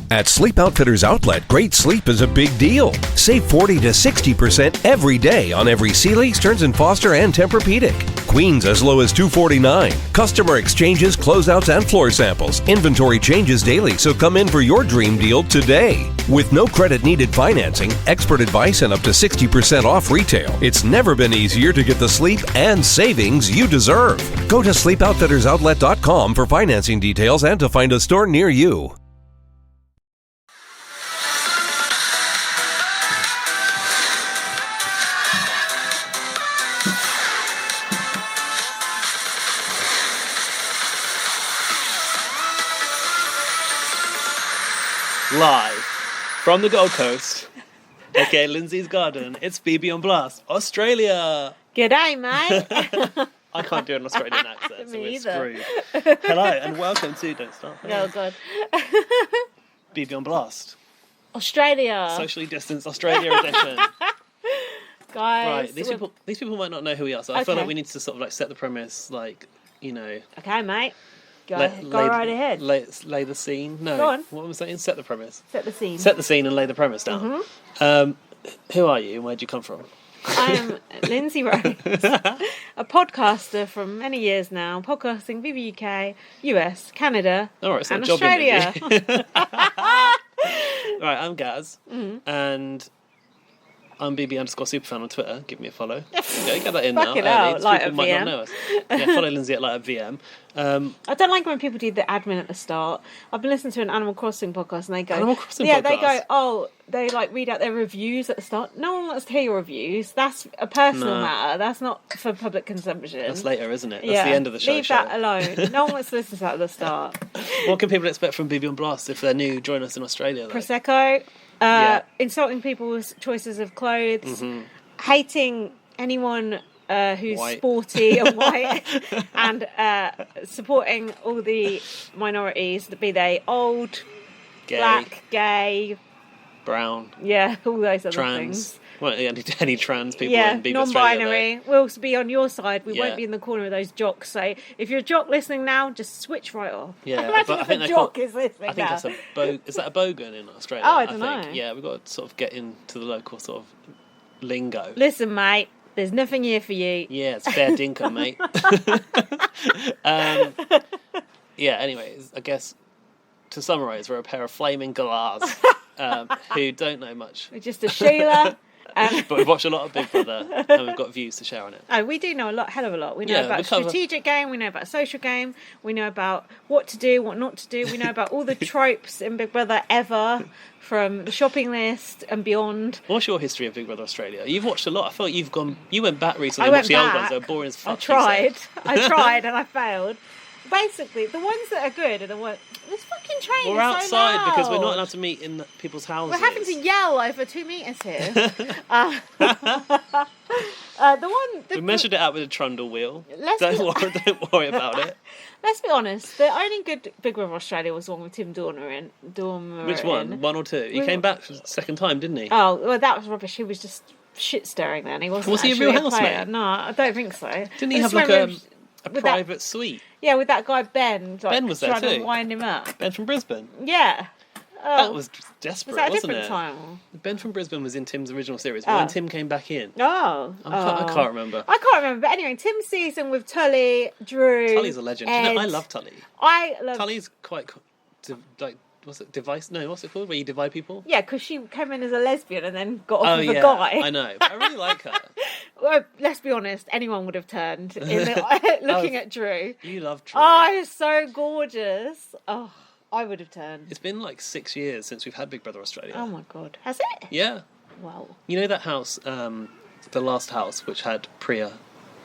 At Sleep Outfitters Outlet, great sleep is a big deal. Save 40 to 60% every day on every Sealy, Stearns & Foster, and Tempur-Pedic. Queens as low as $249. Customer exchanges, closeouts, and floor samples. Inventory changes daily, so come in for your dream deal today. With no credit needed financing, expert advice, and up to 60% off retail, it's never been easier to get the sleep and savings you deserve. Go to sleepoutfittersoutlet.com for financing details and to find a store near you. Live from the Gold Coast, aka Lindsay's Garden, it's BB on Blast, Australia. G'day, mate. I can't do an Australian accent, so we're screwed. either. Hello, and welcome to Don't Start. Oh, God. BB on Blast, Australia. socially distanced Australia edition. Guys. Right, these people might not know who we are, so I feel like we need to sort of like set the premise, like, you know. Okay, mate. Go right ahead. Lay the scene. No, Go on. What am I saying? Set the premise. Set the scene. Set the scene and lay the premise down. Who are you and where'd you come from? I am Lindsay Rose, a podcaster from many years now, podcasting BBUK, US, Canada, Alright, so and job Australia. Right, I'm Gaz, and I'm BB_superfan on Twitter. Give me a follow. Okay, get that in now. Fuck it out, light people up might VM. not know us. Yeah, follow Lindsay at light up VM. I don't like when people do the admin at the start. I've been listening to an Animal Crossing podcast and they go... Animal Crossing yeah, podcast? they like read out their reviews at the start. No one wants to hear your reviews. That's a personal matter. That's not for public consumption. That's later, isn't it? That's the end of the show. Leave that alone. No one wants to listen to that at the start. What can people expect from BB on Blast if they're new? Join us in Australia. Though. Prosecco, insulting people's choices of clothes, hating anyone who's White. sporty and white, and supporting all the minorities, be they old, Gay, black, gay, brown, all those other trans. things. Well, any trans people in BB non-binary. Australia, We'll be on your side. We Yeah. won't be in the corner of those jocks. So if you're a jock listening now, just switch right off. Yeah, Imagine but I if think a they jock call- is listening I think now. that's is that a bogan in Australia? Oh, I don't know. Yeah, we've got to sort of get into the local sort of lingo. Listen, mate, there's nothing here for you. Yeah, it's fair dinkum, mate. Anyways, I guess to summarise, we're a pair of flaming galahs who don't know much. We're just a Sheila. But we've watched a lot of Big Brother and we've got views to share on it. Oh, we do know hell of a lot. We know Yeah, about we cover- strategic game, we know about social game, we know about what to do, what not to do, we know about all the tropes in Big Brother ever, from the shopping list and beyond. What's your history of Big Brother Australia? You've watched a lot. I feel like you went back recently I and went watched the old back. ones. They were boring as fuck. I tried and I failed. Basically, the ones that are good are the ones... This fucking train We're is so outside loud. because we're not allowed to meet in people's houses. We're having to yell over 2 metres here. The one... We measured it out with a trundle wheel. Let's Don't worry about it. Let's be honest, the only good Big Brother Australia was the one with Tim Dormer in. Which one? One or two? He came back for the second time, didn't he? Oh, well, that was rubbish. He was just shit stirring then. He wasn't Was he a actually real player. housemate? No, I don't think so. Didn't he I have just like remember a with private suite? Yeah, with that guy Ben. Like, Ben was there trying too. to wind him up. Ben from Brisbane. Yeah. Oh, That was desperate, was that a wasn't different it? time? Ben from Brisbane was in Tim's original series, but when Tim came back in, Oh. I can't remember. I can't remember. But anyway, Tim's season with Tully, Drew. Tully's a legend. You know, I Ed. love Tully. I love Tully's quite what's it? Device? No, what's it called? Where you divide people? Yeah, because she came in as a lesbian and then got off Oh with yeah, a guy. I know. But I really like her. Well, let's be honest, anyone would have turned looking at Drew. You love Drew. Oh, he's so gorgeous. Oh, I would have turned. It's been like 6 years since we've had Big Brother Australia. Oh my God. Has it? Yeah. Wow. You know that house, the last house, which had Priya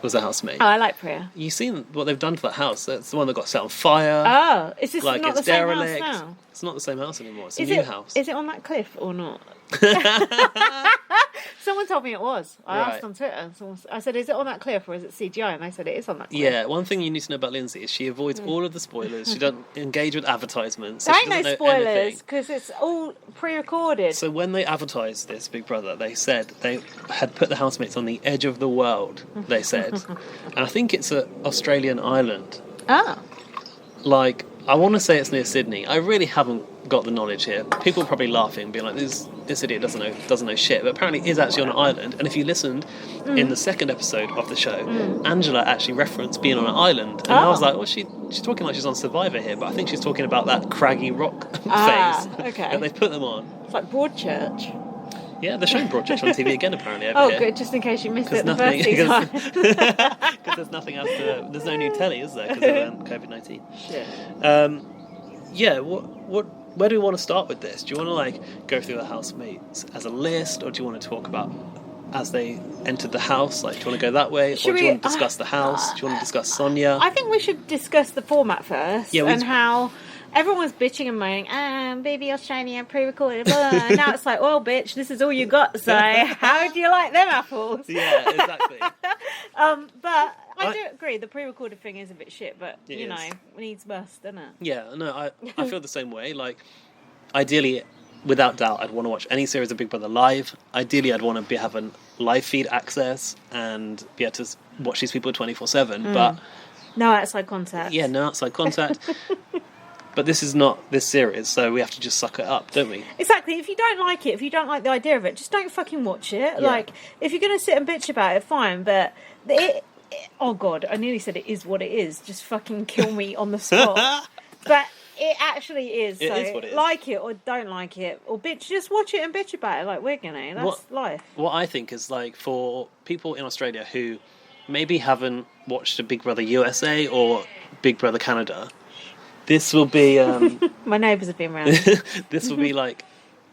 was a housemate. Oh, I like Priya. You've seen what they've done to that house. That's the one that got set on fire. Oh, is this like not it's the same derelict. house now? It's not the same house anymore. It's a Is new it, house. Is it on that cliff or not? Someone told me it was. I Right. asked on Twitter. I said, is it on that cliff or is it CGI? And they said it is on that cliff. Yeah, one thing you need to know about Lindsay is she avoids all of the spoilers. She doesn't engage with advertisements. So There she ain't no doesn't know spoilers anything. because it's all pre-recorded. So when they advertised this Big Brother, they said they had put the housemates on the edge of the world, they said. And I think it's an Australian island. Ah. Like, I want to say it's near Sydney. I really haven't got the knowledge here. People are probably laughing, being like, "This idiot doesn't know shit." But apparently, is actually on an island. And if you listened in the second episode of the show, Angela actually referenced being on an island, and I was like, "Well, she's talking like she's on Survivor here," but I think she's talking about that craggy rock phase that they put them on. It's like Broadchurch. Yeah, they're showing Broadchurch on TV again apparently over here. Good, just in case you missed it the first season. Because there's nothing else there's no new telly, is there, because of COVID-19. Shit. Where do we want to start with this? Do you want to like go through the housemates as a list, or do you want to talk about as they entered the house? Like, do you want to go that way, or do you want to discuss the house? Do you want to discuss Sonia? I think we should discuss the format first, and how everyone was bitching and moaning, baby Australia pre-recorded, blah. And now it's like, well, bitch, this is all you got, so how do you like them apples? Yeah, exactly. But I do agree, the pre-recorded thing is a bit shit, but, you know, needs must, doesn't it? Yeah, no, I feel the same way. Like, ideally, without doubt, I'd want to watch any series of Big Brother live. Ideally, I'd want to be having live feed access and be able to watch these people 24/7, but... No outside contact. Yeah, no outside contact. But this is not this series, so we have to just suck it up, don't we? Exactly. If you don't like it, if you don't like the idea of it, just don't fucking watch it. Yeah. Like, if you're going to sit and bitch about it, fine, but oh God, I nearly said it is what it is. Just fucking kill me on the spot. But it actually is. It is what it is. Like it or don't like it, or bitch, just watch it and bitch about it like we're going to. That's life. What I think is, like, for people in Australia who maybe haven't watched a Big Brother USA or Big Brother Canada, this will be... My neighbours have been around. This will be, like,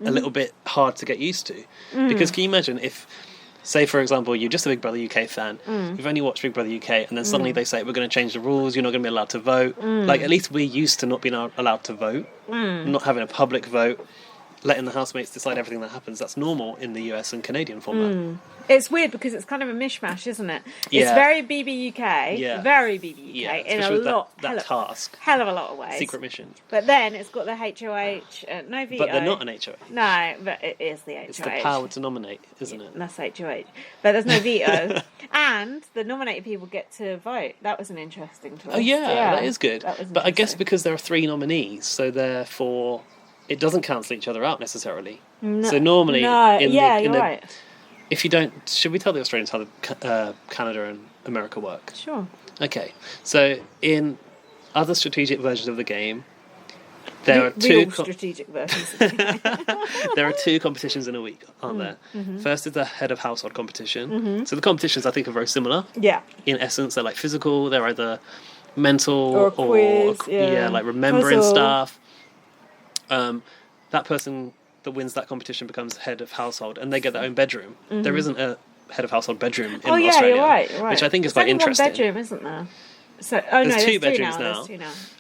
a little bit hard to get used to. Because can you imagine if, say, for example, you're just a Big Brother UK fan, you've only watched Big Brother UK, and then suddenly they say, we're going to change the rules, you're not going to be allowed to vote. Like, at least we're used to not being allowed to vote, not having a public vote, letting the housemates decide everything that happens. That's normal in the US and Canadian format. It's weird because it's kind of a mishmash, isn't it? Yeah. It's very BBUK, very BBUK in a lot, hell of a lot of ways. Secret mission. But then it's got the HOH, no veto. But they're not an HOH. No, but it is the HOH. It's the power to nominate, isn't it? That's HOH. But there's no veto. And the nominated people get to vote. That was an interesting twist. Oh, yeah, that is good. But I guess because there are 3 nominees, so therefore it doesn't cancel each other out necessarily. No, so normally... you're right. If you don't... Should we tell the Australians how Canada and America work? Sure. Okay. So in other strategic versions of the game, there are strategic versions of the game. There are 2 competitions in a week, aren't there? First is the head of household competition. So the competitions, I think, are very similar. Yeah. In essence, they're like physical. They're either mental or a quiz, like remembering stuff. That person that wins that competition becomes head of household, and they get their own bedroom. There isn't a head of household bedroom in Australia, you're right. Which I think is quite interesting. One bedroom, isn't there? So, there's 2 bedrooms now. There's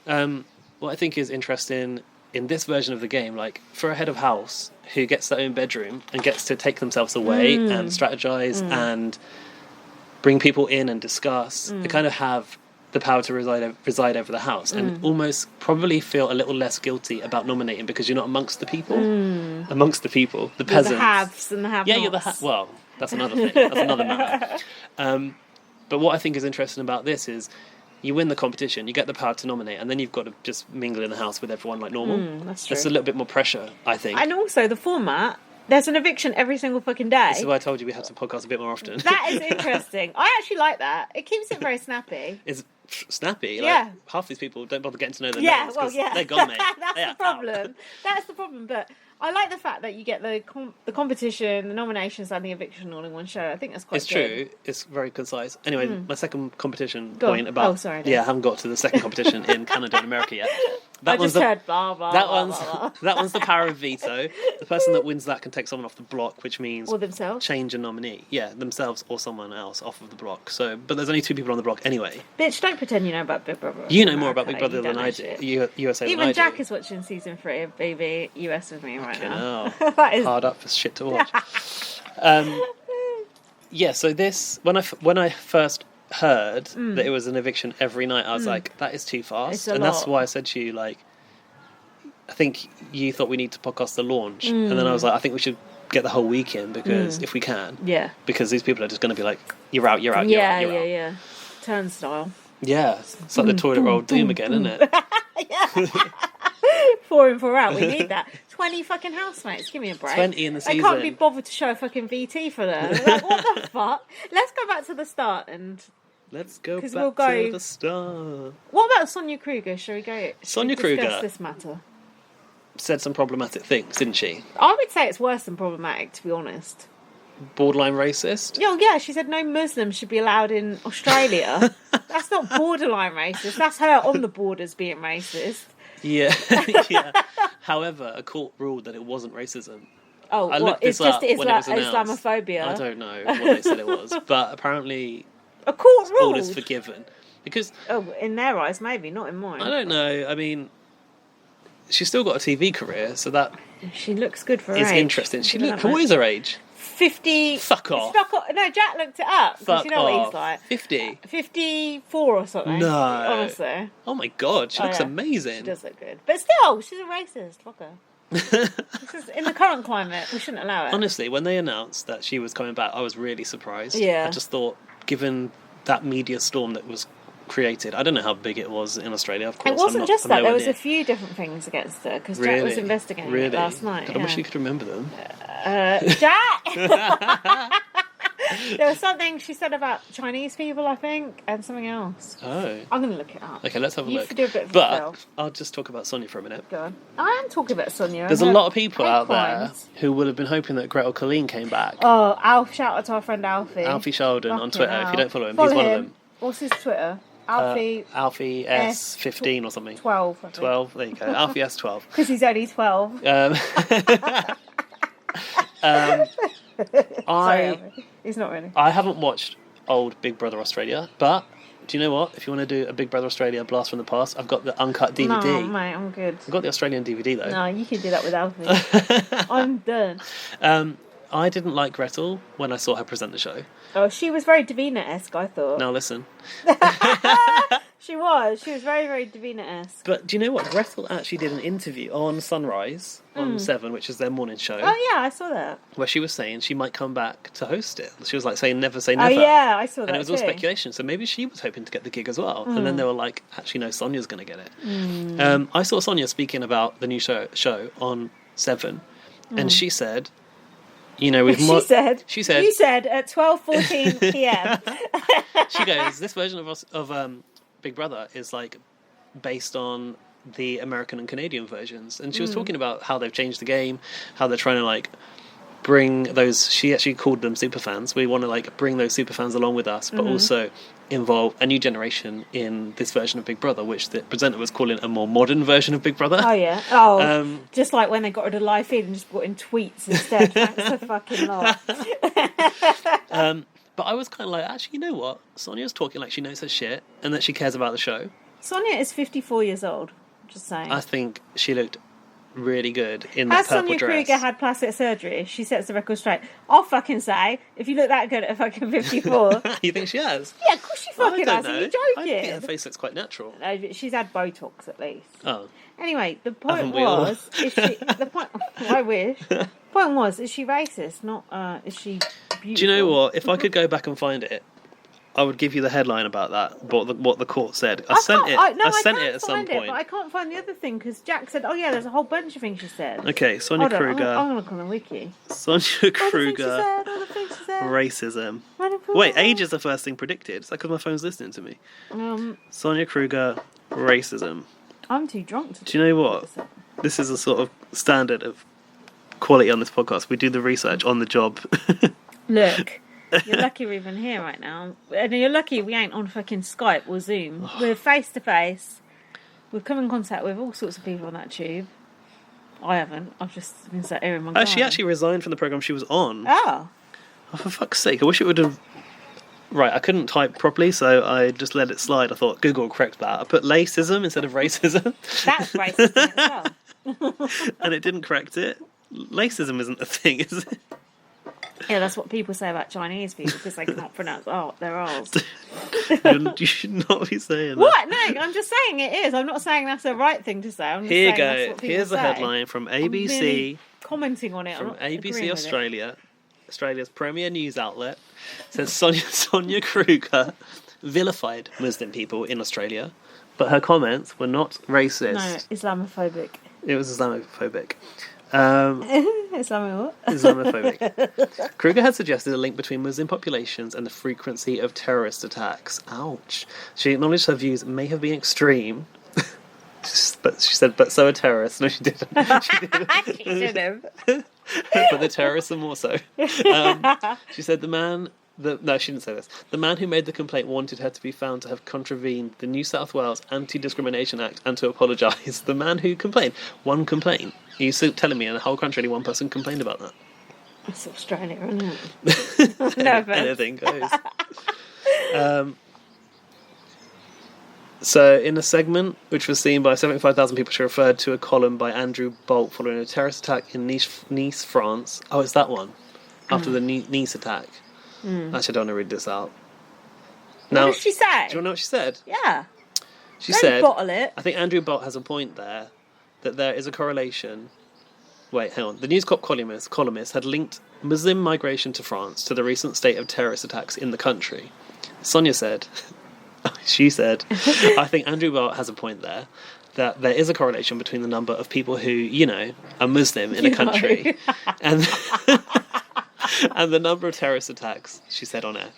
2 now. What I think is interesting in this version of the game, like for a head of house who gets their own bedroom and gets to take themselves away and strategize and bring people in and discuss, they kind of have the power to reside over the house and almost probably feel a little less guilty about nominating because you're not amongst the people. Amongst the people, the peasants. The haves and the have-nots. Yeah, you're the well, that's another thing. That's another matter. But what I think is interesting about this is you win the competition, you get the power to nominate, and then you've got to just mingle in the house with everyone like normal. That's true. There's a little bit more pressure, I think. And also the format, there's an eviction every single fucking day. This is why I told you we had to podcast a bit more often. That is interesting. I actually like that. It keeps it very snappy. It's snappy. Yeah. Like, half these people don't bother getting to know their names. They're gone, mate. That's the problem. That's the problem. But I like the fact that you get the competition, the nominations, and the eviction all in one show. I think that's quite good. It's true. It's very concise. Anyway, my second competition point about... Oh, sorry. Yeah, I haven't got to the second competition in Canada and America yet. I just heard blah, blah, blah. That one's the power of veto. The person that wins that can take someone off the block, which means... Or themselves. Change a nominee. Yeah, themselves or someone else off of the block. So, but there's only 2 people on the block anyway. Bitch, don't pretend you know about Big Brother. You know more about Big Brother than I do. USA than I do. Even Jack is watching season 3 of BBUS with me right now. That is hard up for shit to watch. Yeah, so this... When I first heard that it was an eviction every night, I was like, that is too fast. And that's why I said to you, like, I think you thought we need to podcast the launch, and then I was like, I think we should get the whole week in because if we can, because these people are just going to be like, you're out. Yeah. Turnstile. Yeah, it's like the toilet roll doom again, isn't it? 4 in, 4 out. We need that. 20 fucking housemates. Give me a break. 20 in the season. I can't be bothered to show a fucking VT for them. Like, what the fuck? Let's go back to the start and... Let's go back we'll to the start. What about Sonia Kruger? Shall we go? Sonia discuss Kruger this matter. Said some problematic things, didn't she? I would say it's worse than problematic, to be honest. Borderline racist? Yeah, she said no Muslims should be allowed in Australia. That's not borderline racist. That's her on the borders being racist. Yeah, yeah. However, a court ruled that it wasn't racism. Oh, I looked it's this up just when it was announced. Islamophobia. I don't know what they said it was, but apparently a court all ruled. is forgiven. Because... Oh, in their eyes, maybe, not in mine. I don't know. I mean, she's still got a TV career, so that she looks good for her is age. interesting. What is her age? 50. Fuck off. No, Jack looked it up. Fuck you know off. what he's like. 50. 54 or something. No. Honestly. Oh my god, she looks yeah. amazing. She does look good. But still, she's a racist. Fuck her. In the current climate, we shouldn't allow it. Honestly, when they announced that she was coming back, I was really surprised. Yeah. I just thought, given that media storm that was created, I don't know how big it was in Australia, of course. It wasn't just that. There was near. a few different things against her, because Really? Jack was investigating it last night. God, I wish you could remember them. Jack! There was something she said about Chinese people, I think, and something else. Oh. I'm going to look it up. Okay, let's have a You look. do a bit of but yourself. I'll just talk about Sonia for a minute. Go on. I am talking about Sonia. There's a lot of people out crimes. there who would have been hoping that Gretel Colleen came back. Oh, shout out to our friend Alfie. Alfie Sheldon on Fucking Twitter. hell. If you don't follow him, Follow he's one of him. them. What's his Twitter? Alfie. Alfie S15 or something. 12. I think. 12. There you go. Alfie S12. Because he's only 12. Sorry, Alfie. He's not really. I haven't watched old Big Brother Australia, but do you know what? If you want to do a Big Brother Australia blast from the past, I've got the uncut DVD. No, mate, I'm good. I've got the Australian DVD though. No, you can do that with Alfie. I'm done. I didn't like Gretel when I saw her present the show. Oh, she was very Davina-esque, I thought. Now listen. She was very, very Davina-esque. But do you know what? Gretel actually did an interview on Sunrise on 7, which is their morning show. Oh, yeah, I saw that. Where she was saying she might come back to host it. She was like saying never say never. Oh, yeah, I saw that And it was all too. speculation. So maybe she was hoping to get the gig as well. And then they were like, actually, no, Sonia's going to get it. I saw Sonia speaking about the new show on 7. And she said, you know, we've... She said... You said at 12:14 p.m. She goes, this version of Big Brother is like based on the American and Canadian versions. And she was talking about how they've changed the game, how they're trying to like bring those, she actually called them superfans. We want to like bring those superfans along with us, but also involve a new generation in this version of Big Brother, which the presenter was calling a more modern version of Big Brother. Oh, yeah. Oh, just like when they got rid of live feed and just brought in tweets instead. Thanks a fucking lot. But I was kind of like, actually, you know what? Sonia's talking like she knows her shit and that she cares about the show. Sonia is 54 years old. Just saying. I think she looked really good in that purple Sonia dress. Kruger had plastic surgery? She sets the record straight. I'll fucking say, if you look that good at fucking 54. You think she has? Yeah, of course she fucking I has. don't Are know. you joking? I think her face looks quite natural. No, but she's had Botox at least. Oh. Anyway, the point Haven't we all? was, I wish. The point was, is she racist? Not, is she beautiful? Do you know what? If I could go back and find it, I would give you the headline about that. What the court said. I sent it at some point. But I can't find the other thing because Jack said, "Oh yeah, there's a whole bunch of things she said." Okay, Sonia Hold on, Kruger. I'm gonna look on the wiki. Sonia Kruger. All the things she said. Racism. Wait, age is the first thing predicted. Is that because my phone's listening to me? Sonia Kruger. Racism. I'm too drunk to. Do you know what? This is a sort of standard of quality on this podcast. We do the research on the job. Look. You're lucky we're even here right now. And you're lucky we ain't on fucking Skype or Zoom. We're face to face. We've come in contact with all sorts of people on that tube. I haven't. I've just been sat here in my garden. She actually resigned from the programme she was on. Oh, For fuck's sake, I wish it would have... Right, I couldn't type properly, so I just let it slide. I thought, Google will correct that. I put lacism instead of racism. that's racist in itself. And it didn't correct it. Lacism isn't a thing, is it? Yeah, that's what people say about Chinese people because they can't pronounce their R's. You should not be saying that. What? No, I'm just saying it is. I'm not saying that's the right thing to say. I'm just Here you saying that's go. what people Here's the say. headline from ABC. I'm merely commenting on it. I'm From not agreeing ABC with it. Australia, Australia's premier news outlet, says Sonia Kruger vilified Muslim people in Australia but her comments were not racist. No, Islamophobic. It was Islamophobic. Islamophobic. Islamophobic. Kruger had suggested a link between Muslim populations and the frequency of terrorist attacks. Ouch. She acknowledged her views may have been extreme. But she said, but so are terrorists. No, she didn't. She didn't. She should have. But the terrorists are more so. She said no, she didn't say this. The man who made the complaint wanted her to be found to have contravened the New South Wales Anti-Discrimination Act and to apologise. The man who complained. One complaint. Are you still telling me in the whole country only one person complained about that? It's Australia, isn't it? No offense. Anything goes. So, in a segment which was seen by 75,000 people, she referred to a column by Andrew Bolt following a terrorist attack in Nice, France. Oh, it's that one. After the Nice attack. Actually, I don't want to read this out. Now, what did she say? Do you want to know what she said? Yeah. She Don't said, bottle it. I think Andrew Bolt has a point there, that there is a correlation. Wait, hang on. The News Corp columnist had linked Muslim migration to France to the recent state of terrorist attacks in the country. Sonia said... She said, I think Andrew Bolt has a point there, that there is a correlation between the number of people who, are Muslim in a country and and the number of terrorist attacks, she said on air.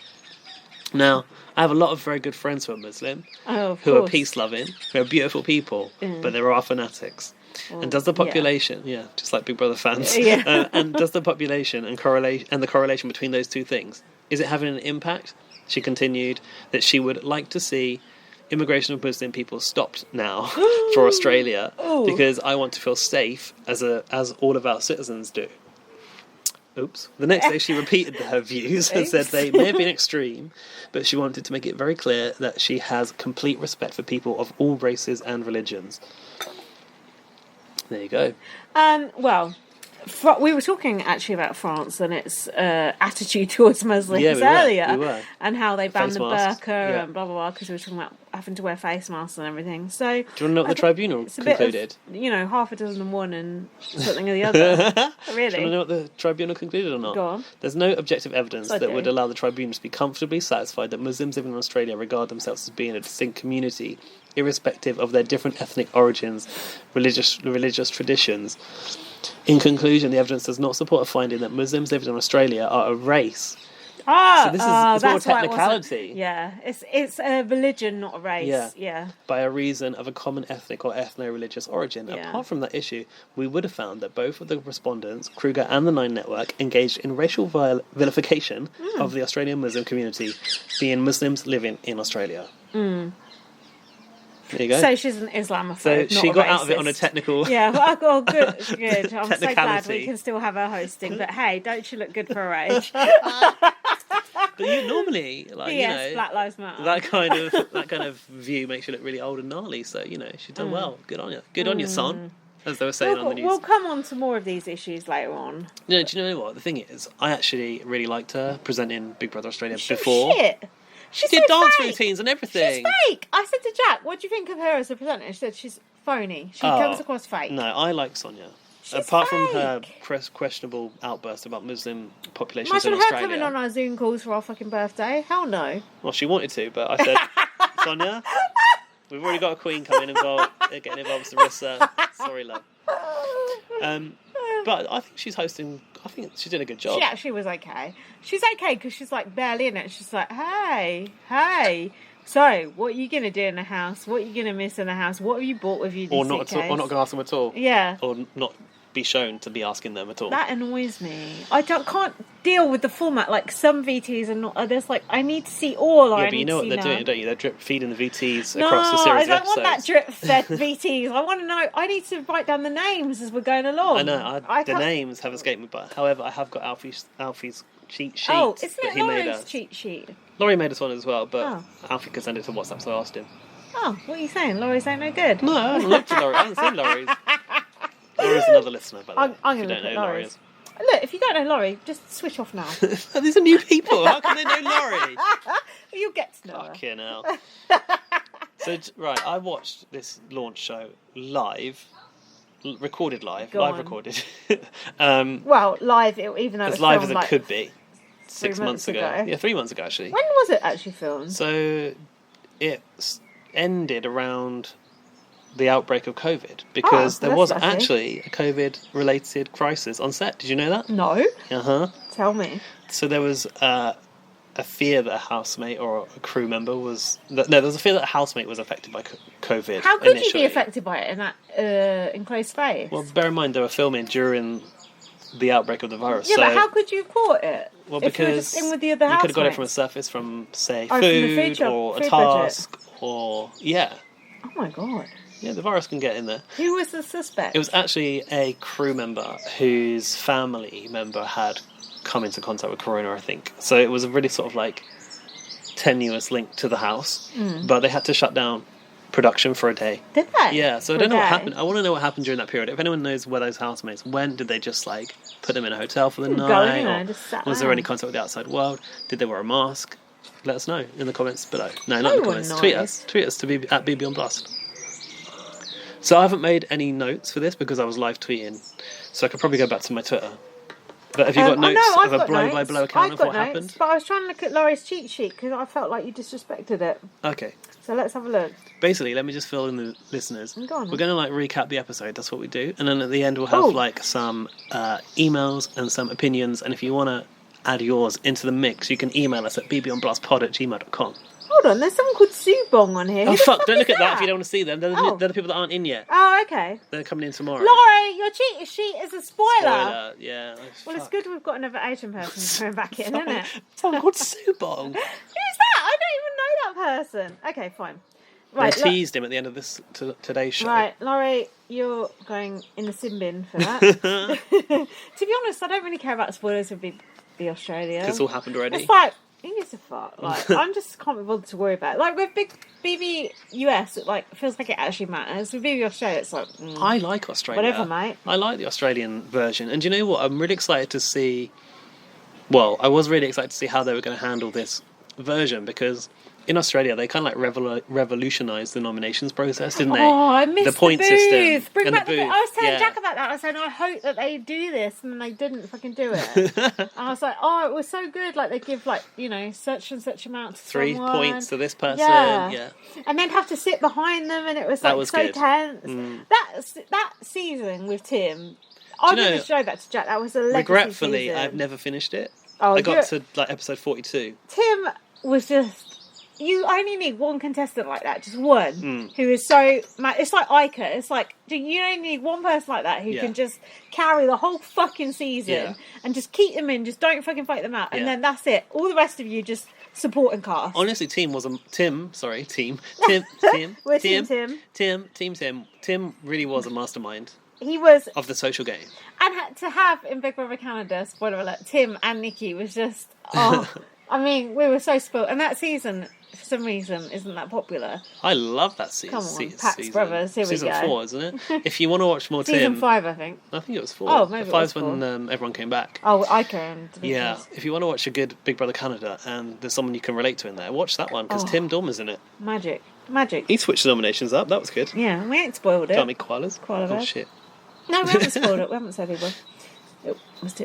Now, I have a lot of very good friends who are Muslim, who are peace-loving, who are beautiful people, but there are fanatics. And does the population, just like Big Brother fans, and does the population and the correlation between those two things, is it having an impact? She continued that she would like to see immigration of Muslim people stopped now for Australia because I want to feel safe as all of our citizens do. Oops. The next day she repeated her views and said they may have been extreme, but she wanted to make it very clear that she has complete respect for people of all races and religions. There you go. Well... we were talking actually about France and its attitude towards Muslims earlier, we were. And how they banned Face the masks, burqa and blah blah blah because we were talking about having to wear face masks and everything. So, do you want to know what the tribunal concluded? Of, half a dozen of one and something of the other. Really? Do you want to know what the tribunal concluded or not? Go on. There's no objective evidence that would allow the tribunal to be comfortably satisfied that Muslims living in Australia regard themselves as being a distinct community, irrespective of their different ethnic origins, religious traditions. In conclusion, the evidence does not support a finding that Muslims living in Australia are a race. So this is more technicality. It's a religion, not a race. Yeah. By a reason of a common ethnic or ethno-religious origin. Yeah. Apart from that issue, we would have found that both of the respondents, Kruger and the Nine Network, engaged in racial vilification of the Australian Muslim community, being Muslims living in Australia. There you go. So she's an Islamophobe. So she got out of it on a technical. Yeah, well, good. I'm so glad we can still have her hosting. But hey, don't she look good for her age? But you normally, Black Lives Matter. That kind of view makes you look really old and gnarly. So she's done well. Good on you. Good on you, son. As they were saying on the news. We'll come on to more of these issues later on. No, do you know what? The thing is, I actually really liked her presenting Big Brother Australia before. Shit. She did dance routines and everything. She's fake. I said to Jack, what do you think of her as a presenter? She said she's phony. She comes across fake. No, I like Sonia. She's Apart fake. from her questionable outburst about Muslim populations Imagine in her Australia. coming on our Zoom calls for our fucking birthday. Hell no. Well, she wanted to, but I said, Sonia, we've already got a queen coming involved. Getting involved with Sarissa. Sorry, love. But I think she's hosting. I think she did a good job. She actually was okay. She's okay because she's like barely in it. She's like, hey. So, what are you going to do in the house? What are you going to miss in the house? What have you brought with you? Or not going to ask them at all. Yeah. Or not be shown to be asking them at all. That annoys me. I can't deal with the format. Like some VTs are not. There's like I need to see all. Yeah, but you know what they're doing, don't you? They're drip feeding the VTs across the series of episodes. I don't want that drip fed VTs. I want to know. I need to write down the names as we're going along. I know. The names have escaped me, but however, I have got Alfie's cheat sheet. Oh, isn't it he made Laurie's us. cheat sheet? Laurie made us one as well, but Alfie could send it to WhatsApp, so I asked him. Oh, what are you saying? Laurie's ain't no good. No, I haven't looked at Laurie. I haven't seen Laurie's. Laurie's another listener, by the way. I'm going to look at Laurie's. Look, if you don't know Laurie, just switch off now. These are new people. How can they know Laurie? You'll get to know her. Fucking hell. So, right, I watched this launch show live. Recorded live. Recorded. Well, live, even though it was as live as filmed, it could be. 6 months ago. Yeah, 3 months ago, actually. When was it actually filmed? So, it ended around the outbreak of COVID because there was actually a COVID-related crisis on set. Did you know that? No. Uh-huh. Tell me. So there was a fear that a housemate or a crew member was... No, there was a fear that a housemate was affected by COVID. How could initially. you be affected by it in that enclosed space? Well, bear in mind they were filming during the outbreak of the virus. Yeah, so, but how could you have caught it? well, if you were because just in with the other you could have got it housemates? from a surface from, say, from the food food or a food task or... Yeah. Oh my god. Yeah, the virus can get in there. Who was the suspect? It was actually a crew member whose family member had come into contact with corona, I think. So it was a really sort of like tenuous link to the house. But they had to shut down production for a day. Did they? Yeah, so I don't know what happened. I want to know what happened during that period. If anyone knows where those housemates went, did they just like put them in a hotel for the night? Or was there any contact with the outside world? Did they wear a mask? Let us know in the comments below. No, not in the comments. Tweet us. Tweet us to at BB on Blast. So I haven't made any notes for this because I was live tweeting. So I could probably go back to my Twitter. But have you got notes of a blow-by-blow account of what happened? But I was trying to look at Laurie's cheat sheet because I felt like you disrespected it. Okay. So let's have a look. Basically, let me just fill in the listeners. Go on. We're going to like recap the episode. That's what we do. And then at the end we'll have like some emails and some opinions. And if you want to add yours into the mix, you can email us at bbonblastpod@gmail.com. Hold on, there's someone called Subong on here. Oh fuck, don't look at that if you don't want to see them. They're the people that aren't in yet. Oh, okay. They're coming in tomorrow. Laurie, your cheat sheet is a spoiler. Yeah. Well, it's good we've got another Asian person coming back in, isn't it? Someone called Subong. Who's that? I don't even know that person. Okay, fine. Right, I teased him at the end of this today's show. Right, Laurie, you're going in the sin bin for that. To be honest, I don't really care about spoilers with the Australia. Because it's all happened already. It's like, who gives a fuck? Like, I'm just can't be bothered to worry about it. Like, with big BBUS, it like feels like it actually matters. With BB Australia, it's like... I like Australia. Whatever, mate. I like the Australian version. And do you know what? I'm really excited to see... Well, I was really excited to see how they were going to handle this version because... In Australia, they kind of like revolutionised the nominations process, didn't they? Oh, I missed the point booth. system. Bring and back the booth. I was telling Jack about that. I was saying, I hope that they do this, and they didn't fucking do it. And I was like, oh, it was so good. Like they give like such and such amount to 3 someone. points to this person. Yeah. And then have to sit behind them, and it was like so good. tense. That season with Tim, I'm going to show that to Jack. That was a legacy regretfully, season. I've never finished it. Oh, I got to like episode 42. Tim was just... You only need one contestant like that, just one, who is so... It's like Ica. It's like, you only need one person like that who can just carry the whole fucking season and just keep them in, just don't fucking fight them out. And then that's it. All the rest of you just support and cast. Honestly, Tim really was a mastermind. He was... Of the social game. And to have in Big Brother Canada, spoiler alert, Tim and Nikki was just... Oh, I mean, we were so spoiled. And that season... For some reason, isn't that popular? I love that season. Come on, Pax Brothers, here we go. Season 4, isn't it? If you want to watch more Tim... Season 5, I think. I think it was 4. Oh, maybe it was 5's when everyone came back. Oh, Ica and Demetrius. Yeah, if you want to watch a good Big Brother Canada and there's someone you can relate to in there, watch that one, because Tim Dormer's in it. Magic. He switched the nominations up, that was good. Yeah, we ain't spoiled it. Got me koalas? Oh, shit. No, we haven't spoiled it. We haven't said who it was.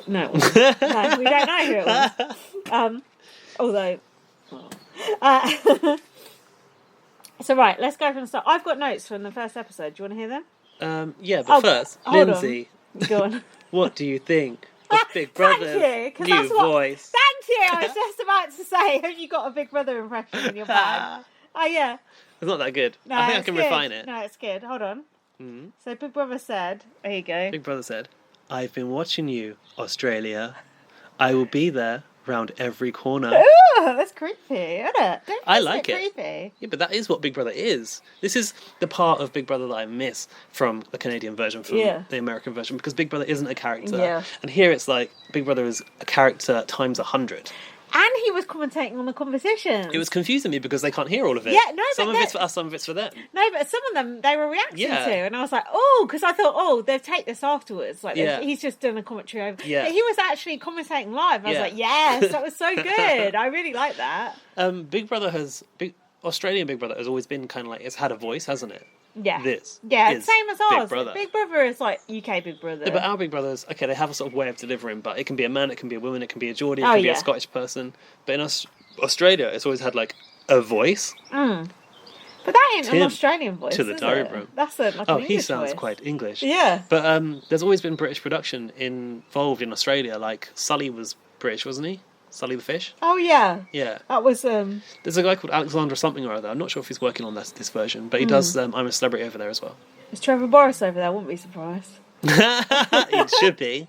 No, it wasn't. No, we don't know who it was. Although... So right, let's go from the start. I've got notes from the first episode. Do you want to hear them? Yeah, but first, Lindsay, go on. What do you think of Big Brother's new voice? Thank you. I was just about to say, have you got a Big Brother impression in your bag? Oh yeah. It's not that good. No, I think I can refine it. No, it's good. Hold on. So Big Brother said, there you go. Big Brother said, "I've been watching you, Australia. I will be there round every corner." Ooh, that's creepy, isn't it? I like it. Creepy. Yeah, but that is what Big Brother is. This is the part of Big Brother that I miss from the Canadian version, from the American version, because Big Brother isn't a character. Yeah. And here it's like Big Brother is a character times 100. And he was commentating on the conversations. It was confusing me because they can't hear all of it. Yeah, no, some of it's for us, some of it's for them. No, but some of them they were reacting to, and I was like, oh, because I thought, they'll take this afterwards. Like, he's just doing a commentary over. Yeah. But he was actually commentating live. I was like, yes, that was so good. I really like that. Australian Big Brother has always been kind of like, it's had a voice, hasn't it? Yeah. This. Yeah, it's same as ours. Big Brother. Big Brother is like UK Big Brother. Yeah, but our Big Brothers, okay, they have a sort of way of delivering, but it can be a man, it can be a woman, it can be a Geordie, it can be a Scottish person. But in Australia, it's always had like a voice. But But that ain't an Tim Australian voice, to the is diary it? room. That's like an Oh, English he sounds voice. quite English. Yeah. But there's always been British production involved in Australia. Like Sully was British, wasn't he? Sully the Fish. Oh yeah. Yeah. That was There's a guy called Alexander something or other. I'm not sure if he's working on this version, but he does I'm a Celebrity over there as well. Is Trevor Boris over there? I wouldn't be surprised. It should be.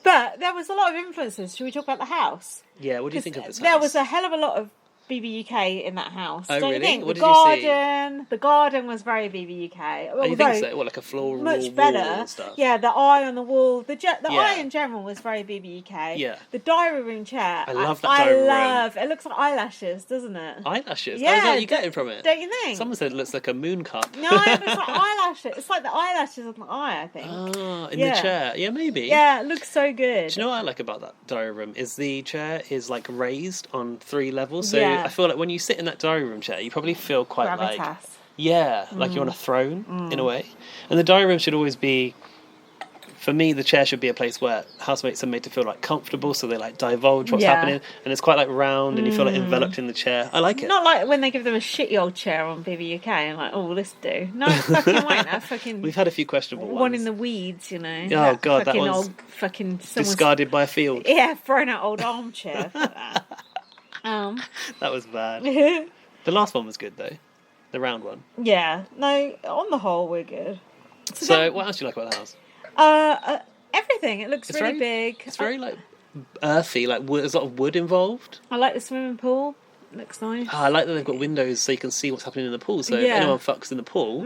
But there was a lot of influences. Should we talk about the house? Yeah, what do you think of this house? There was a hell of a lot of BBUK in that house. Oh, Don't you really? think? What the did you see? garden, the garden was very BBUK. Oh, you think so? What, like a floral much wall better. and stuff? Yeah, the eye on the wall. The Yeah. eye in general was very BBUK. Yeah. The diary room chair. I love that diary room. It looks like eyelashes, doesn't it? Eyelashes? Yeah, Oh, is that what you getting from it? Don't you think? Someone said it looks like a moon cup. No, it looks like eyelashes. It's like the eyelashes on the eye, I think. Ah, in Yeah. the chair. Yeah, maybe. Yeah, it looks so good. Do you know what I like about that diary room? Is the chair is like raised on 3 levels. So Yeah. I feel like when you sit in that diary room chair, you probably feel quite like... Gravitas. Yeah, like you're on a throne, in a way. And the diary room should always be... For me, the chair should be a place where housemates are made to feel like comfortable, so they like divulge what's Yeah. happening, and it's quite like round, and you feel like enveloped in the chair. I like it. Not like when they give them a shitty old chair on BBUK and like, oh, this do. No, fucking won't. That fucking We've had a few questionable one ones. in the weeds, you know. Oh, God, that fucking one's old fucking someone's, discarded by a field. yeah, thrown out old armchair. Fuck that. That was bad. The last one was good though, the round one. Yeah, no. On the whole, we're good. So, what else do you like about the house? Everything. It looks really big. It's very like earthy. Like wood, there's a lot of wood involved. I like the swimming pool. Looks nice. I like that they've got windows so you can see what's happening in the pool. So if Yeah. anyone fucks in the pool,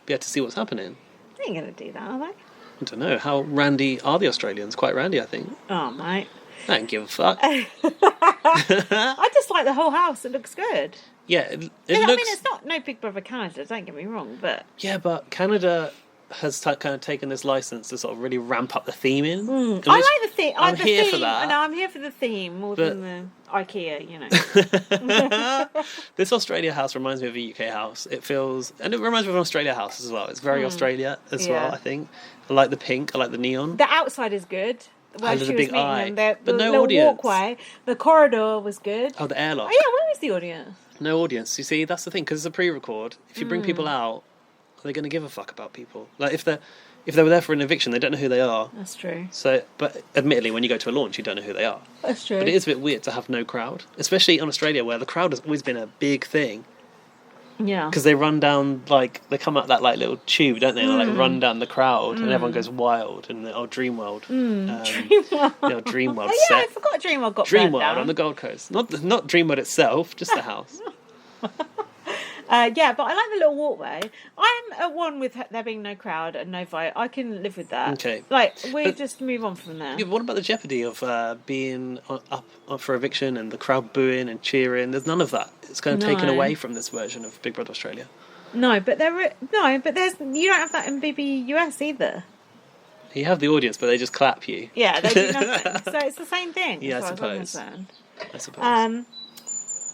be able to see what's happening. They ain't gonna do that, are they? I don't know. How randy are the Australians? Quite randy, I think. Oh, mate. I don't give a fuck. I just like the whole house. It looks good. Yeah, it looks... I mean, it's not no Big Brother Canada. Don't get me wrong, but Yeah, but Canada has kind of taken this license to sort of really ramp up the theming. I like the theme. I'm here for that. No, I'm here for the theme more But- than the IKEA. You know. This Australia house reminds me of a UK house. It feels... And it reminds me of an Australia house as well. It's very Australia as well, Yeah. I think. I like the pink. I like the neon. The outside is good. Where there's she a was big meeting eye, them, but the no little audience. walkway, the corridor was good. Oh, the airlock. Oh yeah, where was the audience? No audience. You see, that's the thing, because it's a pre-record. If you bring people out, are they going to give a fuck about people? Like, if they were there for an eviction, they don't know who they are. That's true. So, but admittedly, when you go to a launch, you don't know who they are. That's true. But it is a bit weird to have no crowd, especially in Australia, where the crowd has always been a big thing. Yeah. Because they run down, like, they come out that, like, little tube, don't they? And they, like, run down the crowd, and everyone goes wild in the old Dreamworld. Dreamworld. The old Dreamworld Oh, yeah, I set. forgot Dreamworld got burned Dreamworld down. on the Gold Coast. Not Dreamworld itself, just the house. Yeah, but I like the little walkway. I'm at one with there being no crowd and no vote. I can live with that. Okay. Like, we But- just move on from there. Yeah, but what about the jeopardy of being up for eviction and the crowd booing and cheering? There's none of that. It's kind of taken No. away from this version of Big Brother Australia. No, but there's you don't have that in BBUS either. You have the audience, but they just clap you. Yeah, they do nothing. So it's the same thing. Yeah, as I far as I'm suppose. concerned. I suppose.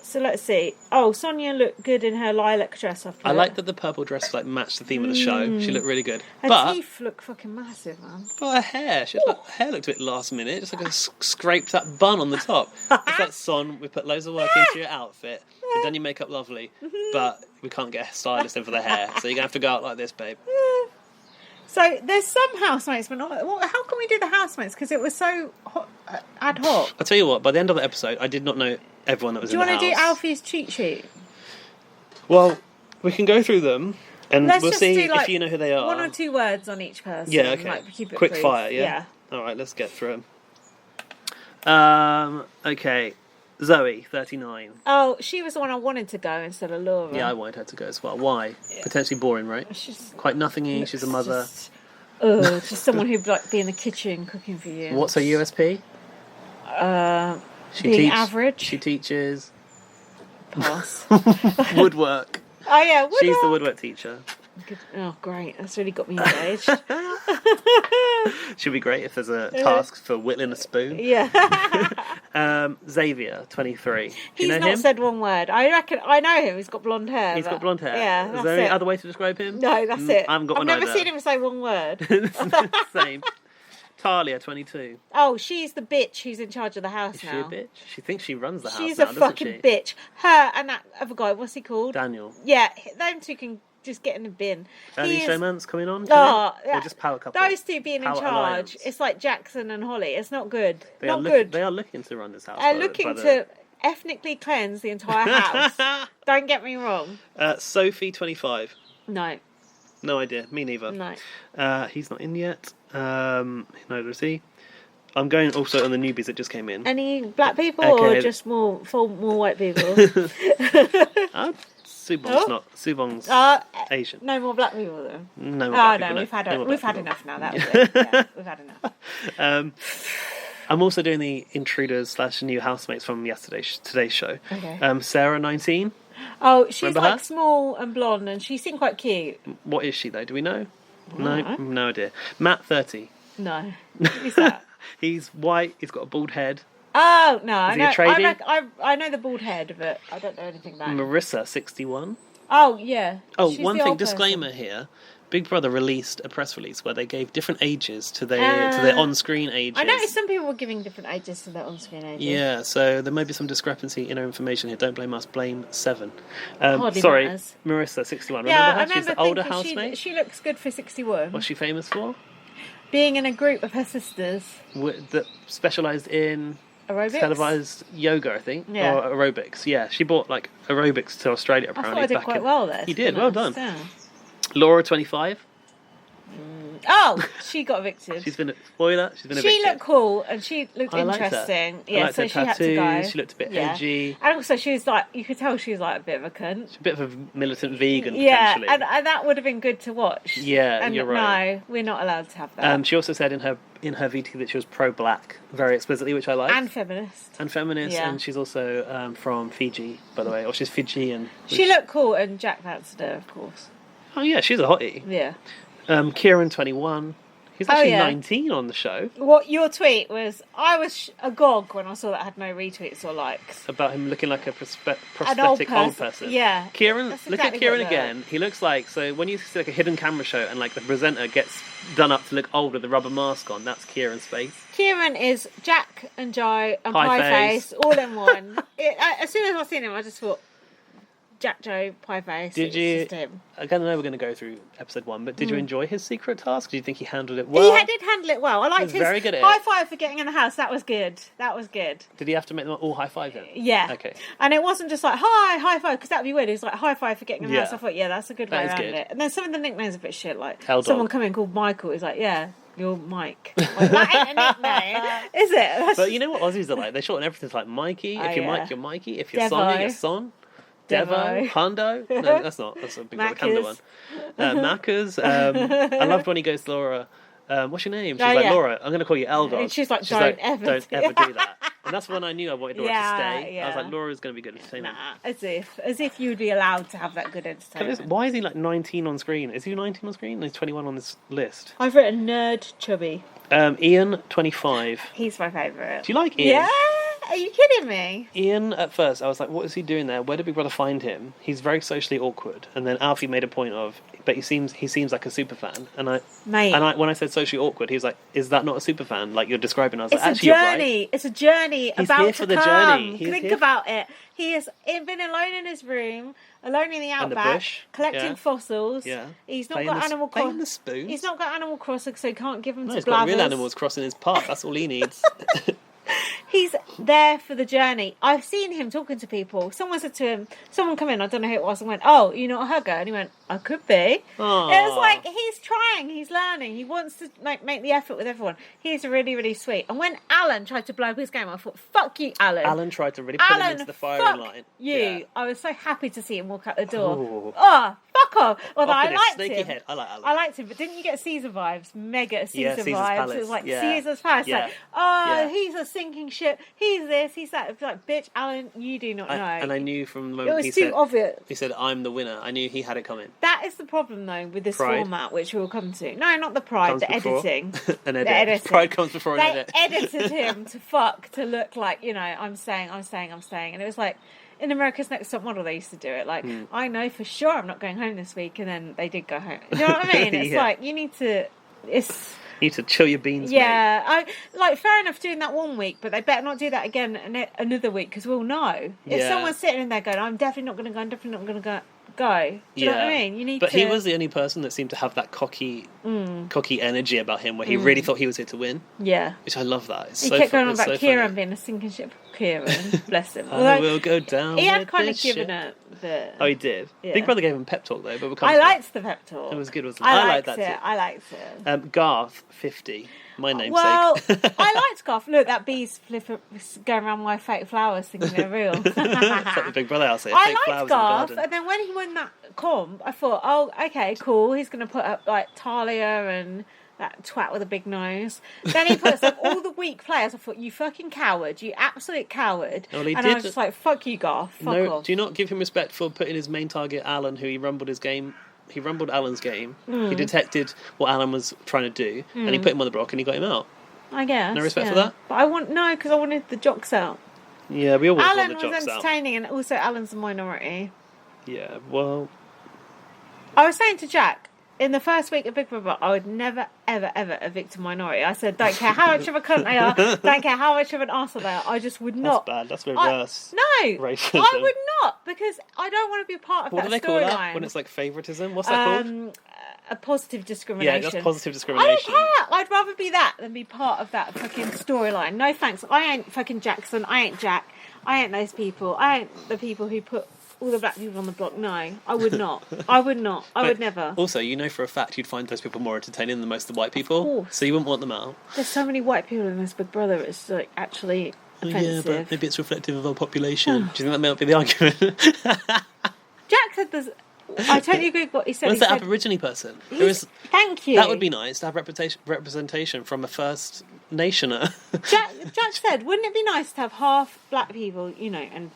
So let's see. Oh, Sonia looked good in her lilac dress. I like that the purple dress like matched the theme of the show. She looked really good. Her But teeth look fucking massive, man. her hair, her hair looked a bit last minute. Just like a scraped that bun on the top. It's like, Son, we put loads of work into your outfit. We've done your makeup lovely, but we can't get a stylist in for the hair. So you're gonna have to go out like this, babe. So there's some housemates, but not. Well, how can we do the housemates? Because it was so ad hoc. I'll tell you what. By the end of the episode, I did not know everyone that was Do you in the want house. to do Alfie's cheat sheet? Well, we can go through them, and Let's we'll just see do, like, if you know who they are. 1 or 2 words on each person. Yeah, okay. Like, keep it Quick brief. fire, yeah? All right, let's get through them. Okay. Zoe, 39. Oh, she was the one I wanted to go instead of Laura. Yeah, I wanted her to go as well. Why? Potentially boring, right? She's Quite nothingy. She's a mother. Just someone who'd like be in the kitchen cooking for you. What's her USP? Being average. She teaches Pass. woodwork. Oh yeah, She's the woodwork teacher. Oh great, that's really got me engaged. She'd be great if there's a task for whittling a spoon. Yeah. Xavier, 23. Do He's you know not him? said one word. I reckon I know him. He's got blonde hair. He's but- got blonde hair. Yeah, Is that's there any it. other way to describe him? No, that's it. I haven't got I've one never either. seen him say one word. Same. Talia, 22. Oh, she's the bitch who's in charge of the house Is now. she a bitch? She thinks she runs the house She's now, a doesn't fucking she? bitch. Her and that other guy, what's he called? Daniel. Yeah, them two can just get in the bin. Early He is- showman's coming on? Oh, Or just power couple? those two being in Power charge, alliance. it's like Jackson and Holly. It's not good. They not are good. They are looking to run this house. They're looking to ethnically cleanse the entire house. Don't get me wrong. Sophie, 25. No. No idea. Me neither. No. He's not in yet. Neither is he. I'm going also on the newbies that just came in. Any black people Okay. or just more white people? Subong's not. Subong's Asian. No more black people then. No more Oh black no, people, we've had people. enough now. That was it. Yeah, we've had enough. I'm also doing the intruders / new housemates from today's show. Okay. Sarah, 19. Oh, she's Remember like her? small and blonde, and she seemed quite cute. What is she though? Do we know? No. No idea. Matt, 30. No, who's that? He's white. He's got a bald head. Oh no, I Is he a know. tradie? I know the bald head, but I don't know anything about it. Marissa, 61. Oh yeah. Oh, She's one the thing, old disclaimer person. here. Big Brother released a press release where they gave different ages to their on-screen ages. I noticed some people were giving different ages to their on-screen ages. Yeah, so there may be some discrepancy in our information here. Don't blame us, blame Seven. Hardly Sorry, matters. Marissa, 61. Yeah, Remember her? She's the older housemate. She looks good for 61. What's she famous for? Being in a group of her sisters. That specialised in Aerobics? televised yoga, I think, Yeah. or aerobics. Yeah, she brought like aerobics to Australia I apparently. thought I did back quite in... well there. You did, to be well honest, done. yeah. Laura, 25. Oh, she got evicted. She's been spoiler. She's been She evicted. looked cool and she looked I liked her. interesting. I Yeah, liked so her she had to go. tattoos, she looked a bit edgy. And also she was like, you could tell she was like a bit of a cunt. She's a bit of a militant vegan, Yeah, potentially. and that would have been good to watch. Yeah, and you're right. No, we're not allowed to have that. She also said in her VT that she was pro-black, very explicitly, which I liked. And feminist. And feminist, Yeah. and she's also from Fiji, by the way, or she's Fijian. She looked cool, and Jack fancied her, of course. Oh yeah, she's a hottie. Yeah. Kieran, 21. He's Oh, actually yeah. 19 on the show. What your tweet was, I was agog when I saw that had no retweets or likes. About him looking like a An old prosthetic old person. person. Yeah. Kieran, That's look exactly at Kieran what they again. He looks like, so when you see like a hidden camera show and like the presenter gets done up to look old with the rubber mask on, that's Kieran's face. Kieran is Jack and Joe and Pie Pie face. Face all in one. As soon as I seen him, I just thought, Jack, Joe, Pie Face. Did it's you? just him. I don't know we're going to go through episode 1, but did you enjoy his secret task? Do you think he handled it well? He did handle it well. I liked was his very good at high it. five for getting in the house. That was good. That was good. Did he have to make them all high five then? Yeah. Okay. And it wasn't just like, high five, because that would be weird. It was like, high five for getting in the Yeah. house. I thought, yeah, that's a good That way is around good. it. And then some of the nicknames are a bit shit, like Held someone on. coming called Michael is like, yeah, you're Mike. Like, that ain't a nickname, is it? That's But you know what Aussies are like? They shorten everything to like Mikey. If Oh, you're yeah. Mike, you're Mikey. If you're Devo. Sonia, you're Son. Devo, Devo. Hundo. No, that's not. That's a Big Brother Canada one. Macca's. Macca's. I loved when he goes to Laura. What's your name? She's Oh, like, yeah. Laura, I'm going to call you Eldon. And she's like, don't ever don't do ever do that. And that's when I knew I wanted Laura Yeah, to stay. I was yeah. like, Laura's going to be good entertainment. Nah, as if you would be allowed to have that good entertainment. Why is he like 19 on screen? Is he 19 on screen? He's 21 on this list. I've written nerd chubby. Ian, 25. He's my favourite. Do you like Ian? Yeah? Are you kidding me? Ian, at first, I was like, what is he doing there? Where did Big Brother find him? He's very socially awkward. And then Alfie made a point of, but he seems like a super fan. And when I said socially awkward, he was like, is that not a super fan? Like you're describing. I was It's like, a actually, you're journey. right. It's a journey He's about here to for the come. journey. He's Think here about it. He has been alone in his room, alone in the And the outback, bush. collecting Yeah. fossils. Yeah. He's not Playing got the- Animal playing Crossing. the spoons. He's not got Animal Crossing, so he can't give them No, to he's got real Blathers. animals crossing his path. That's all he needs. He's there for the journey. I've seen him talking to people. Someone said to him, someone come in, I don't know who it was, and went, oh, you're not a hugger? And he went, I could be. Aww. It was like, he's trying, he's learning, he wants to make the effort with everyone. He's really, really sweet. And when Alan tried to blow up his game, I thought, fuck you, Alan. Alan tried to really put him into the firing fuck line. you. Yeah. I was so happy to see him walk out the door. Ooh. Oh, fuck off. Although Off I with his liked snaky him. head. I like Alan. I liked him, but didn't you get Caesar vibes? Mega Caesar Yeah, Caesar's vibes. Palace. It was like Yeah. Caesar's Palace. Yeah. Like, oh, Yeah. he's a sinking ship. He's this, he's that. It's like, bitch, Alan, you do not know. And I knew from the it moment was he too said, obvious. he said, I'm the winner. I knew he had it coming. That is the problem, though, with this Pride. format, which we'll come to. No, not the pride, Comes the before editing. an The edit. editing. Pride comes before an They edit. edited him to look like, I'm staying. And it was like, in America's Next Top Model, they used to do it. Like, I know for sure I'm not going home this week, and then they did go home. You know what I mean? It's Yeah. like, you need to... You need to chill your beans, mate. Yeah, fair enough doing that one week, but they better not do that again another week because we'll know. If someone's sitting in there going, I'm definitely not going to go, I'm definitely not going to go. Do you know what I mean? You need But he was the only person that seemed to have that cocky energy about him where he really thought he was here to win. Yeah. Which I love that. He kept going on about Kieran being a sinking ship. Kieran, bless him. I will go down. He had kind of given it. Oh, he did. Yeah. Big Brother gave him pep talk though. But I liked the pep talk. It was good, wasn't it? I liked that it. too. I liked it. Garth, 50. My namesake. Well, I liked Garth. Look, that bee's going around my fake flowers thinking they're real. It's like the Big Brother house here. I liked Garth, and then when he won that comp, I thought, oh, okay, cool. He's going to put up like Talia and that twat with a big nose. Then he puts up all the weak players. I thought, you fucking coward, you absolute coward. Well, I was just like, fuck you, Garth. Fuck off. Do you not give him respect for putting his main target, Alan, who he rumbled his game? He rumbled Alan's game. He detected what Alan was trying to do, and he put him on the block, and he got him out. I guess. No respect for that? But because I wanted the jocks out. Yeah, we always want Alan the was jocks out. entertaining, and also Alan's a minority. Yeah, well... I was saying to Jack, in the first week of Big Brother, I would never, ever, ever evict a minority. I said, don't care how much of a cunt they are, don't care how much of an arsehole they are, I just would not. That's bad, that's reverse. Racism. I would not, because I don't want to be a part of what that do they call that? storyline. When it's like favouritism? What's that called? A positive discrimination. Yeah, that's positive discrimination. I don't care. I'd rather be that than be part of that fucking storyline. No thanks. I ain't fucking Jackson. I ain't Jack. I ain't those people. I ain't the people who put all the black people on the block. No, I would not. I would not. I would never. Also, you know for a fact you'd find those people more entertaining than most of the white people. Of course. So you wouldn't want them out. There's so many white people in this Big Brother. It's like actually offensive. Yeah, but maybe it's reflective of our population. Do you think that may not be the argument? Jack said there's... I totally agree with what he said. Where's that Aborigine person? Thank you. That would be nice to have representation from a First Nationer. Jack said, wouldn't it be nice to have half black people, and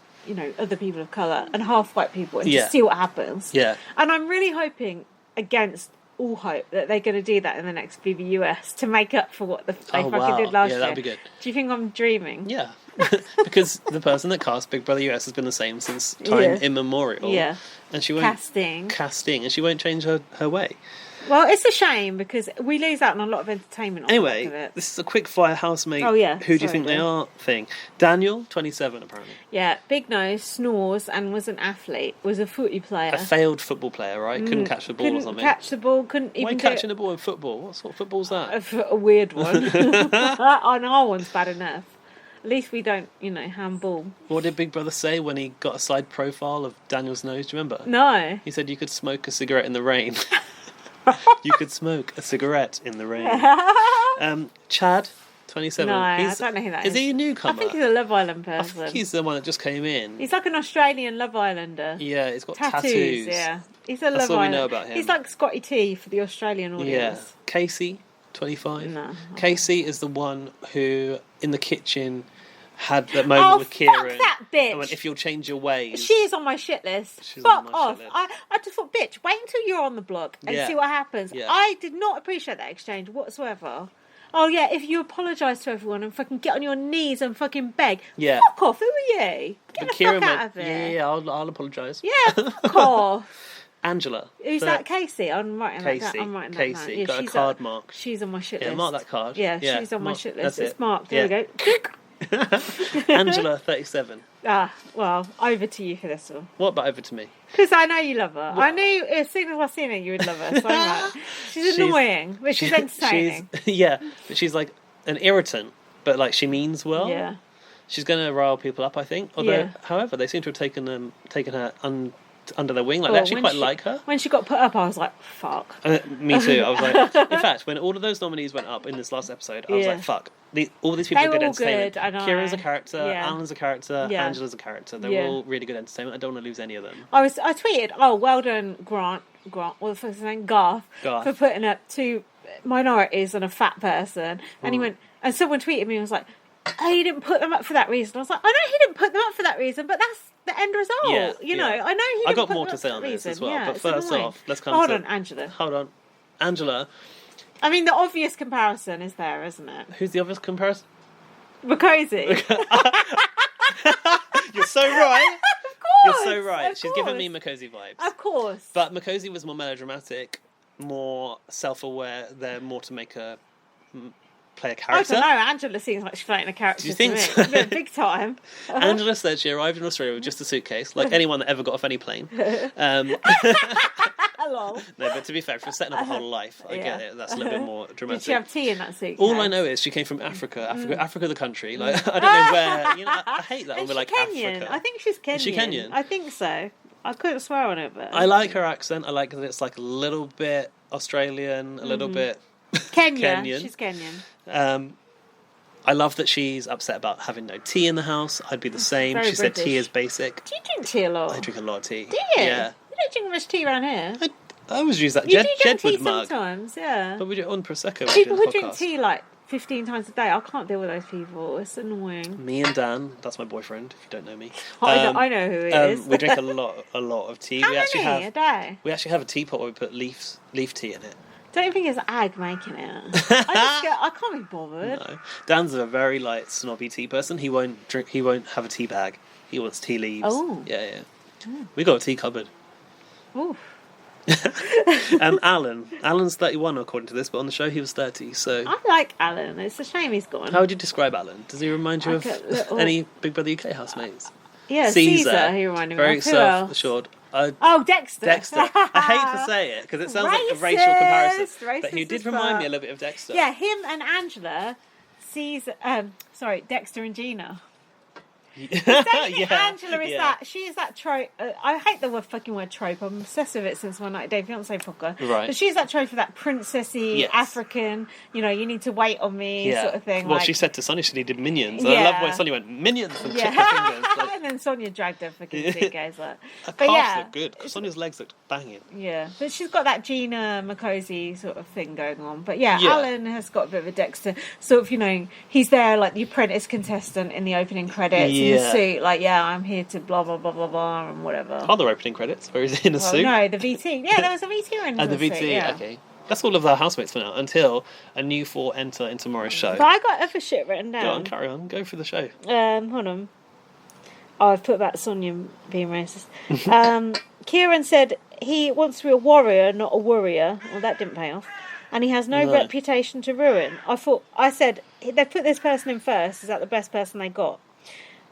other people of colour, and half white people, and just see what happens? Yeah. And I'm really hoping, against all hope, that they're going to do that in the next BBUS to make up for what they fucking did last year. Yeah, that'd be good. Do you think I'm dreaming? Yeah. Because the person that cast Big Brother US has been the same since time immemorial. Yeah. And she won't... Casting. And she won't change her way. Well, it's a shame because we lose out on a lot of entertainment. Anyway, of it. this is a quick fire housemate. Oh, yeah. Who do you think they are thing. Daniel, 27 apparently. Yeah, big nose, snores, and was an athlete. Was a footy player. A failed football player, right? Couldn't catch the ball or something. Couldn't catch the ball. Couldn't even. Why catching the ball in football? What sort of football's that? A weird one. On our one's bad enough. At least we don't, handball. What did Big Brother say when he got a side profile of Daniel's nose? Do you remember? No. He said you could smoke a cigarette in the rain. You could smoke a cigarette in the rain. Chad, 27. No, I don't know who that is. Is he a newcomer? I think he's a Love Island person. I think he's the one that just came in. He's like an Australian Love Islander. Yeah, he's got tattoos. Yeah, he's a That's Love all we Islander. know about him. He's like Scotty T for the Australian audience. Yeah. Casey, 25. No. Casey is the one who, in the kitchen, had that moment with Kieran. Fuck that bitch! And went, if you'll change your ways. She is on my shit list. Fuck off. I just thought, bitch, wait until you're on the block and see what happens. Yeah. I did not appreciate that exchange whatsoever. Oh, yeah, if you apologise to everyone and fucking get on your knees and fucking beg. Yeah. Fuck off, who are you? Get the fuck out of there. Yeah, I'll apologise. Yeah, fuck off. Angela. Who's that? Casey? I'm writing that down. I'm writing that down. Casey, got a card mark. She's on my shit list. Yeah, mark that card. Yeah, she's on my shit list. That's It's marked. There we go. Angela, 37. Well, over to you for this one. What about over to me? Because I know you love her. I knew as soon as I seen her, you would love her. So I'm like, she's annoying, but she's entertaining. But she's like an irritant, but like she means well. Yeah. She's going to rile people up, I think. Although, however, they seem to have taken her under their wing. Like, they actually quite like her. When she got put up, I was like, fuck. Me too. I was like, in fact, when all of those nominees went up in this last episode, I was like, fuck. All these people are good entertainment. Good, I know. Kieran's a character, Alan's a character, Angela's a character. They're all really good entertainment. I don't want to lose any of them. I tweeted, well done, Grant, what the fuck's his name? Garth, for putting up two minorities and a fat person. And he went, and someone tweeted me and was like, oh, he didn't put them up for that reason. I was like, I know he didn't put them up for that reason, but that's the end result. I know he didn't I got put more them to up say for on that this reason. as well. Yeah, but first off, let's come Hold on, Angela. I mean, the obvious comparison is there, isn't it? Who's the obvious comparison? Makosi. You're so right. Of course. You're so right. She's giving me Makosi vibes. Of course. But Makosi was more melodramatic, more self-aware. They're more to make her play a I character. don't know. Angela seems like she's playing a character. Do you think to me. so? Yeah, big time. Angela said she arrived in Australia with just a suitcase, like anyone that ever got off any plane. Hello. No, but to be fair, if you're setting up a whole life, I get it. That's a little bit more dramatic. Did she have tea in that suitcase? All I know is she came from Africa. Africa the country. Like, I don't know where. You know, I hate that when we're like Kenyan? Africa. I think she's Kenyan. Is she Kenyan? I think so. I couldn't swear on it, but I like her accent. I like that it's like a little bit Australian, a little bit Kenyan. She's Kenyan. I love that she's upset about having no tea in the house. I'd be the same. Very She said tea British. is basic. Do you drink tea a lot? I drink a lot of tea. Do you? Yeah. You don't drink much tea around here. I always use that You do drink tea Jedward mug. sometimes, yeah. But we do it on Prosecco. People we who do the drink podcast. tea like 15 times a day, I can't deal with those people. It's annoying. Me and Dan, that's my boyfriend, if you don't know me. I know who it is. We drink a lot of tea. How we actually many a day? We actually have a teapot where we put leaf tea in it. Don't you think it's ag making it? I can't be bothered. No. Dan's a very like snobby tea person. He won't have a tea bag. He wants tea leaves. Oh. Yeah. We got a tea cupboard. Ooh. Alan's 31 according to this, but on the show he was 30. So I like Alan. It's a shame he's gone. how would you describe Alan? Does he remind you Like of a little- any Big Brother UK housemates? Yeah, Caesar. He reminded me very of. Who else? self-assured. Oh, Dexter. Dexter. I hate to say it because it sounds like a racial comparison, but he Racist did as remind me fuck. a little bit of Dexter. Yeah, him and Angela. Caesar. Dexter and Gina. Don't you think Angela is that? She is that trope. I hate the fucking word trope. I'm obsessed with it since One Night Day Fiancé fucker. Right. But she's that trope of that princessy Yes. African. You need to wait on me sort of thing. Well, like, she said to Sonia she needed minions. And I love when Sonia went minions and checked her fingers. Like, and then Sonia dragged her fucking suitcase. Like. her But calves look good. Sonia's legs looked banging. Yeah, but she's got that Gina McCosey sort of thing going on. But yeah, Yeah. Alan has got a bit of a Dexter. Sort of, he's there like the apprentice contestant in the opening credits in the Yeah. suit. Like, yeah, I'm here to blah, blah, blah, blah, blah, and whatever. Other opening credits where he's in a suit. No, the VT. Yeah, there was a VT in And the VT, suit, yeah. okay. That's all of our housemates for now, until a new four enter in tomorrow's show. But I got other shit written down. Go on, carry on. Go for the show. Hold on. Oh, I've put about Sonia being racist. Kieran said he wants to be a warrior, not a worrier. Well, that didn't pay off. And he has no reputation to ruin. I said, they put this person in first. Is that the best person they got?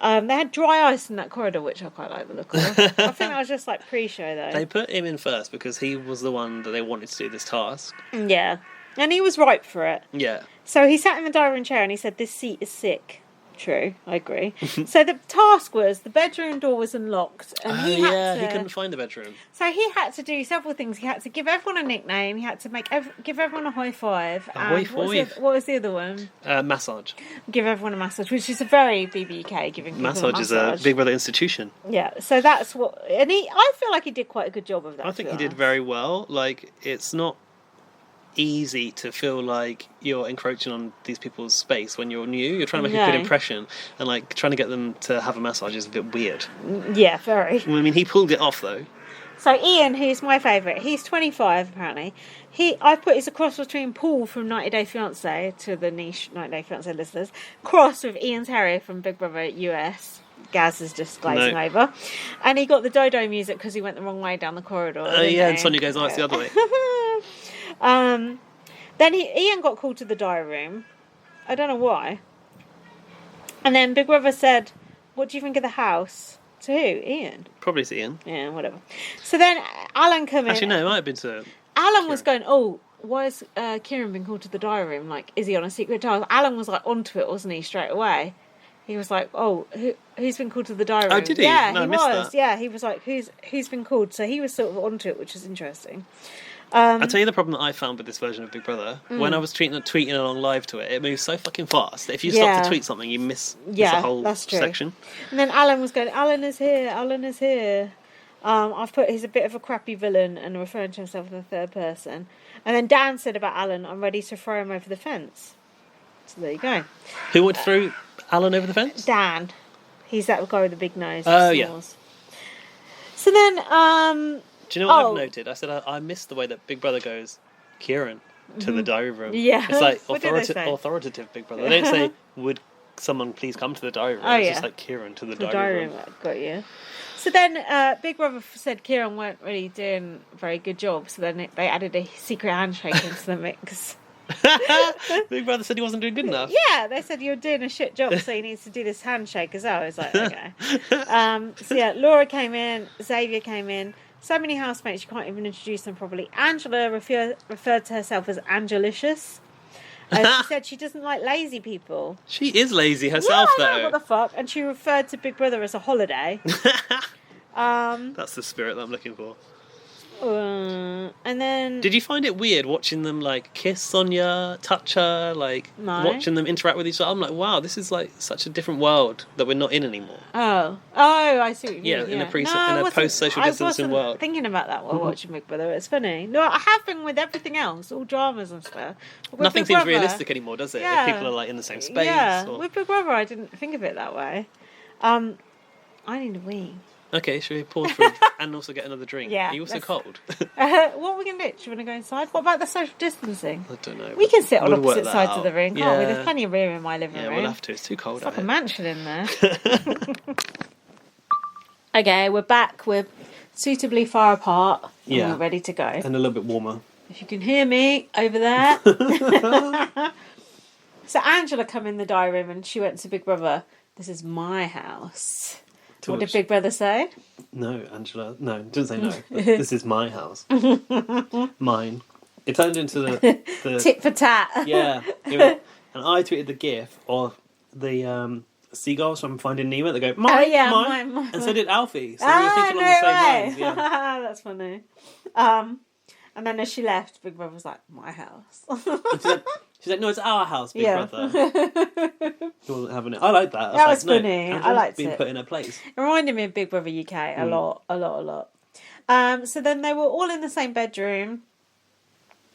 They had dry ice in that corridor, which I quite like the look of. I think that was just like pre-show, though. They put him in first because he was the one that they wanted to do this task. Yeah. And he was ripe for it. Yeah. So he sat in the dining room chair and he said, "This seat is sick." True, I agree. So the task was the bedroom door was unlocked, and he couldn't find the bedroom. So he had to do several things. He had to give everyone a nickname. He had to give everyone a high five. High and five. what was the other one? Massage. Give everyone a massage, which is a very BBUK giving people Massage is a Big Brother institution. Yeah, so that's what, and I feel like he did quite a good job of that. I think he did very well. Like, it's not easy to feel like you're encroaching on these people's space when you're new. You're trying to make a good impression, and like trying to get them to have a massage is a bit weird. Yeah, very. I mean, he pulled it off though. So Ian, who's my favourite, he's 25 apparently. I put he's a cross between Paul from 90 Day Fiancé, to the niche 90 Day Fiancé listeners, cross with Ian Terrier from Big Brother US. Gaz is just glazing over. And he got the dodo music because he went the wrong way down the corridor. And Sonia goes, "Oh, it's the other way." Then Ian got called to the diary room. I don't know why. And then Big Brother said, "What do you think of the house?" To who? Ian. Probably to Ian. Yeah, whatever. So then Alan came in. Actually, no, it might have been to. Alan was going, "Oh, why has Kieran been called to the diary room? Like, is he on a secret task?" Alan was like onto it, wasn't he? Straight away. He was like, "Oh, who's been called to the diary room?" Oh, did he? Yeah, No, I he missed was. that. Yeah, he was like, "Who's been called?" So he was sort of onto it, which is interesting. I'll tell you the problem that I found with this version of Big Brother. When I was tweeting along live to it, it moves so fucking fast that if you stop to tweet something, you miss the whole that's true. section. And then Alan was going, "Alan is here, Alan is here." I've put he's a bit of a crappy villain and referring to himself in the third person. And then Dan said about Alan, "I'm ready to throw him over the fence." So there you go. Who would throw Alan over the fence? Dan. He's that guy with the big nose. Oh, yeah. So then, do you know what I've noted? I said I missed the way that Big Brother goes, "Kieran, to the diary room." Yeah. It's like What did they say? authoritative Big Brother. They don't say, "Would someone please come to the diary room?" Oh, It's yeah. just like, "Kieran, to the the diary room." got you. So then Big Brother said Kieran weren't really doing a very good job, so then they added a secret handshake into the mix. Big Brother said he wasn't doing good enough. Yeah, they said you're doing a shit job, so he needs to do this handshake as well. It's like, okay. So yeah, Laura came in, Xavier came in. So many housemates, you can't even introduce them properly. Angela referred to herself as Angelicious. She said she doesn't like lazy people. She is lazy herself, though. What the fuck? And she referred to Big Brother as a holiday. That's the spirit that I'm looking for. And then... Did you find it weird watching them, like, kiss Sonia, touch her, like, watching them interact with each other? I'm like, wow, this is, like, such a different world that we're not in anymore. Oh, I see what you mean. Yeah, in a post-social distancing world. I wasn't thinking about that while watching Big Brother. It's funny. No, I have been with everything else, all dramas and stuff. Nothing seems realistic anymore, does it? Yeah. If people are, like, in the same space. Yeah, with Big Brother, I didn't think of it that way. I need a wee. Okay, should we pause for and also get another drink? Yeah. Are you also cold? What are we going to do? Do you want to go inside? What about the social distancing? I don't know. We can sit on We'll work opposite that sides out. of the room, can't we? There's plenty of room in my living room. Yeah, we'll have to. It's too cold It's out like a here. mansion in there. Okay, we're back. We're suitably far apart. And Yeah. we're ready to go. And a little bit warmer. If you can hear me over there. So Angela come in the diary room and she went to Big Brother. This is my house. What did Big Brother say? No, Angela. No, didn't say no. This is my house. Mine. It turned into the Tit for tat. Yeah. And I tweeted the gif of the seagulls from Finding Nemo that go, mine. mine. And so did Alfie. So we were thinking on the same lines. Yeah. That's funny. And then as she left, Big Brother was like, my house. She's like, no, it's our house, Big Yeah. Brother. He wasn't having it. I like that. That was funny. I liked been it. put in her place. It reminded me of Big Brother UK a lot. So then they were all in the same bedroom.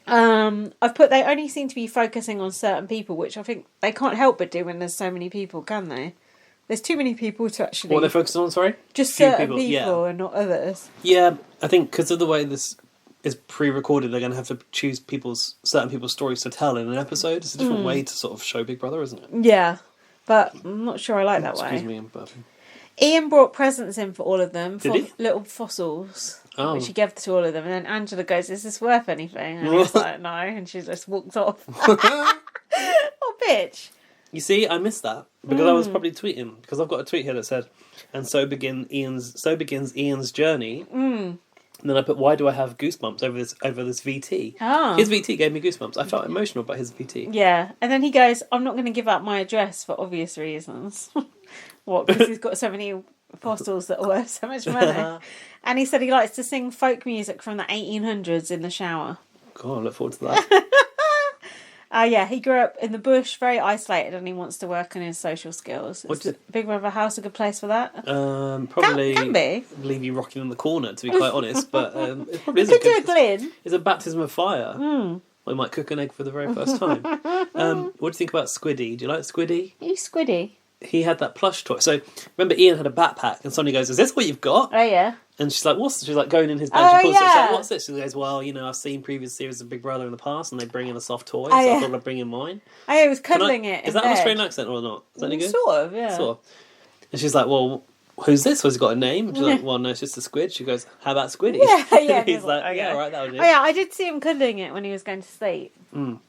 I've put they only seem to be focusing on certain people, which I think they can't help but do when there's so many people, can they? There's too many people to actually... What are they focusing on, sorry? Just Few certain people yeah. and not others. Yeah, I think because of the way this is pre-recorded, they're going to have to choose certain people's stories to tell in an episode. It's a different way to sort of show Big Brother, isn't it? Yeah, but I'm not sure I like that way. Excuse me, I'm burping. Ian brought presents in for all of them. Did he? Little fossils. Oh. Which he gave to all of them. And then Angela goes, is this worth anything? And he was like, no. And she just walks off. Oh, bitch. You see, I missed that because I was probably tweeting, because I've got a tweet here that said, and so begins Ian's journey. And then I put, why do I have goosebumps over this VT? Oh. His VT gave me goosebumps. I felt emotional about his VT. Yeah. And then he goes, I'm not going to give up my address for obvious reasons. What? Because he's got so many fossils that are worth so much money. And he said he likes to sing folk music from the 1800s in the shower. God, I look forward to that. Yeah, he grew up in the bush, very isolated, and he wants to work on his social skills. Is Big Brother house a good place for that? Probably can be. Leave you rocking in the corner, to be quite honest. But it probably is Could do a glint. It's a baptism of fire. We might cook an egg for the very first time. What do you think about Squiddy? Do you like Squiddy? Who's Squiddy? He had that plush toy. So remember, Ian had a backpack, and somebody goes, "Is this what you've got?" Oh yeah. And she's like, "What's?" She's like going in his bag. She pulls it. She's yeah. like, "What's this?" She goes, "Well, I've seen previous series of Big Brother in the past, and they bring in a soft toy, so I thought I'd bring in mine." Oh, yeah, he was cuddling it. Is that an Australian accent or not? Is that any good? Sort of, yeah. Sort of. And she's like, "Well, who's this? Has he got a name?" She's like, "Well, no, it's just a squid." She goes, "How about Squiddy?" Yeah. He's like, "Yeah, all right, that'll do." Oh yeah, I did see him cuddling it when he was going to sleep.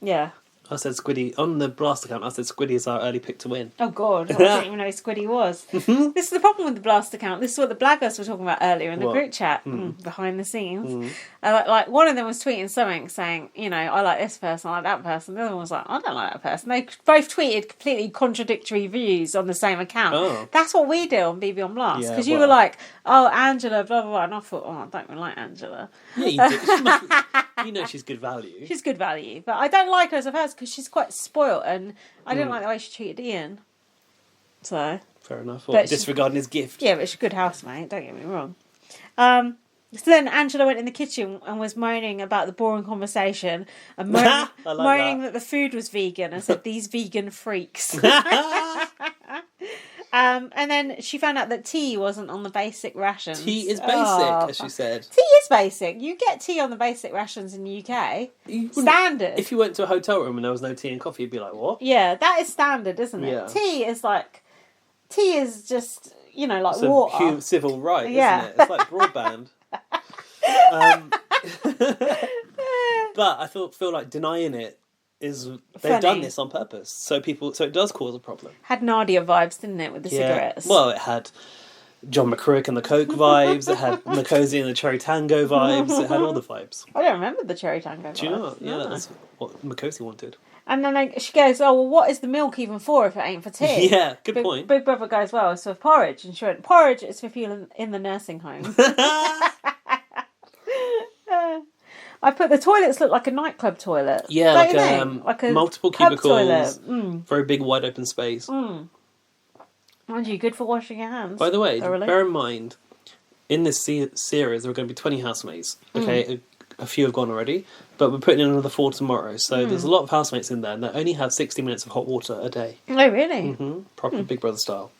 Yeah. I said Squiddy on the blast account. I said Squiddy is our early pick to win. Oh God, I didn't even know who Squiddy was. This is the problem with the blast account. This is what the blaggers were talking about earlier in the group chat, behind the scenes. Like one of them was tweeting something saying, I like this person, I like that person. The other one was like, I don't like that person. They both tweeted completely contradictory views on the same account. Oh. That's what we do on BB on Blast. Yeah, Because you were like, oh, Angela, blah, blah, blah. And I thought, I don't really like Angela. Yeah, you do. She must, she's good value. She's good value. But I don't like her as a person because she's quite spoilt and I didn't like the way she treated Ian. So... Fair enough. But disregarding his gift. Yeah, but she's a good housemate, don't get me wrong. So then Angela went in the kitchen and was moaning about the boring conversation and moaning that the food was vegan and said, these vegan freaks. And then she found out that tea wasn't on the basic rations. Tea is basic, as she said. Tea is basic. You get tea on the basic rations in the UK. Standard. If you went to a hotel room and there was no tea and coffee, you'd be like, what? Yeah, that is standard, isn't it? Yeah. Tea is just, like It's water. a civil right, Yeah. isn't it? It's like broadband. But I feel like denying it they've Funny. done this on purpose, so it does cause a problem. Had Nadia vibes, didn't it, with the cigarettes? Well, it had John McCrick and the Coke vibes. It had Makosi and the Cherry Tango vibes. It had all the vibes. I don't remember the cherry tango. Do you know? vibes. Yeah, No. that's what Makosi wanted. And then she goes, "Oh, well, what is the milk even for if it ain't for tea?" Yeah, good point. Big Brother goes, "Well, it's for porridge." And she went, "Porridge is for people in the nursing home." I put the toilets look like a nightclub toilet. Yeah, Don't you think? like a multiple pub cubicles, toilet. very big, wide open space. Mind you, good for washing your hands. By the way, thoroughly. bear in mind, in this series there are going to be 20 housemates. Okay, a few have gone already, but we're putting in another 4 tomorrow. So there's a lot of housemates in there, and they only have 60 minutes of hot water a day. Oh, really? Proper Big Brother style.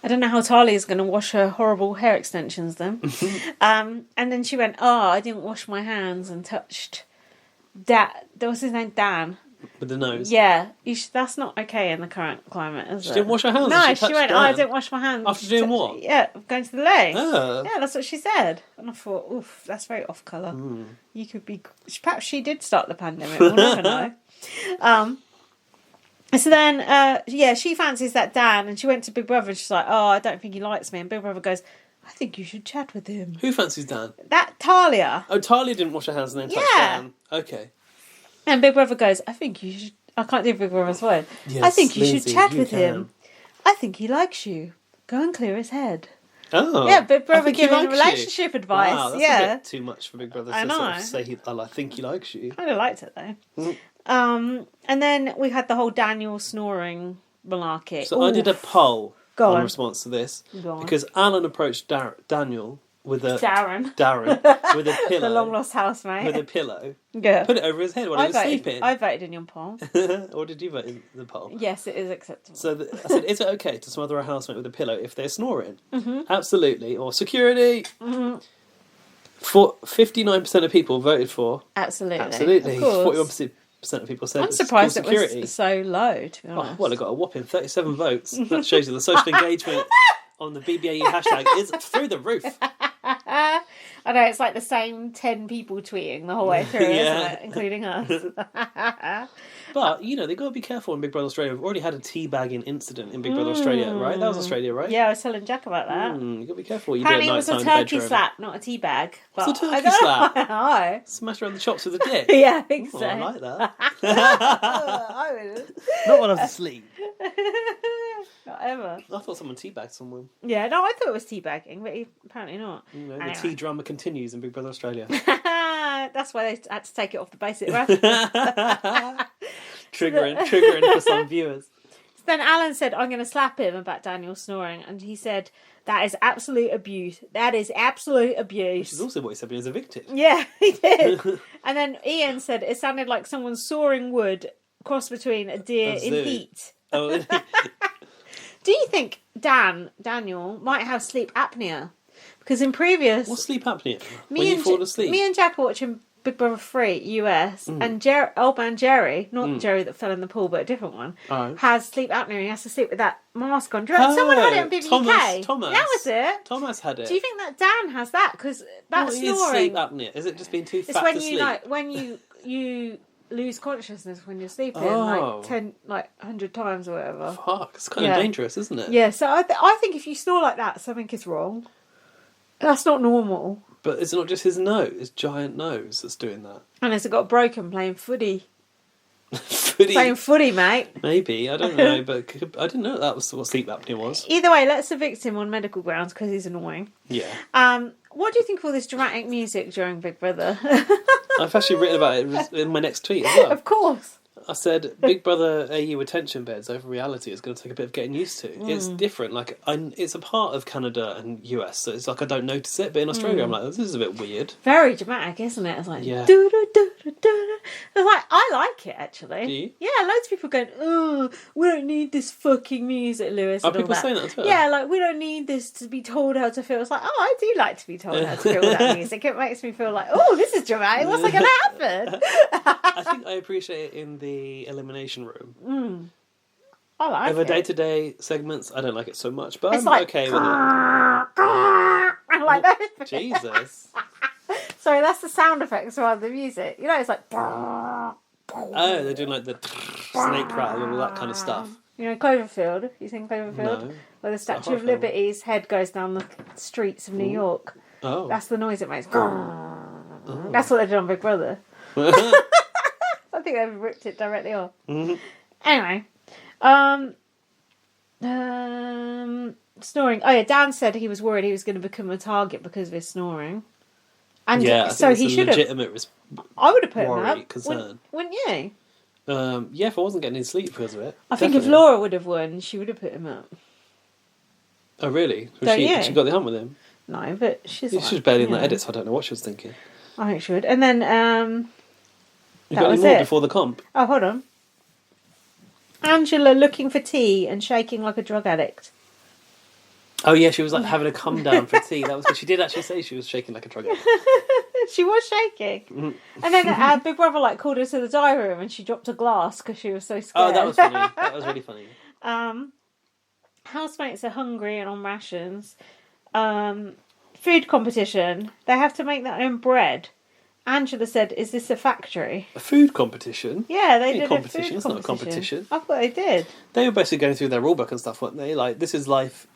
I don't know how Talia is going to wash her horrible hair extensions then. And then she went, "Oh, I didn't wash my hands," and touched what's his name? Dan. With the nose. Yeah, that's not okay in the current climate, is it? She didn't wash her hands. No, she she touched went, Dan. "Oh, I didn't wash my hands." After doing what? Yeah, going to the loo. Oh. Yeah, that's what she said. And I thought, oof, that's very off colour. You could be... Perhaps she did start the pandemic. We'll never know. So then, she fancies that Dan, and she went to Big Brother, and she's like, "Oh, I don't think he likes me." And Big Brother goes, "I think you should chat with him." Who fancies Dan? That Talia. Oh, Talia didn't wash her hands and then touch Yeah. Dan. Okay. And Big Brother goes, "I think you should..." I can't do Big Brother's voice. Yes, "I think you Lindsay, should chat you with can. him. I think he likes you. Go and clear his head." Oh. Yeah, Big I Brother think he giving likes you. relationship advice. Wow, that's yeah. a bit too much for Big Brother to I sort know. of say, I think he likes you. I liked it though. And then we had the whole Daniel snoring malarkey. So I did a poll Go in on. response to this. Go on. Because Alan approached Daniel with a... Darren, with a pillow. the long lost housemate. With a pillow. Yeah. Put it over his head while he was sleeping. I voted in your poll. Or did you vote in the poll? Yes, it is acceptable. So I said, is it okay to smother a housemate with a pillow if they're snoring? Absolutely. Or security. 59% of people voted for. Absolutely. Of course. 41% of people said I'm surprised it security. was so low, to be honest. Oh, well, it got a whopping 37 votes. That shows you the social engagement on the BBAU hashtag is through the roof. I know, it's like the same 10 people tweeting the whole way through, Yeah. isn't it? Including us. But, they've got to be careful in Big Brother Australia. We've already had a teabagging incident in Big Brother Australia, right? That was Australia, right? Yeah, I was telling Jack about that. You've got to be careful. You Apparently do it it was a nighttime in the turkey bedroom. slap, not a tea bag. It's a turkey slap. I know. Smash her on the chops with a dick. Yeah, I think Oh, so. I like that. I would. Not when I was asleep. Not ever. I thought someone teabagged someone. Yeah, no, I thought it was teabagging, but apparently not. The Anyway. tea drama continues in Big Brother Australia. That's why they had to take it off the basic rap. triggering for some viewers. So then Alan said, "I'm going to slap him," about Daniel snoring, and he said, "That is absolute abuse. That is absolute abuse." Which is also what he said when he was evicted. Yeah, he did. And then Ian said it sounded like someone sawing wood, cross between a deer A in zoo. heat. Oh, Do you think Daniel might have sleep apnea? Because in previous... what's sleep apnea? When you fall asleep? Me and Jack were watching Big Brother 3 US, and old man Jerry, not Jerry that fell in the pool, but a different one, Oh. has sleep apnea. He has to sleep with that mask on. Do you know, someone had it on BBUK. Thomas. That was it. Thomas had it. Do you think that Dan has that? Because that What is snoring... sleep apnea? Is it just being too It's fat when to you sleep? like when you lose consciousness when you're sleeping, Oh. like 100 times or whatever. Fuck, it's kind of Yeah. dangerous, isn't it? Yeah, so I think if you snore like that, something is wrong. That's not normal. But it's not just his nose, his giant nose that's doing that. Unless it got broken playing footy. Footy, Playing footy, mate. maybe, I don't know, but I didn't know that was what sleep apnea was. Either way, let's evict him on medical grounds because he's annoying. Yeah. What do you think of all this dramatic music during Big Brother? I've actually written about it in my next tweet as well. Of course. I said Big Brother AU attention beds over reality is going to take a bit of getting used to. It's different. Like it's a part of Canada and US, so it's like I don't notice it. But in Australia, I'm like, this is a bit weird. Very dramatic, isn't it? It's like, Yeah. do-do-do-do-do. It's like, I like it, actually. Do you? Yeah, loads of people going, "Oh, we don't need this fucking music, Lewis." Are and all people that. saying that as well? Yeah, like, we don't need this to be told how to feel. It's like, oh, I do like to be told how to feel with that music. It makes me feel like, oh, this is dramatic. What's going to happen? I think I appreciate it in the elimination room. I like Over it. day-to-day segments, I don't like it so much, but It's I'm like, okay with it. I like that. Jesus. Sorry, that's the sound effects rather than the music. You know, it's like... Oh, they're doing like the snake rattle and all that kind of stuff. You know, Cloverfield. You seen Cloverfield? No. Where the Is that a Statue of horror film? Liberty's head goes down the streets of New York. Oh. That's the noise it makes. That's what they did on Big Brother. I think they've ripped it directly off. Anyway. Snoring. Oh yeah, Dan said he was worried he was going to become a target because of his snoring. And yeah, I so think he it's a should have. legitimate I would have put him worry, up. concern. Wouldn't you? Yeah, if I wasn't getting any sleep because of it. I think if Laura would have won, she would have put him up. Oh, really? Don't you? She got the hump with him? No, but she's like, She was barely in you the know. edit, so I don't know what she was thinking. I think she would. And then, You that got was any more it. before the comp? Oh, hold on. Angela looking for tea and shaking like a drug addict. Oh, yeah, she was like having a come down for tea. That was good. She did actually say she was shaking like a drug addict. She was shaking. And then Big Brother called her to the diary room and she dropped a glass because she was so scared. Oh, that was funny. That was really funny. Housemates are hungry and on rations. Food competition. They have to make their own bread. Angela said, "Is this a factory?" A food competition? Yeah, they Ain't did competition. a food It's not a competition. I thought they did. They were basically going through their rulebook and stuff, weren't they? Like, this is life,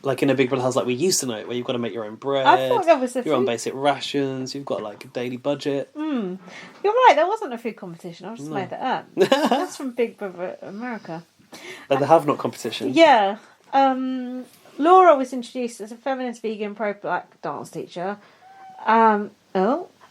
like in a Big Brother house like we used to know it, where you've got to make your own bread. I thought there was a You're on food... basic rations. You've got like a daily budget. You're right, there wasn't a food competition. I just made that up. That's from Big Brother America. But they have not competition. Yeah. Laura was introduced as a feminist, vegan, pro-black dance teacher.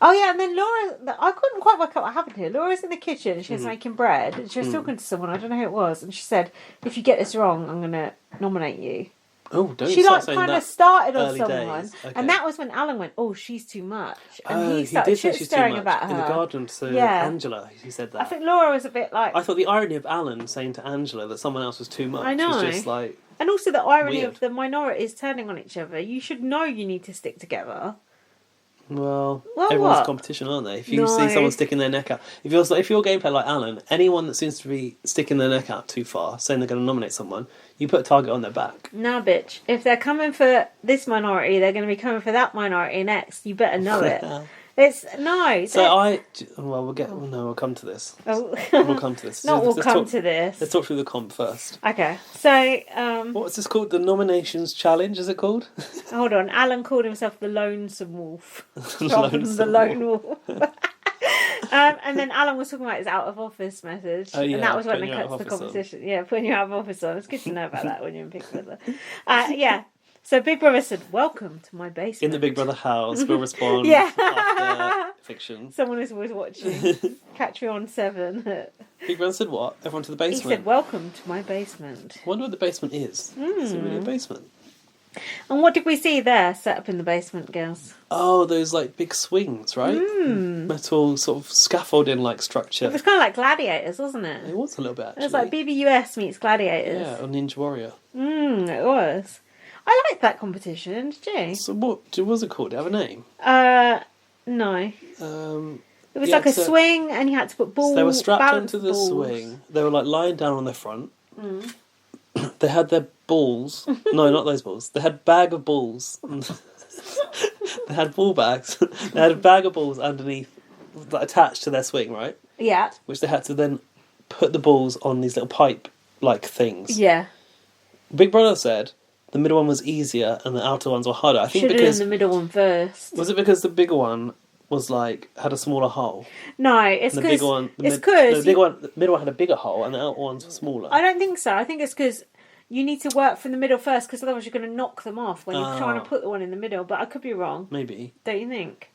Oh yeah, and then Laura, I couldn't quite work out what happened here. Laura's in the kitchen and she was making bread and she was talking to someone, I don't know who it was, and she said, "If you get this wrong, I'm going to nominate you." Oh, don't She start saying kind of that started on early someone, days. Okay. and that was when Alan went, "Oh, she's too much," and Oh, he started did say she's too shit-stirring much about her. in the garden to Yeah. Angela. He said that. I think Laura was a bit like, I thought the irony of Alan saying to Angela that someone else was too much I know. was just like... and also the irony Weird. of the minorities turning on each other. You should know you need to stick together. Well, Well, everyone's what? competition, aren't they? If you No. see someone sticking their neck out... If you're gameplay like Alan, anyone that seems to be sticking their neck out too far, saying they're going to nominate someone, you put a target on their back. Nah, bitch. If they're coming for this minority, they're going to be coming for that minority next. You better know it. We'll come to this. Oh. We'll come to this. Not we'll Let's come talk- to this. Let's talk through the comp first. Okay, so What's this called? The nominations challenge, is it called? hold on. Alan called himself the Lonesome Wolf, rather than the Lonesome Lone Wolf. And then Alan was talking about his out of office message, Oh, yeah, and that was when putting they your cut to the out of office on. competition. Yeah, putting your out of office on. It's good to know about that when you're in Big Brother. Yeah. So Big Brother said, "Welcome to my basement." In the Big Brother house, we'll respond Yeah. after fiction. Someone is always watching. Catch me on 7. Big Brother said what? Everyone to the He basement. said, "Welcome to my basement." I wonder what the basement is. Is it really a basement? And what did we see there set up in the basement, girls? Oh, those like big swings, right? Metal sort of scaffolding like structure. It was kind of like Gladiators, wasn't it? It was a little bit actually. It was like BBUS meets Gladiators. Yeah, or Ninja Warrior. It was. I liked that competition, did you? So what was it called? Did it have a name? No. It was Yeah, like a so- swing, and you had to put balls. So they were strapped balance onto the balls. swing. They were like lying down on the front. They had their balls. No, not those balls. They had a bag of balls. They had ball bags. They had a bag of balls underneath, like, attached to their swing, right? Yeah. Which they had to then put the balls on these little pipe-like things. Yeah. Big Brother said the middle one was easier and the outer ones were harder. I think Should have because done the middle one first. was it because the bigger one was like had a smaller hole? No, it's And the because bigger one, it's because the bigger one, the middle one had a bigger hole, and the outer ones were smaller. I don't think so. I think it's because you need to work from the middle first, because otherwise you're going to knock them off when you're trying to put the one in the middle. But I could be wrong. Maybe. Don't you think?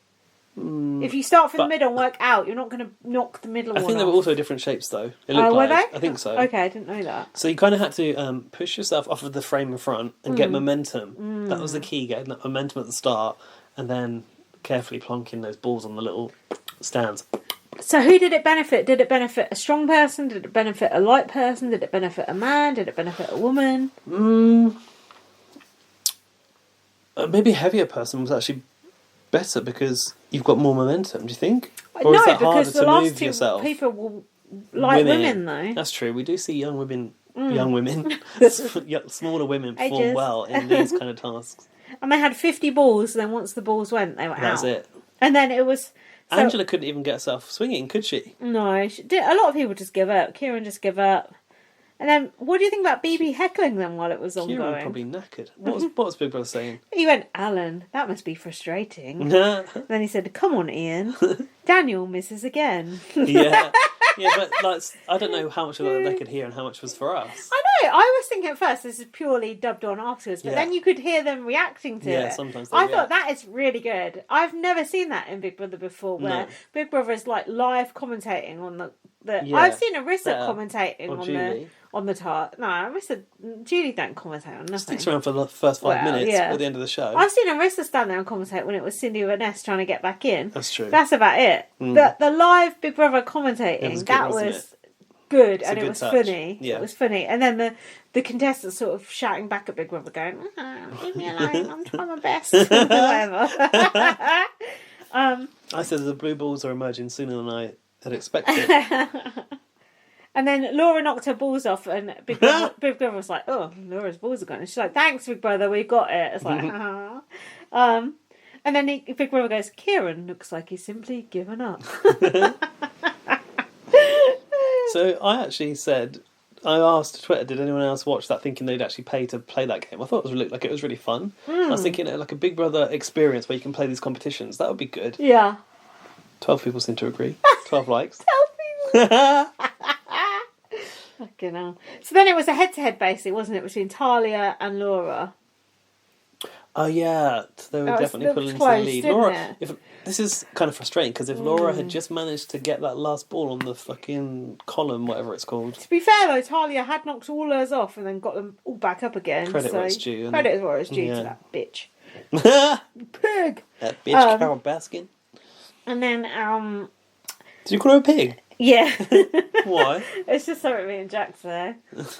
If you start from the middle and work out, you're not going to knock the middle I one think off. they were also different shapes, though. It looked were like. they? I think so. Okay, I didn't know that. So you kind of had to push yourself off of the frame in front and get momentum. That was the key, getting that momentum at the start, and then carefully plonking those balls on the little stands. So who did it benefit? Did it benefit a strong person? Did it benefit a light person? Did it benefit a man? Did it benefit a woman? Maybe a heavier person was actually better because you've got more momentum, do you think? No, is that harder because the to last move two yourself? people were like women, though. That's true. We do see young women, smaller women perform Ages. well in these kind of tasks. And they had 50 balls, and then once the balls went, they were out. That's it. And then it was Angela couldn't even get herself swinging, could she? No, a lot of people just give up. Kieran just give up. And then, what do you think about BB heckling them while it was ongoing? Kieran probably knackered. What was Big Brother saying? He went, Alan, that must be frustrating. Then Then he said, come on, Ian. Daniel misses again. Yeah, but like, I don't know how much of that they could hear and how much was for us. I know. I was thinking at first this is purely dubbed on afterwards, but then you could hear them reacting to it. Yeah, sometimes they I react. thought that is really good. I've never seen that in Big Brother before, where Big Brother is like live commentating on the. I've seen Arissa commentating on the tart. No, Julie don't commentate on nothing. Sticks around for the first 5 minutes at the end of the show. I've seen Arissa stand there and commentate when it was Cindy Vanessa trying to get back in. That's true. That's about it. The live Big Brother commentating, was good, and it was funny. Yeah. It was funny. And then the contestants sort of shouting back at Big Brother going, leave me alone, I'm trying my best. Whatever. I said the blue balls are emerging sooner than I had expected. And then Laura knocked her balls off, and Big Brother was like, oh, Laura's balls are gone. And she's like, thanks, Big Brother, we got it. It's like, and then Big Brother goes, Kieran looks like he's simply given up. So I actually said, I asked Twitter, did anyone else watch that thinking they'd actually pay to play that game? I thought it looked like it was really fun. I was thinking like a Big Brother experience where you can play these competitions. That would be good. Yeah. 12 people seem to agree. 12 likes. 12 people. Fucking hell. So then it was a head-to-head basically, wasn't it, between Talia and Laura? Oh yeah, they were definitely pulling into the lead. Laura, this is kind of frustrating because if Laura had just managed to get that last ball on the fucking column, whatever it's called. To be fair though, Talia had knocked all hers off and then got them all back up again. Credit where it's due. Credit is where it's due to that bitch. Pig. That bitch, Carol Baskin. And then, did you call her a pig? Yeah. Why? It's just something me and Jack say.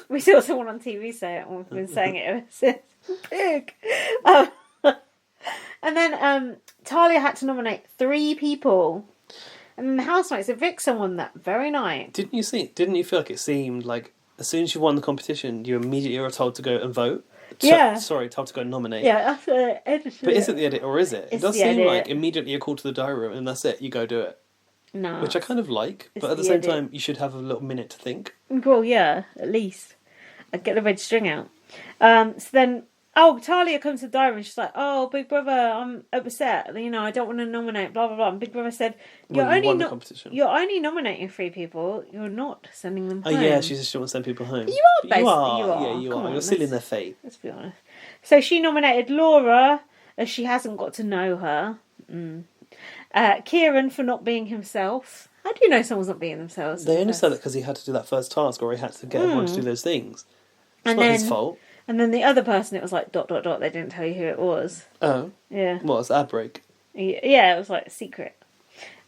We saw someone on TV say it and we've been saying it ever since. Pig. And then Talia had to nominate 3 people. And then the housemates evict someone that very night. Didn't you feel like it seemed like as soon as you won the competition, you immediately were told to go and vote? Told to go and nominate. Yeah, that's the edit. But is it the edit or is it? It does seem like immediately you're called to the diary room and that's it, you go do it. No. Which I kind of like, but at the same time, you should have a little minute to think. Well, yeah, at least. I'd get the red string out. So then, Talia comes to the diary and she's like, oh, Big Brother, I'm upset. You know, I don't want to nominate, blah, blah, blah. And Big Brother said, you're only nominating 3 people. You're not sending them home. Oh, yeah, she said she wants to send people home. You are, basically. You are. Yeah, you are. You're sealing their fate. Let's be honest. So she nominated Laura, as she hasn't got to know her. Kieran for not being himself. How do you know someone's not being themselves? They only said that because he had to do that first task or he had to get everyone to do those things. It's not his fault. And then the other person, it was like ... They didn't tell you who it was. Oh. Yeah. What, was ad break? Yeah, it was like a secret.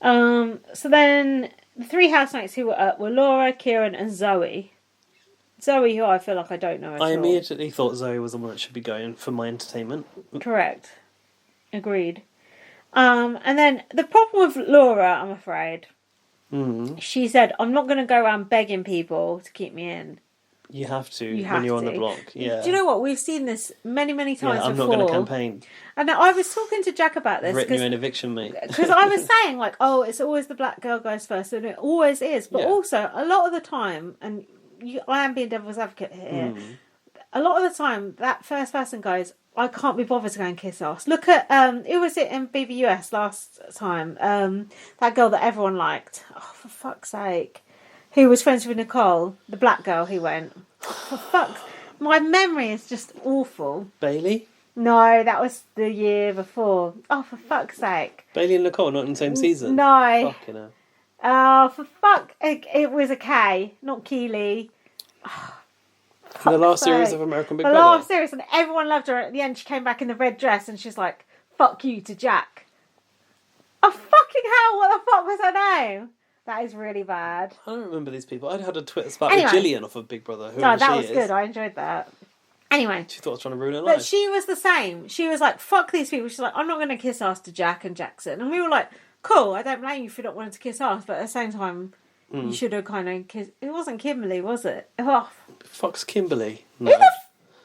So then the 3 housemates who were up were Laura, Kieran and Zoe. Zoe, who I feel like I don't know at all. I immediately thought Zoe was the one that should be going for my entertainment. Correct. Agreed. And then the problem with Laura, I'm afraid, she said, I'm not going to go around begging people to keep me in. You have to when you're on the block. Yeah. Do you know what? We've seen this many, many times before. I'm not going to campaign. And I was talking to Jack about this. Written you an eviction, mate. Because I was saying, like, oh, it's always the black girl goes first, and it always is. But also, a lot of the time, and I am being devil's advocate here, a lot of the time, that first person goes, I can't be bothered to go and kiss ass. Look at, who was it in BBUS last time? That girl that everyone liked. Oh, for fuck's sake. Who was friends with Nicole? The black girl who went. For fuck's... My memory is just awful. Bailey? No, that was the year before. Oh, for fuck's sake. Bailey and Nicole not in the same season? No. Fucking hell. Oh, for fuck... It was a K, not Keely. Oh, the last series of American Big Brother. The last series, and everyone loved her. At the end, she came back in the red dress, and she's like, "Fuck you" to Jack. Oh fucking hell! What the fuck was her name? That is really bad. I don't remember these people. I'd had a Twitter spat with Gillian off of Big Brother. No, that was good. I enjoyed that. Anyway, she thought I was trying to ruin her life. But she was the same. She was like, "Fuck these people." She's like, "I'm not going to kiss ass to Jack and Jackson," and we were like, "Cool. I don't blame you for not wanting to kiss ass, but at the same time." You should have kind of kissed... It wasn't Kimberly, was it? Oh. Fuck's Kimberly. No. Who the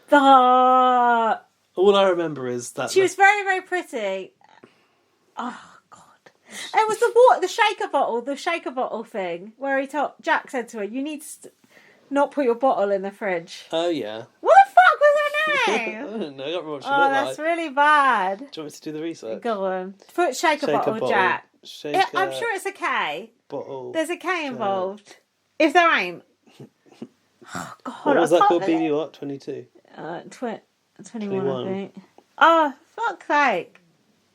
fuck? All I remember is that... She was very, very pretty. Oh, God. It was the shaker bottle thing, where Jack said to her, "You need to not put your bottle in the fridge." Oh yeah. What the fuck was her I name? don't know. I don't remember what she Oh, looked that's like. really bad. Do you want me to do the research? Go on. Put shaker bottle, Jack. Shaker I'm sure it's a K. bottle. There's a K involved. If there ain't. Oh, God, What was I that can't called? BBUK 22. 21, I think. Oh, fuck's sake.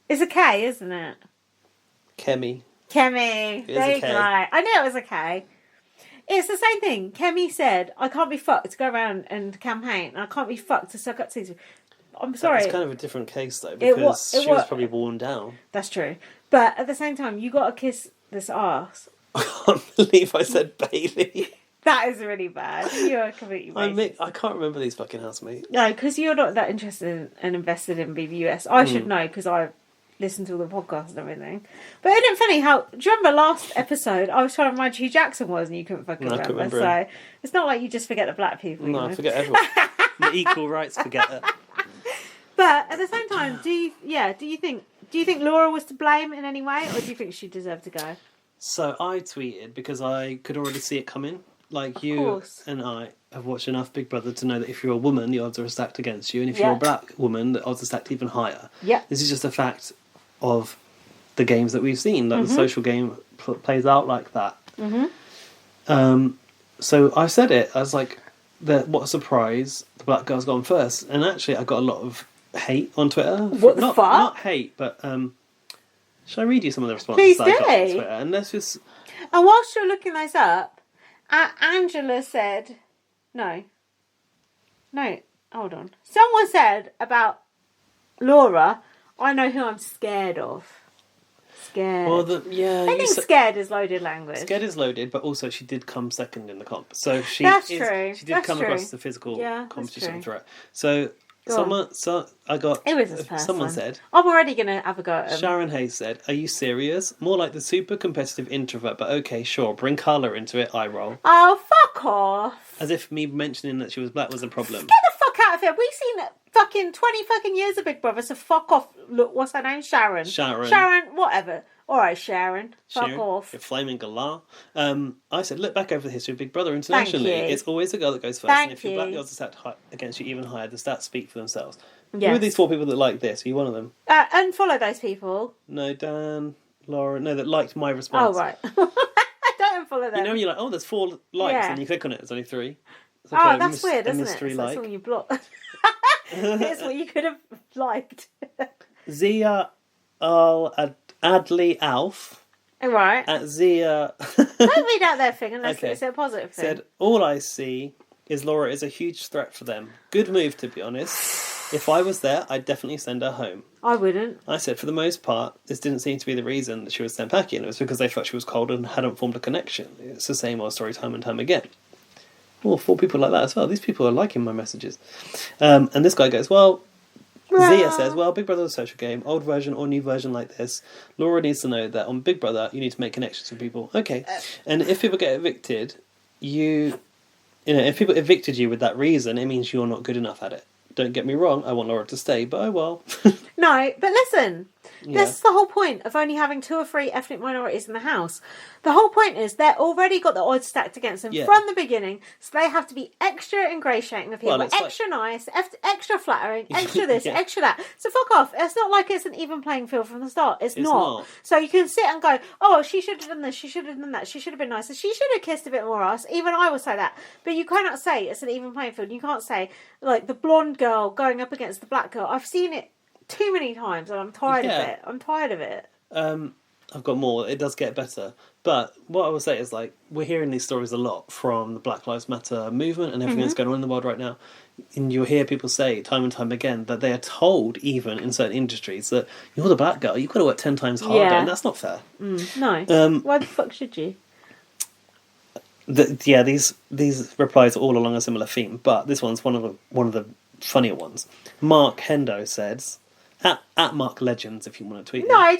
It's a K, isn't it? Kemi. Kemi. It is There a you K. go. I knew it was a K. It's the same thing. Kemi said, "I can't be fucked to go around and campaign. I can't be fucked to suck up titties." I'm sorry. It's kind of a different case though, because she was probably worn down. That's true. But at the same time, you got to kiss this arse. I can't believe I said Bailey. That is really bad. You're completely racist. I can't remember these fucking housemates. No, because you're not that interested and invested in BBUS. I should know because I listened to all the podcasts and everything. But isn't it funny how... Do you remember last episode, I was trying to remind you who Jackson was and you couldn't fucking remember. I couldn't remember So it's not like you just forget the black people. No, you know? I forget everyone. The equal rights forgetter. But at the same time, do you think Laura was to blame in any way, or do you think she deserved to go? So I tweeted because I could already see it coming. Like, you and I have watched enough Big Brother to know that if you're a woman, the odds are stacked against you, and if you're a black woman, the odds are stacked even higher. Yeah. This is just a fact of the games that we've seen. Like, the social game plays out like that. So I said it. I was like, what a surprise, the black girl's gone first. And actually, I got a lot of hate on Twitter. What the fuck? Not hate, but... shall I read you some of the responses that I got on Twitter? And let's just... And whilst you're looking those up, Angela said... No, hold on. Someone said about Laura, "I know who I'm scared of." Scared. Well, I think scared is loaded language. Scared is loaded, but also she did come second in the comp. So she true. She did come across the physical competition true. threat. So someone said, I'm already going to have a go at him. Sharon Hayes said, "Are you serious? More like the super competitive introvert, but okay, sure, bring colour into it, eye roll." Oh, fuck off. As if me mentioning that she was black was a problem. Get the fuck out of here. We've seen fucking 20 fucking years of Big Brother, so fuck off. Look, what's her name? Sharon, whatever. Alright, Sharon. Fuck off. You're flaming galah. I said, look back over the history of Big Brother internationally. It's always the girl that goes first. And if you're black, the odds are stacked against you even higher. The stats speak for themselves. Yes. Who are these 4 people that like this? Are you one of them? Unfollow those people. No, Dan, Laura. No, that liked my response. Oh, right. Don't unfollow them. You know, you're like, oh, there's 4 likes, and you click on it, there's only 3. It's like that's weird, isn't it? Mystery That's what you blocked. It's what you could have liked. Zia Adley Alf. Right. At Zia. Don't read out their thing unless it's a positive thing. Said, all I see is Laura is a huge threat for them. Good move, to be honest. If I was there, I'd definitely send her home. I wouldn't. I said, for the most part, this didn't seem to be the reason that she was sent back in. It was because they thought she was cold and hadn't formed a connection. It's the same old story time and time again. Well, 4 people like that as well. These people are liking my messages. And this guy goes, well... Zia says, well, Big Brother is a social game, old version or new version like this. Laura needs to know that on Big Brother, you need to make connections with people. Okay. And if people get evicted, if people evicted you with that reason, it means you're not good enough at it. Don't get me wrong, I want Laura to stay, but oh well. No, but listen, that's the whole point of only having 2 or 3 ethnic minorities in the house. The whole point is they've already got the odds stacked against them from the beginning, so they have to be extra ingratiating with people, extra nice, extra flattering, extra this, extra that. So fuck off. It's not like it's an even playing field from the start. It's not. So you can sit and go, oh, she should have done this, she should have done that, she should have been nicer, she should have kissed a bit more ass. Even I will say that. But you cannot say it's an even playing field. You can't say, like, the blonde girl going up against the black girl. I've seen it too many times and I'm tired of it. I've got more. It does get better. But what I will say is, like, we're hearing these stories a lot from the Black Lives Matter movement and everything that's going on in the world right now. And you'll hear people say time and time again that they are told, even in certain industries, that you're the black girl, you've got to work 10 times harder, and that's not fair. No. Why the fuck should you? These replies are all along a similar theme, but this one's one of the funnier ones. Mark Hendo says... At Mark Legends, if you want to tweet him. No,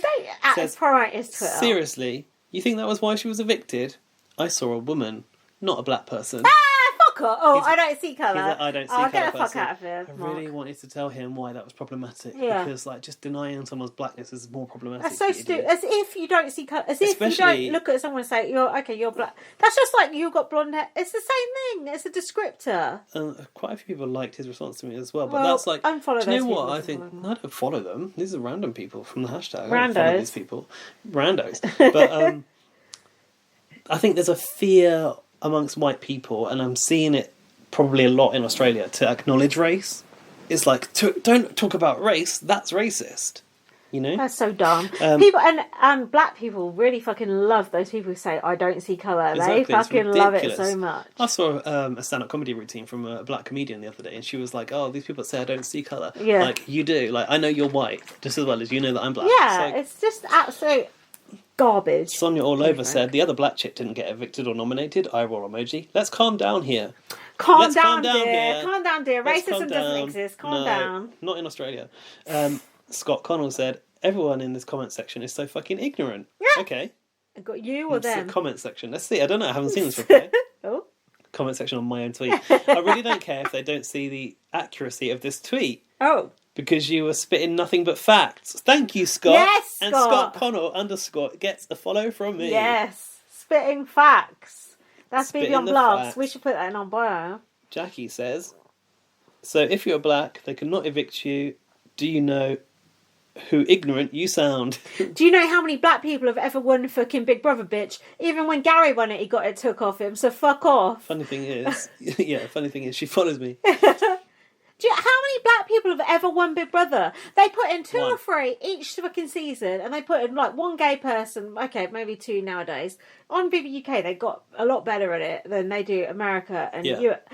don't promote his Twitter. Seriously, you think that was why she was evicted? I saw a woman, not a black person. Fuck fuck off. Oh, I don't see colour. He's like, I don't see Oh, colour. get the fuck person. out of here, I Mark. really wanted to tell him why that was problematic. Yeah. Because, like, just denying someone's blackness is more problematic. That's so you stupid. idiot. As if you don't see colour. As if Especially- you don't look at someone and say, you're black. That's just like you've got blonde hair. It's the same thing. It's a descriptor. Quite a few people liked his response to me as well. But Well, that's like, unfollow do you those know what? people I if you think follow them. I don't follow them. These are random people from the hashtag. I don't follow Randos. these people, randos. But I think there's a fear amongst white people, and I'm seeing it probably a lot in Australia, to acknowledge race. It's like, don't talk about race. That's racist. You know. That's so dumb. People and black people really fucking love those people who say, I don't see colour. Exactly, They fucking it's love it ridiculous. so much. I saw a stand-up comedy routine from a black comedian the other day, and she was like, "Oh, these people say I don't see colour. Yeah. Like you do. Like I know you're white just as well as you know that I'm black." Yeah, It's like, it's just absolute garbage. Sonia All Over Okay. said the other black chick didn't get evicted or nominated. Eye roll emoji. Let's calm down here. Calm Let's down, calm down, dear. dear. Calm down, dear. Let's calm Racism doesn't down. exist. Calm No, down. Not in Australia. Scott Connell said everyone in this comment section is so fucking ignorant. Yeah. Okay. I got you or It's the them. comment section. Let's see. I don't know. I haven't seen this before. Oh. Comment section on my own tweet. I really don't care if they don't see the accuracy of this tweet. Oh. Because you were spitting nothing but facts. Thank you, Scott. Yes, And Scott. Scott Connell _ gets a follow from me. Yes. Spitting facts. That's Spitting BB on the Blast. facts. We should put that in our bio. Jackie says, so if you're black, they cannot evict you. Do you know who ignorant you sound? Do you know how many black people have ever won fucking Big Brother, bitch? Even when Gary won it, he got it took off him, so fuck off. Funny thing is, she follows me. How many black people have ever won Big Brother? They put in 2 One. or 3 each fucking season, and they put in like 1 gay person, okay, maybe 2 nowadays. On BBUK, they got a lot better at it than they do America and Yeah. Europe.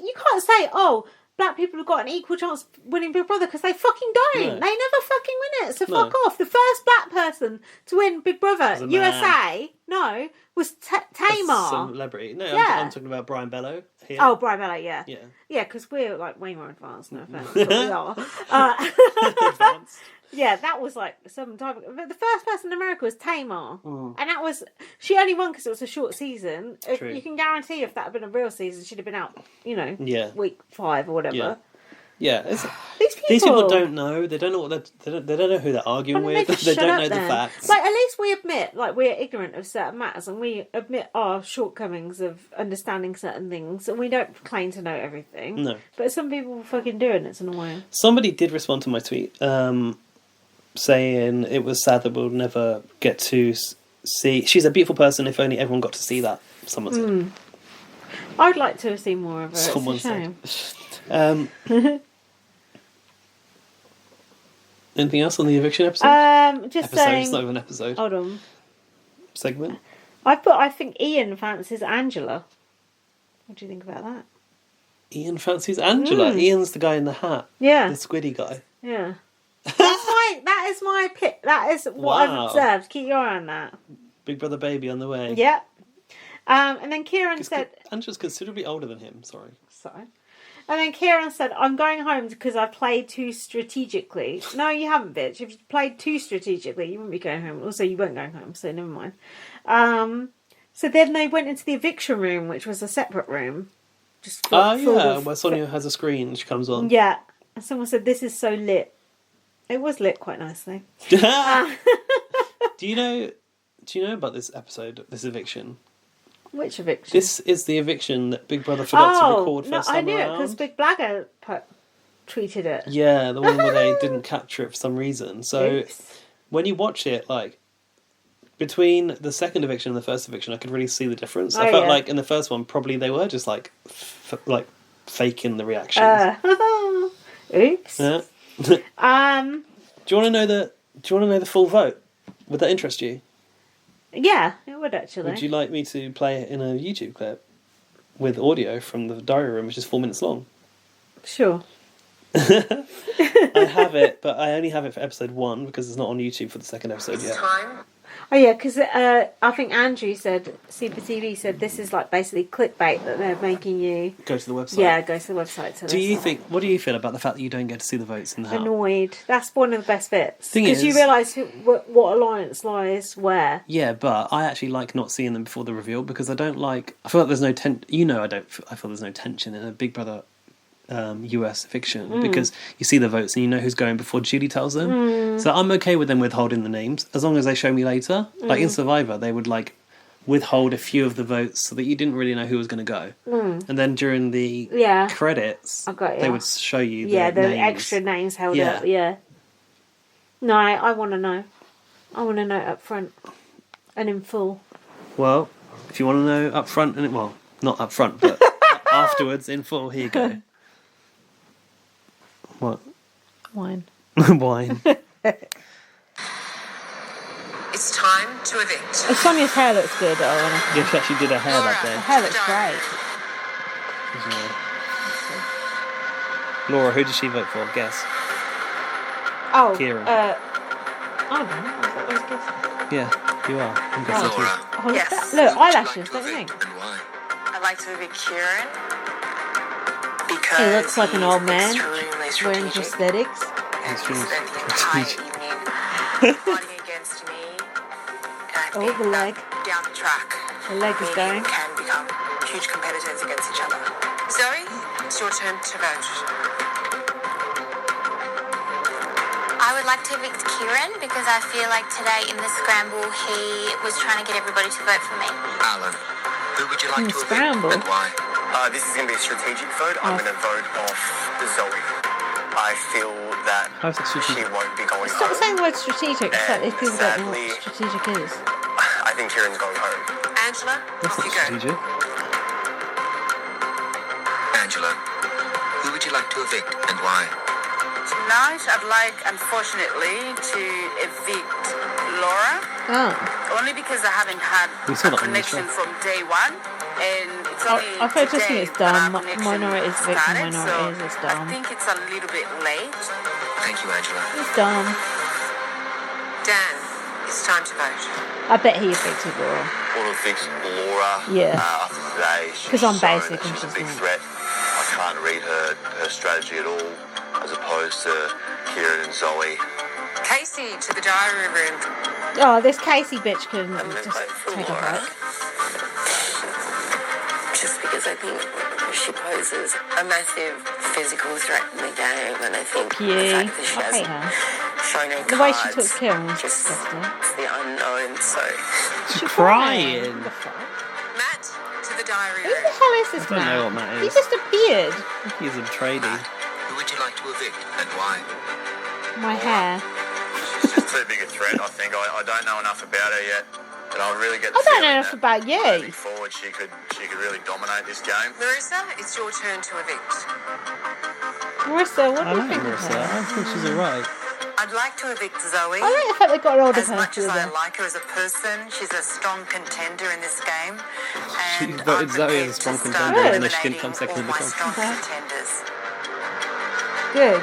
You can't say, oh, black people have got an equal chance of winning Big Brother, because they fucking don't. No. They never fucking win it, so No. fuck off. The first black person to win Big Brother, Was a USA, was Tamar. Celebrity. No, Yeah. I'm talking about Brian Bellow here. Oh, Brian Bella, yeah. Yeah. Yeah, because we're like way more advanced, no offense, but we are. Advanced. Yeah, that was like some time ago. But the first person in America was Tamar. Mm. And that was, she only won because it was a short season. True. You can guarantee if that had been a real season, she'd have been out, Yeah. week 5 or whatever. Yeah. Yeah, These people don't know. They don't know what they don't know who they're arguing Why don't with. just They shut don't up know the then? facts. Like, at least we admit, like, we're ignorant of certain matters, and we admit our shortcomings of understanding certain things, and we don't claim to know everything. No. But some people fucking do, and it's annoying. Somebody did respond to my tweet, saying it was sad that we'll never get to see. She's a beautiful person. If only everyone got to see that. Someone said. I'd like to have seen more of her. Someone It's a shame. said. Anything else on the eviction episode? Just Episode. saying. It's not even an episode. Hold on. Segment. I think Ian fancies Angela. What do you think about that? Ian fancies Angela. Ian's the guy in the hat. Yeah. The squiddy guy. Yeah. That is my pick. That is what Wow. I've observed. Keep your eye on that. Big Brother baby on the way. Yep. And then Kieran said, Angela's considerably older than him. Sorry. sorry. And then Kieran said, I'm going home because I played too strategically. No, you haven't, bitch. If you played too strategically, you wouldn't be going home. Also, you weren't going home, so never mind. So then they went into the eviction room, which was a separate room. Just Where Sonia has a screen and she comes on. Yeah. And someone said, this is so lit. It was lit quite nicely. Do you know about this episode, this eviction? Which eviction? This is the eviction that Big Brother forgot to record first time I knew around. it because Big Blagger tweeted it. Yeah, the one where they didn't capture it for some reason. So Oops. when you watch it, like, between the second eviction and the first eviction, I could really see the difference. I Oh, felt yeah. like in the first one, probably they were just like faking the reactions. Oops. Yeah. Um. Do you want to know the full vote? Would that interest you? Yeah, it would actually. Would you like me to play it in a YouTube clip with audio from the diary room, which is 4 minutes long? Sure. I have it, but I only have it for episode 1 because it's not on YouTube for the second episode yet. Oh yeah, because I think Andrew said, Super TV said, this is like basically clickbait that they're making you Go to the website. Yeah, go to the website. What do you feel about the fact that you don't get to see the votes in the House? Annoyed. That's one of the best bits. Thing Because you is- realise what alliance lies where. Yeah, but I actually like not seeing them before the reveal because I don't like. I feel like there's no I feel there's no tension in a Big Brother US fiction because you see the votes and you know who's going before Julie tells them. So I'm okay with them withholding the names as long as they show me later. Like in Survivor, they would like withhold a few of the votes so that you didn't really know who was going to go. And then during the credits, they would show you the names. extra names held up. Yeah. No, I want to know. I want to know up front and in full. Well, if you want to know up front, not up front, but afterwards in full, here you go. What? Wine. Wine. It's time to evict. Sonia's hair looks good. Yeah, she actually did her hair that day. Her hair looks great. Laura, who did she vote for? Guess. Oh, Kieran. I don't know. I was guessing. Yeah, you are. I'm guessing too. Laura. Oh, Yes. look, Who would you eyelashes, like to don't you evict think? and why? I'd like to evict Kieran because He looks like an old man extremely wearing strategic prosthetics. and he Extremely spent the entire strategic. evening fighting against me. And I Oh, think the leg. that down the track, The leg is me and going. him can become huge competitors against each other. Zoe, it's your turn to vote. I would like to evict Kieran because I feel like today in the scramble he was trying to get everybody to vote for me. Alan, who would you like to Scramble. evict and why? This is going to be a strategic vote. I'm going to vote off Zoe. I feel that How's that she strategic? won't be going Stop home. saying the word strategic. It's like if people don't know Sadly- what strategic is. I think Kieran's going home. Angela, That's off not you go. strategic. Angela, who would you like to evict and why? Tonight, I'd like, unfortunately, to evict Laura. Oh. Only because I haven't had We saw a that on the connection show. from day one. And it's only I just think today it's that dumb. our connection Minorities victim, started, minorities, so it's dumb. I think it's a little bit late. Thank you, Angela. It's dumb. Dan, it's time to vote. I bet he evicted Laura. All of Vic's Laura. Yeah. After today, she's 'Cause I'm shown basic that and she's a she's big not. threat. I can't read her strategy at all, as opposed to Kieran and Zoe. Casey, to the diary room. Oh, this Casey bitch can I'm gonna just vote for take a Laura. hike. Just because I think she poses a massive physical threat in the game, and I think You. the fact that she I hate hasn't her. shown her The way she cards, took Kieran was just disgusting. it's the unknown. So, She's crying. What the fuck? Matt, to the diary Who the room. hell is this I don't man? know what Matt He is. just appeared. He's a tradie. Who would you like to evict and why? My hair. She's just too big a threat, I think. I don't know enough about her yet, but I really get the I don't know feeling enough that about moving you. forward, she could really dominate this game. Marissa, it's your turn to evict. Marissa, what I do you like think of Marissa. her? I think she's alright. I'd like to evict Zoe. I like the fact they got older As much as I person. like her as a person, she's a strong contender in this game. She And voted I'm Zoe as a prepared strong to start contender, even though she didn't come eliminating second in the all my strong Okay. contenders. Good.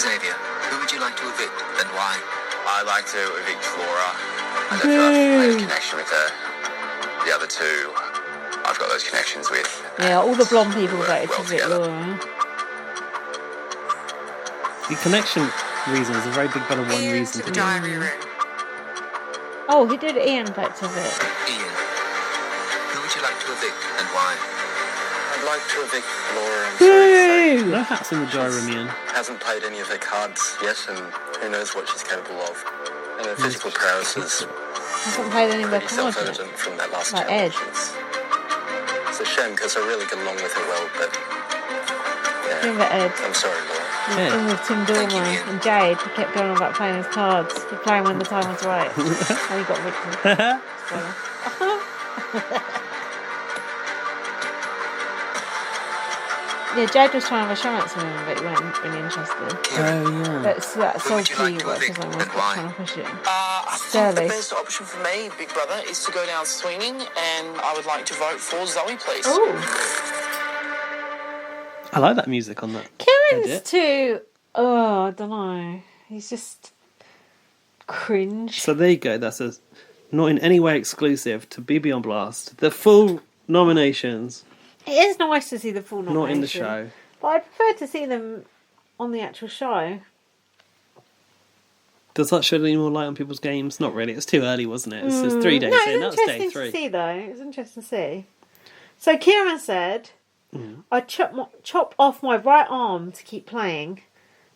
Xavier, who would you like to evict and why? I'd like to evict Laura. I don't feel I've made a connection with her. The other two, I've got those connections with. Yeah, all the blonde people Work voted well for Vic together. Laura. The connection reason is a very big Brother one Ian reason to to the do it. diary room. Oh, he did Ian vote to Vic. Ian, who would you like to evict and why? I'd like to evict Laura. I'm sorry to say. No hats in the dry room, Ian. Hasn't played any of her cards yet, and who knows what she's capable of. And her physical prowess is Hasn't played any of their pretty cards yet. self-evident from that last Like challenge. Ed. It's a shame because I really get along with her well, but Think of Ed. I'm sorry, Laura. Yeah. In with Tim Thank you, Dormer Ian. and Jade, he kept going on about playing his cards. He'd play 'em when the time was right. And he got victim. Yeah, Jade was trying to have a chance with him, but he wasn't really interested. Oh, yeah. That's that Who would you salty like to work evict because I was and why? trying to push it. I think Shirley. the best option for me, Big Brother, is to go down swinging, and I would like to vote for Zoe, please. Oh, I like that music on that. Kieran's edit. too. Oh, I don't know. He's just Cringe. So there you go. That's a not in any way exclusive to BB on Blast. The full nominations, It is nice to see the full nomination. not in the show. But I prefer to see them on the actual show. Does that shed any more light on people's games? Not really. It's too early, wasn't it? It's 3 days No, in. That it's was day interesting 3. to see, though. It's interesting to see. So Kieran said, I chop off my right arm to keep playing.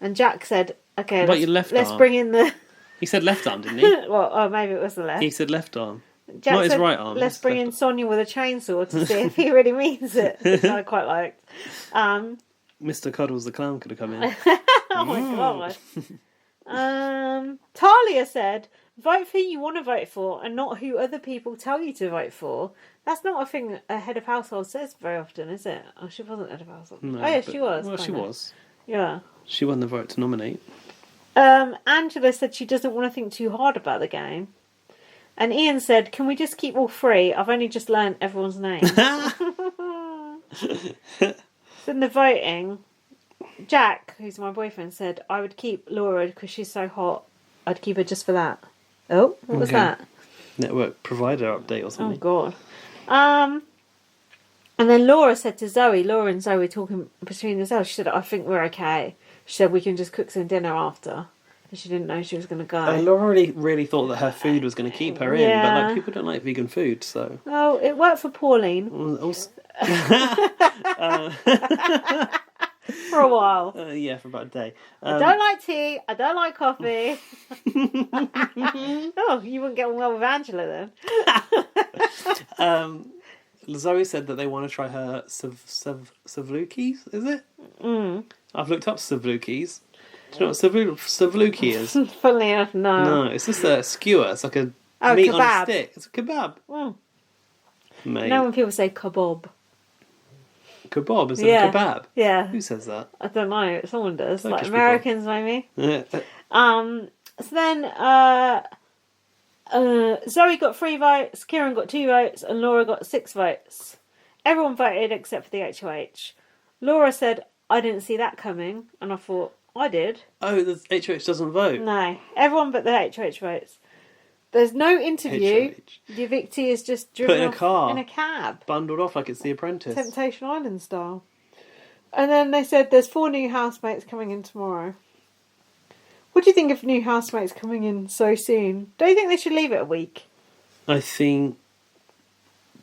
And Jack said, okay, What about your left let's arm? bring in the... He said left arm, didn't he? well, oh, maybe it was the left. He said left arm. Jack Not his said, right arm. Let's his bring left in arm. Sonia with a chainsaw to see if he really means it, which I quite liked. Mr. Cuddles the clown could have come in. Oh my god. Talia said, vote for who you want to vote for and not who other people tell you to vote for. That's not a thing a head of household says very often, is it? Oh, she wasn't head of household. No, oh yeah, but- she was. Well, she kinda. was. Yeah. She won the vote to nominate. Angela said she doesn't want to think too hard about the game. And Ian said, can we just keep all 3? I've only just learned everyone's name. So in the voting, Jack, who's my boyfriend, said, I would keep Laura because she's so hot. I'd keep her just for that. Oh, what was Okay. that? Network provider update or Oh, something. God. And then Laura said to Zoe, Laura and Zoe were talking between themselves. She said, I think we're okay. She said, we can just cook some dinner after. And she didn't know she was going to go. Laura really thought that her food was going to keep her in, but Yeah. like people don't like vegan food, so. Oh, it worked for Pauline Also, for a while. yeah, for about a day. I don't like tea. I don't like coffee. Oh, you wouldn't get on well with Angela then. Zoe said that they want to try her savlukis, is it? I've looked up savlukis. Do you know what savluki is? Funnily enough, no. No, it's just a skewer. It's like a Oh, meat on a kebab. stick. It's a kebab. Mate. No, when people say kebab. Kebab instead Yeah. of kebab. Yeah. Who says that? I don't know. Someone does. Turkish Like people. Americans, maybe. Yeah. So then Zoe got 3 votes, Kieran got 2 votes, and Laura got 6 votes. Everyone voted except for the HOH. Laura said, I didn't see that coming, and I thought, I did. Oh, the HOH doesn't vote. No, everyone but the HOH votes. There's no interview. HOH. The evictee is just driven Put in a off car. in a cab. Bundled off like it's The Apprentice. Temptation Island style. And then they said there's 4 new housemates coming in tomorrow. What do you think of new housemates coming in so soon? Don't you think they should leave it a week? I think,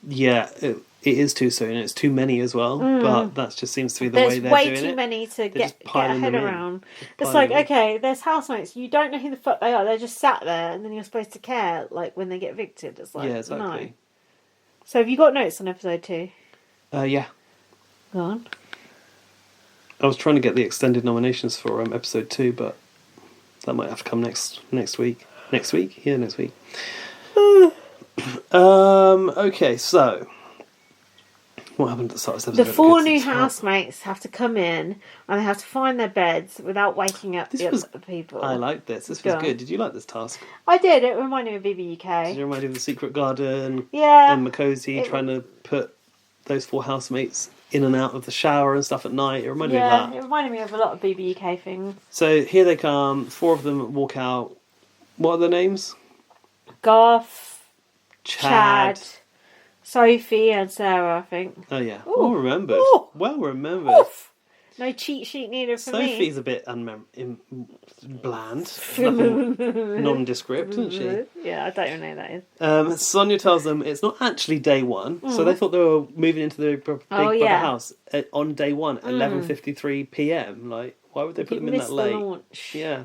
yeah, it is too soon. It's too many as well, but that just seems to be the way There's they're way doing too it. many to They're get just a piling head them in. around. It's Piling like, them in. okay, there's housemates. You don't know who the fuck they are. They're just sat there, and then you're supposed to care, like, when they get evicted. It's like, Yeah, exactly. no. So have you got notes on episode 2? Yeah. Go on. I was trying to get the extended nominations for episode 2, but that might have to come next week. Next week? Yeah, next week. Okay, so what happened at the start of this The episode? 4 It's new top. housemates have to come in, and they have to find their beds without waking up This the was- other people. I liked this. This Go was on. good. Did you like this task? I did. It reminded me of Did BBUK. you remind you of the Secret Garden Yeah. and Makosi trying to put those 4 housemates in and out of the shower and stuff at night? It reminded me Yeah, of it that. reminded me of a lot of BBUK things. So here they come. 4 of them walk out. What are their names? Garth, Chad. Sophie, and Sarah, I think. Oh yeah. Ooh. Well remembered. Ooh. Well remembered. Oof. No cheat sheet needed for Sophie's me. a bit bland, nothing nondescript, isn't she? Yeah, I don't even know who that is. Sonia tells them it's not actually day 1, so they thought they were moving into the big Oh, brother yeah. house on day 1, 11:53 p.m. Like, why would they put them in missed that late? the launch. Yeah,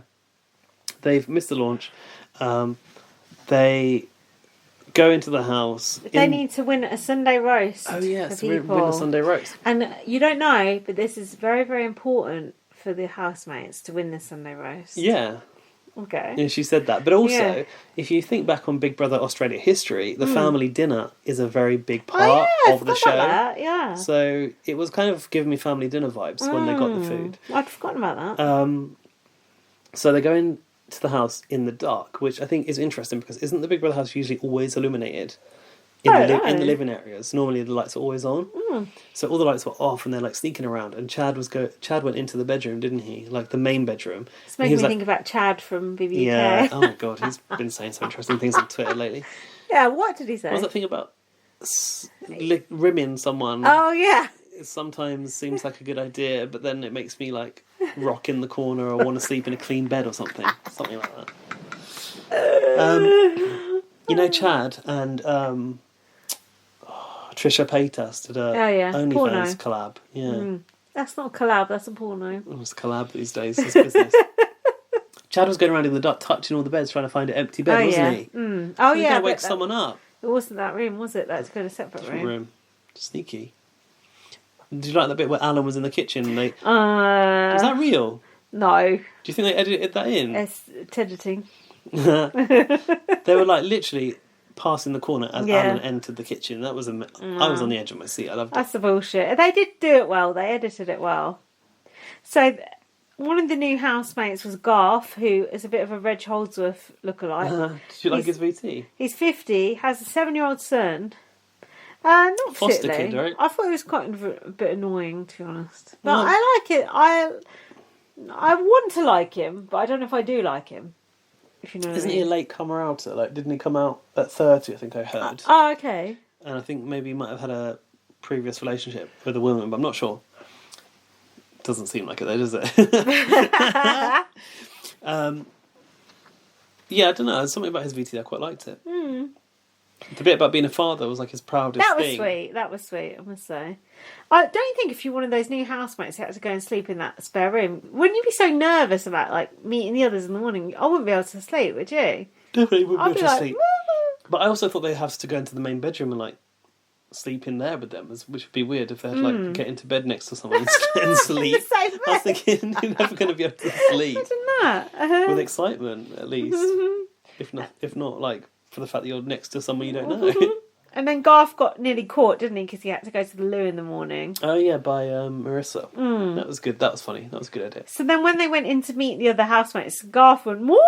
they've missed the launch. They go into the house. They need to win a Sunday roast. Oh yeah, for so we're people. a Sunday roast. And you don't know, but this is very, very important for the housemates to win this Sunday roast. Yeah. Okay. Yeah, she said that. But also, Yeah. if you think back on Big Brother Australia history, the family dinner is a very big Oh, part yeah, I of the forgot show. about that. Yeah. So it was kind of giving me family dinner vibes when they got the food. I'd forgotten about that. So they go into the house in the dark, which I think is interesting because isn't the Big Brother house usually always illuminated? in the living areas. Normally the lights are always on, so all the lights were off, and they're like sneaking around. And Chad went into the bedroom, didn't he? Like the main bedroom. It's making me think about Chad from BBUK. Yeah. Oh my god, he's been saying some interesting things on Twitter lately. Yeah. What did he say? What was that thing about rimming someone? Oh yeah. It sometimes seems like a good idea, but then it makes me like rock in the corner or want to sleep in a clean bed or something like that. You know, Chad and Trisha Paytas did a OnlyFans collab. Yeah, that's not a collab. That's a porno. Oh, it's a collab these days. It's business. Chad was going around in the dark, touching all the beds, trying to find an empty bed, wasn't he? Mm. Oh he yeah, was wake someone up. It wasn't that room, was it? That's got a separate room. Sneaky. Did you like that bit where Alan was in the kitchen? Was that real? No. Do you think they edited that in? It's editing. They were like literally passing the corner as Alan entered the kitchen. That was I was on the edge of my seat. I loved it. That's the bullshit. They did do it well. They edited it well. So one of the new housemates was Garth, who is a bit of a Reg Holdsworth lookalike. Did you like his VT? He's 50, has a 7-year-old son. Not foster particularly. kid, right? I thought it was quite a bit annoying, to be honest. But I like it. I want to like him, but I don't know if I do like him. If you know what Isn't I mean. he a late comer outer? Like, didn't he come out at 30? I think I heard. Oh, okay. And I think maybe he might have had a previous relationship with a woman, but I'm not sure. Doesn't seem like it though, does it? Yeah, I don't know. There's something about his VT. I quite liked it. The bit about being a father was like his proudest thing. That was sweet, I must say. I don't think if you're one of those new housemates who had to go and sleep in that spare room, wouldn't you be so nervous about like meeting the others in the morning? I wouldn't be able to sleep, would you? Definitely wouldn't I'd be be able to like, sleep. But I also thought they'd have to go into the main bedroom and like sleep in there with them, which would be weird if they had to like get into bed next to someone and sleep. The same I was thinking you're never going to be able to sleep Imagine that. with excitement, at least. If not like for the fact that you're next to someone you don't know. And then Garth got nearly caught, didn't he? Because he had to go to the loo in the morning. Oh yeah, by Marissa. That was good. That was funny. That was a good edit. So then when they went in to meet the other housemates, Garth went, morning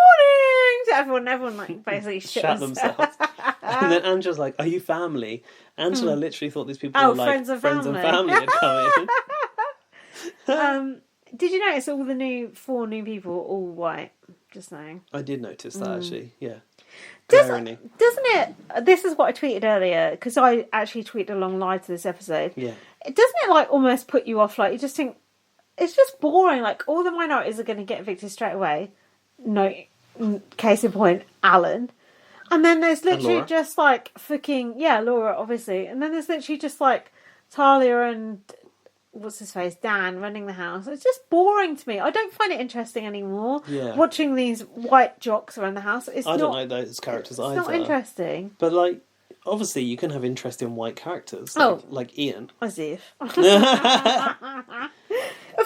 to everyone. Everyone like basically shat themselves. And then Angela's like, are you family? Angela literally thought these people were like friends and family had come in. Did you notice all the 4 new people were all white? Just saying. I did notice that actually, yeah. Doesn't it? This is what I tweeted earlier because I actually tweeted along live to this episode. Yeah. Doesn't it like almost put you off? Like you just think it's just boring. Like all the minorities are going to get evicted straight away. No, case in point, Alan. And then there's literally just like fucking Laura, obviously. And then there's literally just like Talia and what's his face, Dan, running the house. It's just boring to me. I don't find it interesting anymore. Yeah. Watching these white jocks around the house. I don't like those characters either. It's not interesting. But like, obviously, you can have interest in white characters, like Ian. As if. Of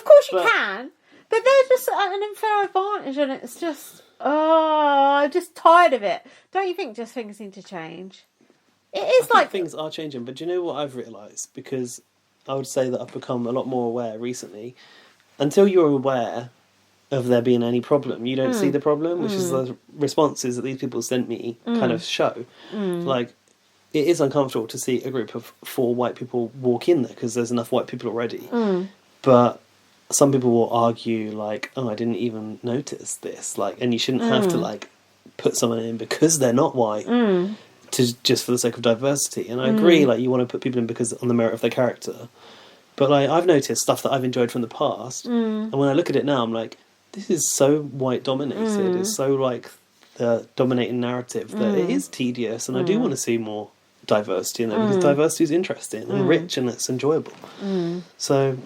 course you can, but they're just at an unfair advantage, and it's just I'm just tired of it. Don't you think? Just things need to change. It is like things are changing, but do you know what I've realised? Because I would say that I've become a lot more aware recently. Until you're aware of there being any problem, you don't see the problem, which is the responses that these people sent me kind of show. Like, it is uncomfortable to see a group of 4 white people walk in there because there's enough white people already. But some people will argue, like, oh, I didn't even notice this. Like, and you shouldn't have to, like, put someone in because they're not white. Just for the sake of diversity, and I agree. Like you want to put people in because on the merit of their character, but like I've noticed stuff that I've enjoyed from the past, and when I look at it now, I'm like, this is so white dominated. It's so like the dominating narrative that it is tedious, and I do want to see more diversity in there because diversity is interesting and rich and it's enjoyable. So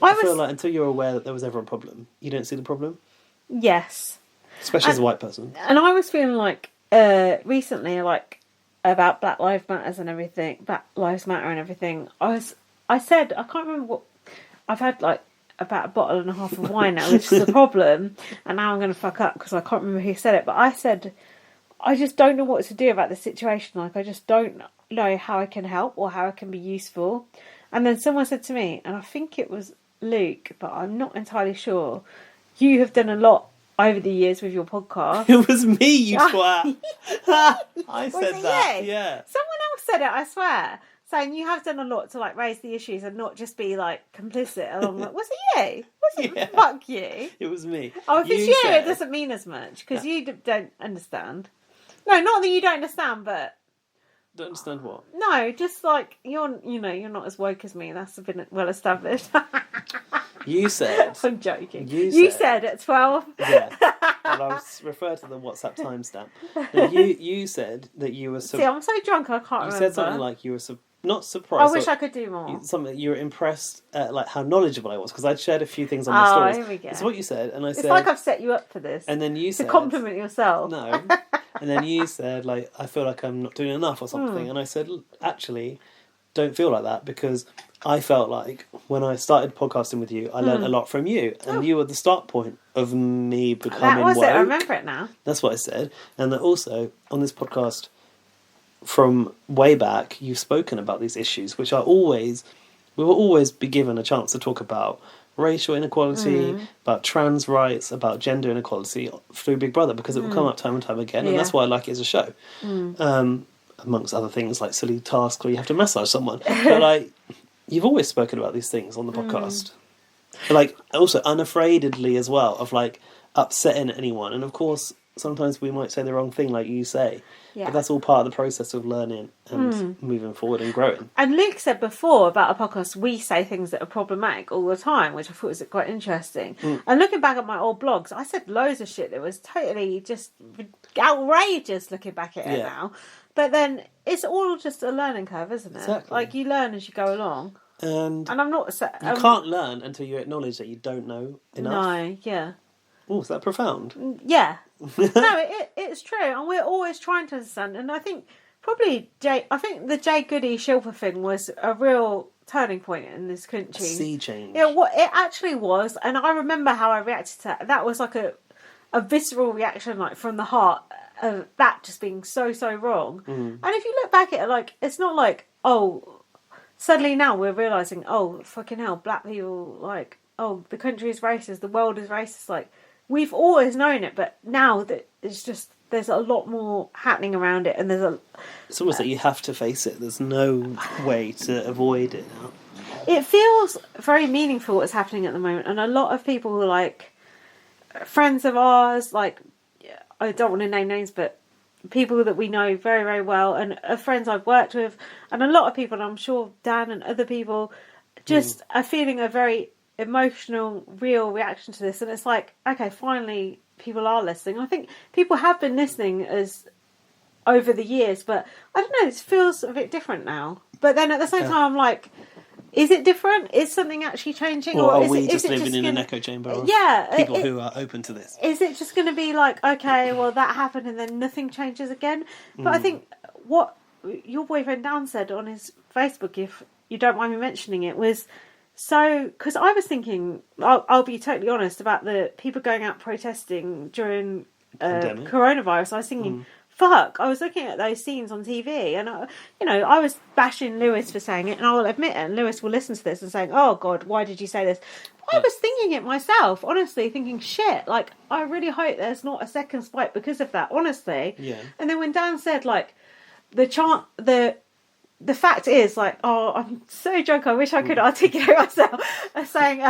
I feel like until you're aware that there was ever a problem, you don't see the problem. Yes, especially as a white person. And I was feeling like recently, like about Black Lives Matter and everything. I said I can't remember what I've had like about a bottle and a half of wine now, which is the problem. And now I'm going to fuck up because I can't remember who said it. But I said I just don't know what to do about the situation. Like I just don't know how I can help or how I can be useful. And then someone said to me, and I think it was Luke, but I'm not entirely sure. You have done a lot over the years with your podcast. It was me, you twat. I said that. Yeah. Someone else said it, I swear. Saying you have done a lot to like raise the issues and not just be like complicit along. Was it you? Was it? Yeah. Fuck you. It was me. Oh, if it's you, said- it doesn't mean as much because you don't understand. No, not that you don't understand, but Don't understand what? no, just like you're not as woke as me. That's been well established. You said. I'm joking. You said at 12. Yeah. And I was referred to the WhatsApp timestamp. No, you said that you were. See, I'm so drunk I can't you remember. said something like you were not surprised. I wish I could do more. Something you were impressed at like how knowledgeable I was because I'd shared a few things on the Oh, stories. here we go. That's what you said, and I It's said. like I've set you up for this. And then you said to compliment yourself. no, and then you said like I feel like I'm not doing enough or something, and I said actually don't feel like that because I felt like when I started podcasting with you, I learned a lot from you, and you were the start point of me becoming That was woke. it. I remember it now. That's what I said, and that also on this podcast. From way back, you've spoken about these issues, which we will always be given a chance to talk about racial inequality, about trans rights, about gender inequality through Big Brother, because it will come up time and time again, and that's why I like it as a show. Amongst other things like silly tasks where you have to massage someone. But like, you've always spoken about these things on the podcast. But like, also unafraidly as well, of like upsetting anyone. And of course, sometimes we might say the wrong thing, like you say. Yeah. But that's all part of the process of learning and moving forward and growing. And Luke said before about a podcast, we say things that are problematic all the time, which I thought was quite interesting. And looking back at my old blogs, I said loads of shit that was totally just outrageous looking back at it now. But then it's all just a learning curve, isn't it? Exactly. Like you learn as you go along. And I'm not... you can't learn until you acknowledge that you don't know enough. No, yeah. Oh, is that profound? Yeah. No, it's true. And we're always trying to understand. And I think probably the Jay Goody Shilpa thing was a real turning point in this country. Sea change. Yeah, what it actually was. And I remember how I reacted to that. That was like a visceral reaction, like from the heart of that just being so, so wrong. And if you look back at it, like, it's not like, oh, suddenly now we're realising, oh, fucking hell, black people, like, oh, the country is racist, the world is racist, like, we've always known it, but now that it's just there's a lot more happening around it, and it's almost like you have to face it. There's no way to avoid it now. It feels very meaningful what's happening at the moment, and a lot of people who are like friends of ours, like I don't want to name names, but people that we know very, very well, and friends I've worked with, and a lot of people, and I'm sure Dan and other people, just are feeling a very emotional, real reaction to this. And it's like, okay, finally people are listening. I think people have been listening as over the years, but I don't know, it feels a bit different now. But then at the same time, I'm like, is it different? Is something actually changing? Or are is we it, just is it living in gonna, an echo chamber of people who are open to this? Is it just going to be like, okay, well, that happened and then nothing changes again? But I think what your boyfriend Dan said on his Facebook, if you don't mind me mentioning it, was so... Because I was thinking, I'll be totally honest, about the people going out protesting during coronavirus. I was thinking... Fuck, I was looking at those scenes on TV and, I was bashing Lewis for saying it, and I'll admit it, and Lewis will listen to this and saying, oh, God, why did you say this? I was thinking it myself, honestly, thinking, shit, like, I really hope there's not a second spike because of that, honestly. Yeah. And then when Dan said, like, the fact is, like, oh, I'm so drunk, I wish I could articulate myself, saying,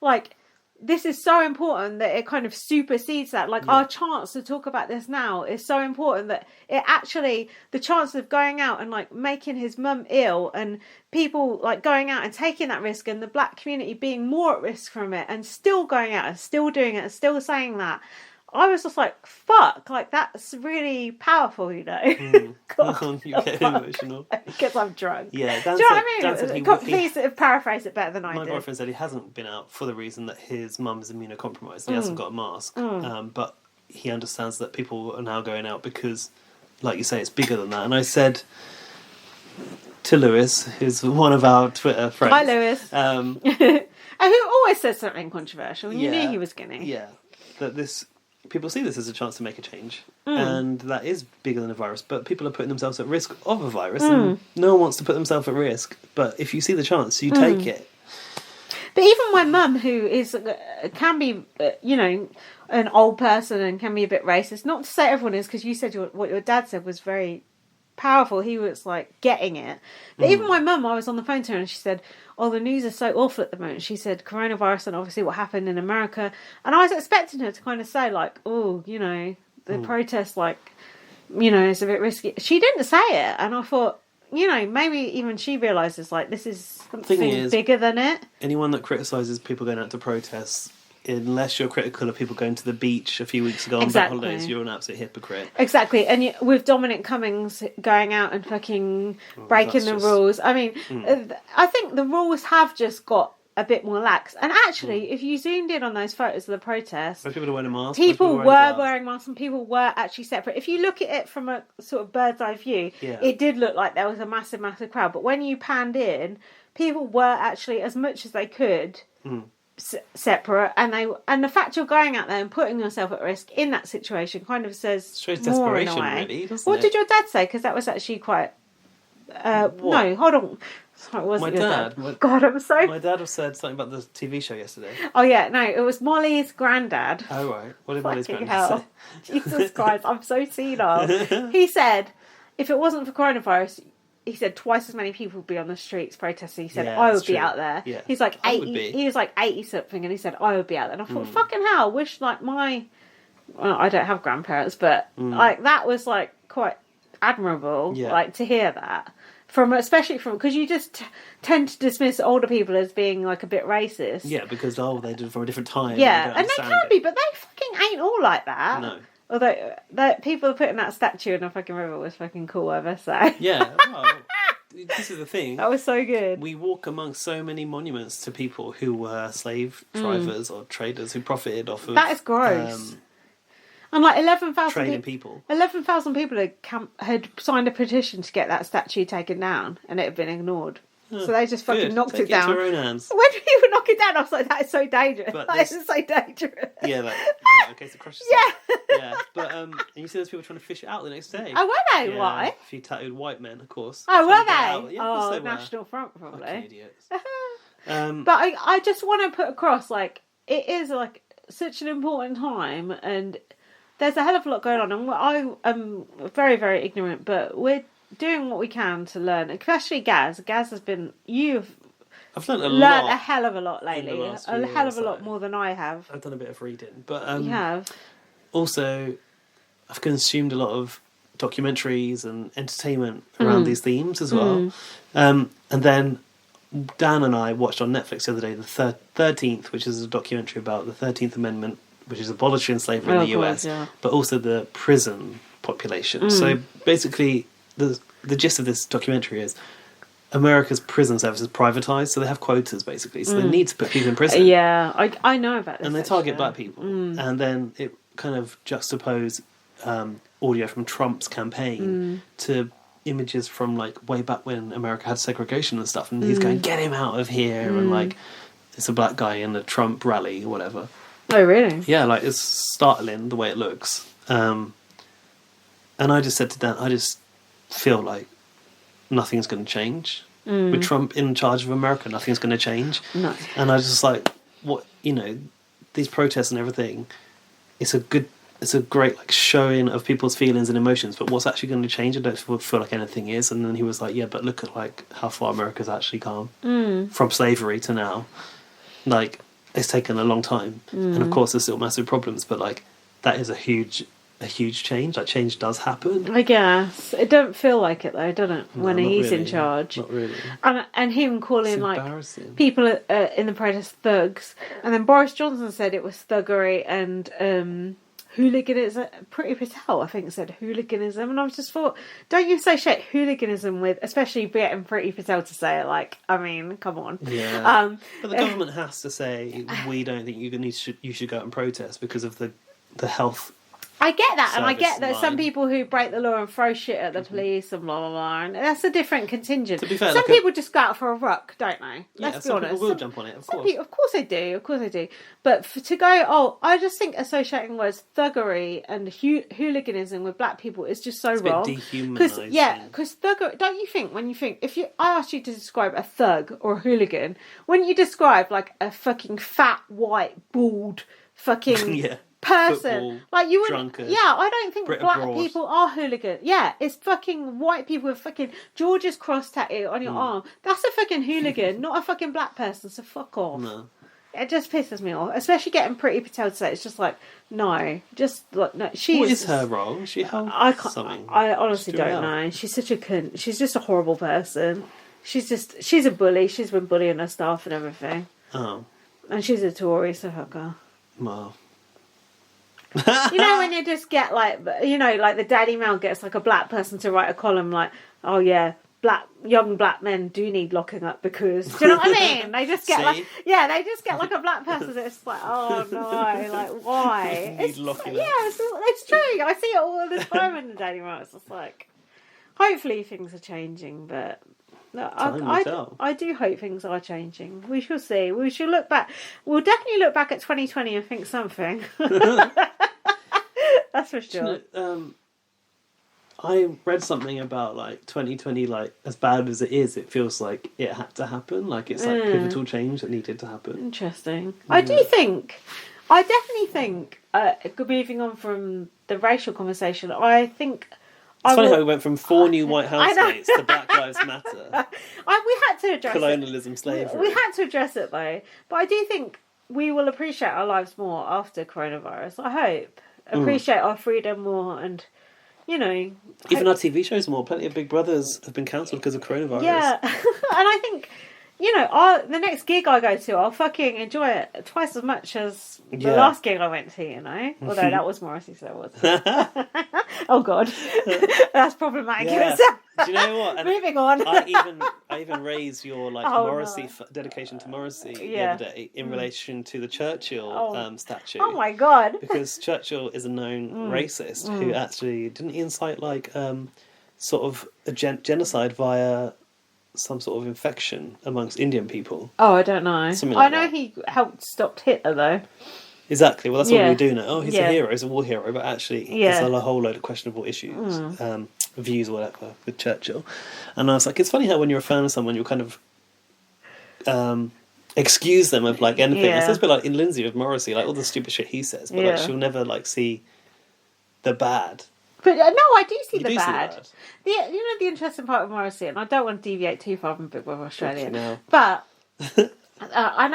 like... This is so important that it kind of supersedes that. Like, our chance to talk about this now is so important that it actually, the chance of going out and, like, making his mum ill and people, like, going out and taking that risk and the black community being more at risk from it and still going out and still doing it and still saying that. I was just like, fuck, like, that's really powerful, you know. God, you get emotional. Because I'm drunk. Yeah, Dan, do you know what I mean? Please paraphrase it better than I did. My boyfriend said he hasn't been out for the reason that his mum is immunocompromised. He hasn't got a mask. But he understands that people are now going out because, like you say, it's bigger than that. And I said to Lewis, who's one of our Twitter friends. Hi, Lewis. And who always says something controversial. You knew he was going to. Yeah. That people see this as a chance to make a change, and that is bigger than a virus, but people are putting themselves at risk of a virus, and no one wants to put themselves at risk, but if you see the chance, you take it. But even my mum, who can be, an old person and can be a bit racist, not to say everyone is, because you said what your dad said was very powerful. He was like getting it. But even my mum, I was on the phone to her and she said, "Oh, the news is so awful at the moment." She said coronavirus and obviously what happened in America. And I was expecting her to kind of say like, "Oh, you know, the protest, like, you know, is a bit risky." She didn't say it, and I thought, you know, maybe even she realises like this is something bigger than it. Anyone that criticises people going out to protests, unless you're critical of people going to the beach a few weeks ago on bank holidays, you're an absolute hypocrite. Exactly. And with Dominic Cummings going out and fucking breaking the rules, I mean, I think the rules have just got a bit more lax. And actually, if you zoomed in on those photos of the protests, most people were wearing masks. People were wearing masks and people were actually separate. If you look at it from a sort of bird's eye view, it did look like there was a massive, massive crowd. But when you panned in, people were actually, as much as they could, separate, and the fact you're going out there and putting yourself at risk in that situation kind of shows more in a way. Really, what did your dad say? Because that was actually quite. No, hold on. Sorry, wasn't my your dad? God, I'm so. My dad said something about the TV show yesterday. Oh yeah, no, it was Molly's granddad. Oh right, what did Molly's Fucking granddad say? Jesus Christ, I'm so senile. He said, if it wasn't for coronavirus, he said twice as many people would be on the streets protesting. He said, I would be out there. Yeah. He's like 80. He was like 80 something, and he said, I would be out there. And I thought, fucking hell, I wish like well, I don't have grandparents, but like that was like quite admirable, like to hear that. Especially because you just tend to dismiss older people as being like a bit racist. Yeah, because they did it from a different time. Yeah, and they can be, but they fucking ain't all like that. No. Although people putting that statue in a fucking river was fucking cool, I must say. Yeah, well, this is the thing. That was so good. We walk amongst so many monuments to people who were slave drivers or traders who profited off of... That is gross. And like 11,000 people. 11,000 people had signed a petition to get that statue taken down, and it had been ignored. So they just fucking knocked it down. Take it into their own hands. When people knock it down, I was like, that is so dangerous. That is so dangerous. Yeah, like, in case it crushes yeah. But, and you see those people trying to fish it out the next day. Oh, were they? Yeah, Why? a few tattooed white men, of course. Oh, were they? Yeah, of course they National Front, probably. Fucking idiots. But I just want to put across, like, it is, like, such an important time, and there's a hell of a lot going on, and I am very, very ignorant, but we're doing what we can to learn, especially Gaz. Gaz has been... I've learned a hell of a lot lately. A hell of a lot so. more than I have. I've done a bit of reading. But you have? Also, I've consumed a lot of documentaries and entertainment around these themes as well. And then Dan and I watched on Netflix the other day the 13th, which is a documentary about the 13th Amendment, which is abolishing slavery in the US, but also the prison population. So basically, the gist of this documentary is America's prison service is privatised, so they have quotas basically. So they need to put people in prison. Yeah, I know about this. And they target black people. And then it kind of juxtaposed audio from Trump's campaign to images from like way back when America had segregation and stuff. And he's going, get him out of here. And like, it's a black guy in a Trump rally or whatever. Oh, really? Yeah, like it's startling the way it looks. And I just said to Dan, I just feel like nothing's going to change. With Trump in charge of America, nothing's going to change. No. And I was just like, what, these protests and everything, it's a great like showing of people's feelings and emotions, but what's actually going to change? I don't feel like anything is. And then he was like, yeah, but look at like how far America's actually come from slavery to now. Like, it's taken a long time. And of course there's still massive problems, but like that is a huge change. Like, change does happen. I guess it don't feel like it though, does it? When he's in charge, not really. And him calling like people in the protest thugs, and then Boris Johnson said it was thuggery and hooliganism. Priti Patel, I think, said hooliganism, and I was just thought, don't you associate hooliganism with, especially getting Priti Patel to say it? Like, I mean, come on. Yeah. But the government has to say, we don't think you should go out and protest because of the health. I get that, and I get that some people who break the law and throw shit at the police and blah blah blah, and that's a different contingent. To be fair, some people just go out for a ruck, don't they? Let's be honest. People will jump on it, of course. Of course they do. But to go, I just think associating words thuggery and hooliganism with black people is just so wrong. It's a bit dehumanising. Because thuggery, don't you think, I asked you to describe a thug or a hooligan, when you describe like a fucking fat, white, bald, fucking... person. football, Like you wouldn't. drunkard, Yeah, I don't think Brit black abroad. people are hooligans. Yeah, it's fucking white people with fucking George's cross tattoo on your arm. That's a fucking hooligan, not a fucking black person. So fuck off. No. It just pisses me off, especially getting Pretty Patel to say it's just like no, just like no. She What is is her role? She held I can't. something. I honestly She's doing don't well. know. She's such a cunt. She's just a horrible person. She's a bully. She's been bullying her staff and everything. Oh, And she's a Tory, so hooker. well. You know when you just get like, you know, like the Daily Mail gets like a black person to write a column like, oh yeah, young black men do need locking up because, do you know what I mean? They just get See? they just get like a black person that's like, oh no, like why? Need locking up. Yeah, it's true. I see it all the time in the Daily Mail. It's just like, hopefully things are changing, but no, Time will tell. I do hope things are changing. We shall see. We shall look back. We'll definitely look back at 2020 and think something. That's for sure. I read something about like 2020, like as bad as it is, it feels like it had to happen. Like it's like pivotal change that needed to happen. Interesting. I definitely think, moving on from the racial conversation, I think... It's funny how we went from 4 new white housemates to Black Lives Matter. We had to address Colonialism, slavery. We had to address it though. But I do think we will appreciate our lives more after coronavirus. I hope. Appreciate our freedom more and, you know... Even our TV shows more. Plenty of Big Brothers have been cancelled because of coronavirus. Yeah. And I think, you know, the next gig I go to, I'll fucking enjoy it twice as much as the last gig I went to, you know? Although that was Morrissey, so it was. Oh, God. That's problematic. Yeah. Do you know what? And Moving on. I even raised your like Morrissey dedication to Morrissey the other day in relation to the Churchill statue. Oh, my God. Because Churchill is a known racist who actually didn't he incite like sort of a genocide via some sort of infection amongst Indian people. Oh, I don't know. Something like I know that. he helped stop Hitler, though. Exactly. Well, that's what we do now. Oh, he's Yeah. a hero. He's a war hero. But actually, there's a whole load of questionable issues, views or whatever with Churchill. And I was like, it's funny how when you're a fan of someone, you'll kind of excuse them of like anything. Yeah. It's just a bit like in Lindsay with Morrissey, like all the stupid shit he says, but like she'll never like see the bad. But no, I do see You the do see the bad. bad. You know the interesting part of Morrissey, and I don't want to deviate too far from Big Brother Australia, No. but and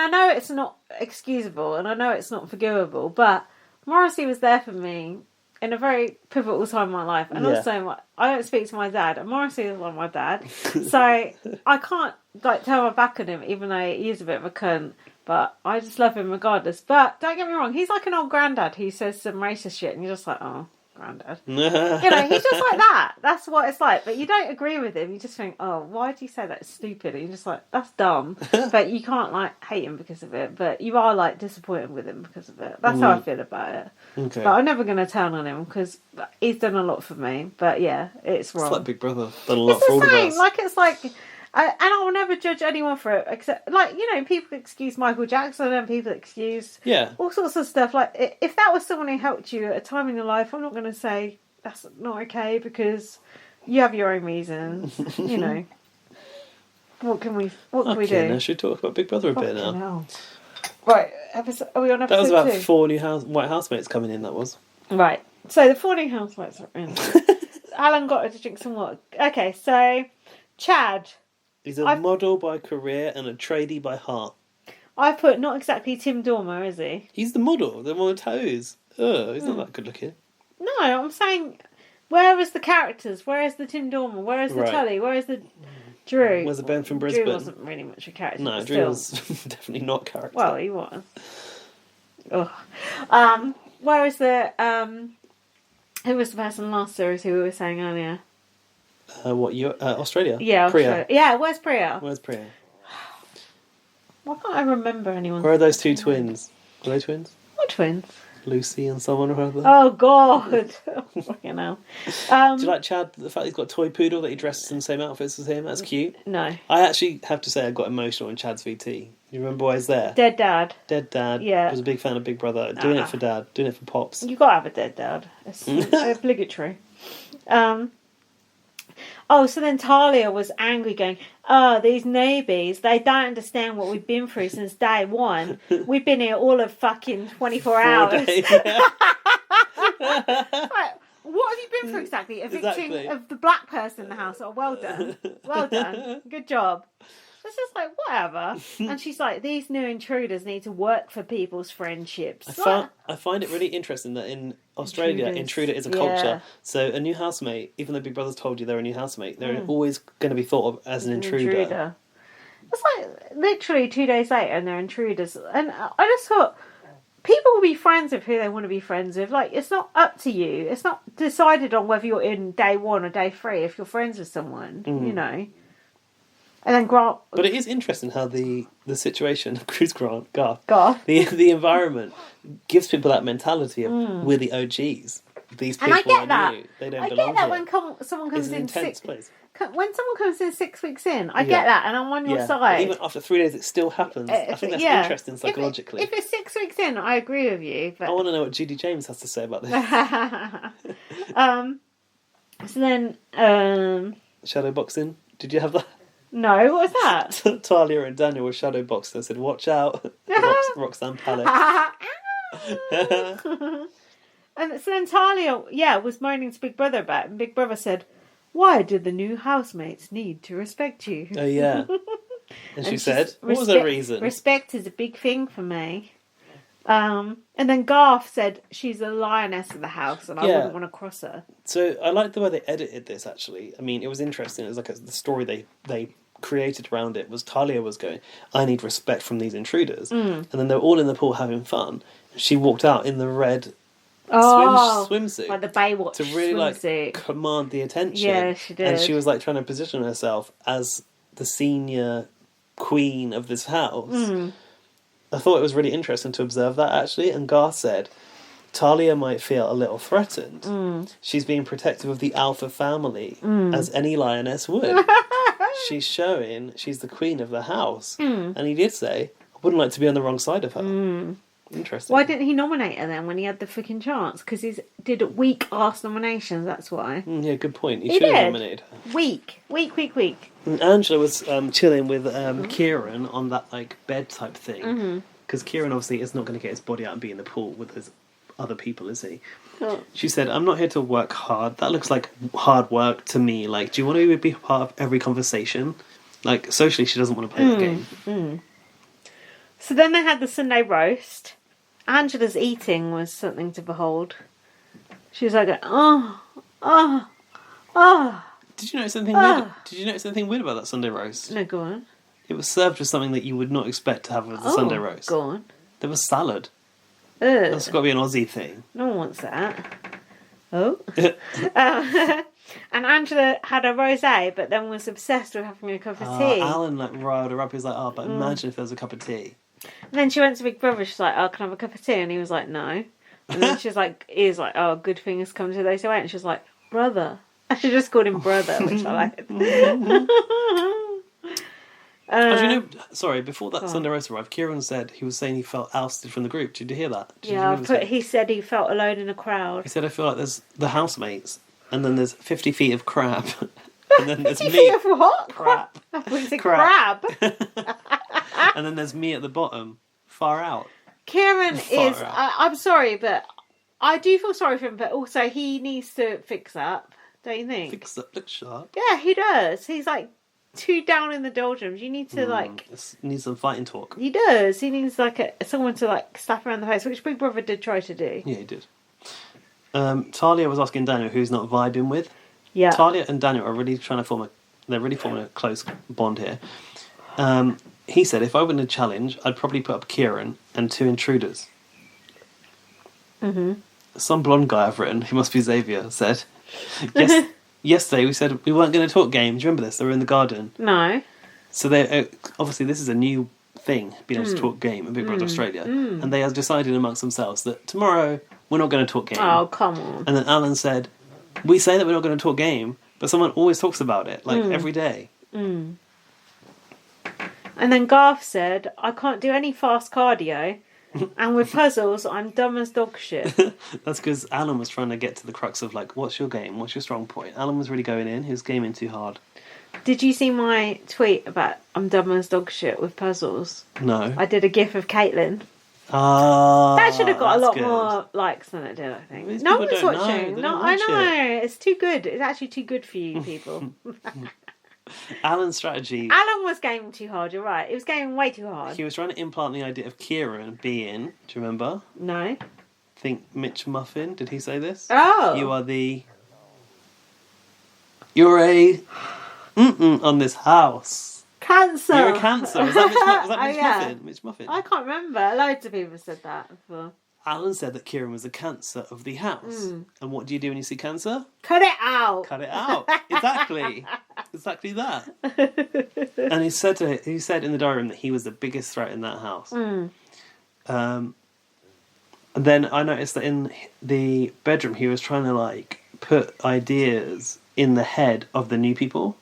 I know it's not excusable, and I know it's not forgivable, but Morrissey was there for me in a very pivotal time in my life, and also I don't speak to my dad, and Morrissey is like my dad, so I can't like turn my back on him, even though he is a bit of a cunt. But I just love him regardless. But don't get me wrong, he's like an old granddad who says some racist shit, and you're just like, oh. Granddad. You know, he's just like that. That's what it's like. But you don't agree with him. You just think, oh, why do you say that? It's stupid. And you're just like, that's dumb. But you can't like hate him because of it. But you are like disappointed with him because of it. That's how I feel about it. Okay. But I'm never going to turn on him because he's done a lot for me. But yeah, it's wrong. It's like Big Brother. Done a lot It's for all the of same. us. Like it's like, and I will never judge anyone for it. Except, like, you know, people excuse Michael Jackson and people excuse all sorts of stuff. Like, if that was someone who helped you at a time in your life, I'm not going to say that's not okay because you have your own reasons. You know, what can we do? Now should we talk about Big Brother a bit now? Hell. Right, are we on episode That was about 2? 4 new white housemates coming in. That was Right. So the 4 new housemates are in. Alan got her to drink some water. Okay, so Chad. He's a model by career and a tradie by heart. I put not exactly Tim Dormer, is he? He's the model, the one with toes. Oh, he's not that good looking. No, I'm saying, where is the characters? Where is the Tim Dormer? Where is the Tully? Where is the Drew? Where's the Ben from Brisbane? Drew wasn't really much a character. No, but Drew still. was definitely not a character. Well, he was. Where is the who was the person last series who we were saying earlier? Australia? Yeah, Priya. Australia. Yeah, where's Priya? Where's Priya? Why can't I remember anyone? Where are those 2 twins? Are they twins? What twins? Lucy and someone or other. Oh God! Fucking hell. Do you like Chad? The fact he's got a toy poodle that he dresses in the same outfits as him. That's cute. No. I actually have to say I got emotional in Chad's VT. You remember why he's there? Dead dad. Dead dad. Yeah. Was a big fan of Big Brother. Doing it for dad. Doing it for pops. You got to have a dead dad. It's obligatory. Oh, so then Talia was angry, going, "Oh, these newbies, they don't understand what we've been through since day one. We've been here all of fucking 24 hours." Days, yeah. Right, what have you been through exactly? Evicting of the black person in the house. Oh, well done. Well done. Good job. It's just like, whatever. And she's like, these new intruders need to work for people's friendships. I find it really interesting that in Australia, intruder is a culture. So a new housemate, even though Big Brother's told you they're a new housemate, they're always going to be thought of as an intruder. It's like literally 2 days later and they're intruders. And I just thought, people will be friends with who they want to be friends with. Like, it's not up to you. It's not decided on whether you're in day 1 or day 3 if you're friends with someone, you know. And then Grant... But it is interesting how the situation of Garth, Garth. the environment gives people that mentality of we're the OGs. These people and I get are that. new. They don't I belong get that here. when someone comes It's an in intense place. when someone comes in 6 weeks in, I get that, and I'm on your But side. even after 3 days, it still happens. I think that's interesting psychologically. If it's 6 weeks in, I agree with you. But... I want to know what Judy James has to say about this. So then... Shadow boxing. Did you have that? No, what was that? Talia and Daniel were shadow boxed and said, "Watch out, Roxanne Pallet." And so then Talia, was moaning to Big Brother about it, and Big Brother said, "Why do the new housemates need to respect you?" Oh yeah. And she said, "What was her reason?" Respect is a big thing for me. And then Garth said, "She's a lioness of the house, and I wouldn't want to cross her." So I like the way they edited this. Actually, I mean, it was interesting. It was like the story they created around it was Talia was going, "I need respect from these intruders," and then they're all in the pool having fun. She walked out in the red swimsuit, like the Baywatch to really swimsuit. like command the attention. Yeah, she did. And she was like trying to position herself as the senior queen of this house. I thought it was really interesting to observe that, actually. And Garth said, Talia might feel a little threatened. She's being protective of the alpha family, as any lioness would. She's showing she's the queen of the house. And he did say, I wouldn't like to be on the wrong side of her. Interesting. Why didn't he nominate her then when he had the freaking chance? Because he did weak-ass nominations, that's why. Yeah, good point. He should have nominated her. Weak. And Angela was chilling with Kieran on that like bed type thing. Because Kieran obviously is not going to get his body out and be in the pool with his other people, is he? Oh. She said, "I'm not here to work hard. That looks like hard work to me. Like, do you want to be part of every conversation?" Like, socially, she doesn't want to play the game. So then they had the Sunday roast. Angela's eating was something to behold. She was like, oh. Did you notice anything weird? Did you notice anything weird about that Sunday roast? No, go on. It was served with something that you would not expect to have with the Sunday roast. Go on. There was salad. Ugh. That's got to be an Aussie thing. No one wants that. Oh. And Angela had a rosé, but then was obsessed with having a cup of tea. Alan like riled her up. He was like, but imagine if there was a cup of tea. And then she went to Big Brother. She's like, "Oh, can I have a cup of tea?" And he was like, "No." And then he was like, "Oh, good thing has come to those who wait." And she was like, "Brother." And she just called him brother, which I liked. Do you know? Sorry, before that Sunday roast arrived, Kieran said he was saying he felt ousted from the group. Did you hear that? He said he felt alone in a crowd. He said, "I feel like there's the housemates, and then there's 50 feet of crab, and then there's 50 me." feet of what? Crap. Was it crab? And then there's me at the bottom, far out. Kieran is... I'm sorry, but I do feel sorry for him, but also he needs to fix up, don't you think? Fix up, look sharp. Yeah, he does. He's like too down in the doldrums. You need to Needs some fighting talk. He does. He needs someone to slap around the face, which Big Brother did try to do. Yeah, he did. Talia was asking Daniel who's not vibing with. Yeah. Talia and Daniel are really trying to they're really forming a close bond here. He said, if I win a challenge, I'd probably put up Kieran and 2 intruders. Some blonde guy I've written, he must be Xavier, said, yesterday we said we weren't going to talk games. Do you remember this? They were in the garden. No. So they obviously this is a new thing, being able to talk game in Big Brother Australia. And they have decided amongst themselves that tomorrow we're not going to talk game. Oh, come on. And then Alan said, we say that we're not going to talk game, but someone always talks about it, every day. And then Garth said, I can't do any fast cardio, And with puzzles, I'm dumb as dog shit. That's because Alan was trying to get to the crux of, like, what's your game? What's your strong point? Alan was really going in. He was gaming too hard. Did you see my tweet about I'm dumb as dog shit with puzzles? No. I did a gif of Caitlin. That should have got a lot more likes than it did, I think. These No people one's don't know. watching. They No, don't I watch know. It's too good. It's actually too good for you people. Alan's strategy... Alan was gaming too hard, you're right. He was gaming way too hard. He was trying to implant the idea of Kieran being... Do you remember? No. Think Mitch Muffin. Did he say this? Oh. You are the... You're a... on this house. Cancer. You're a cancer. Was that Mitch yeah. Muffin? Mitch Muffin. I can't remember. Loads of people said that before. Alan said that Kieran was the cancer of the house. And what do you do when you see cancer? Cut it out. Cut it out. Exactly. Exactly that. And he said in the diary room that he was the biggest threat in that house. And then I noticed that in the bedroom he was trying to like put ideas in the head of the new people.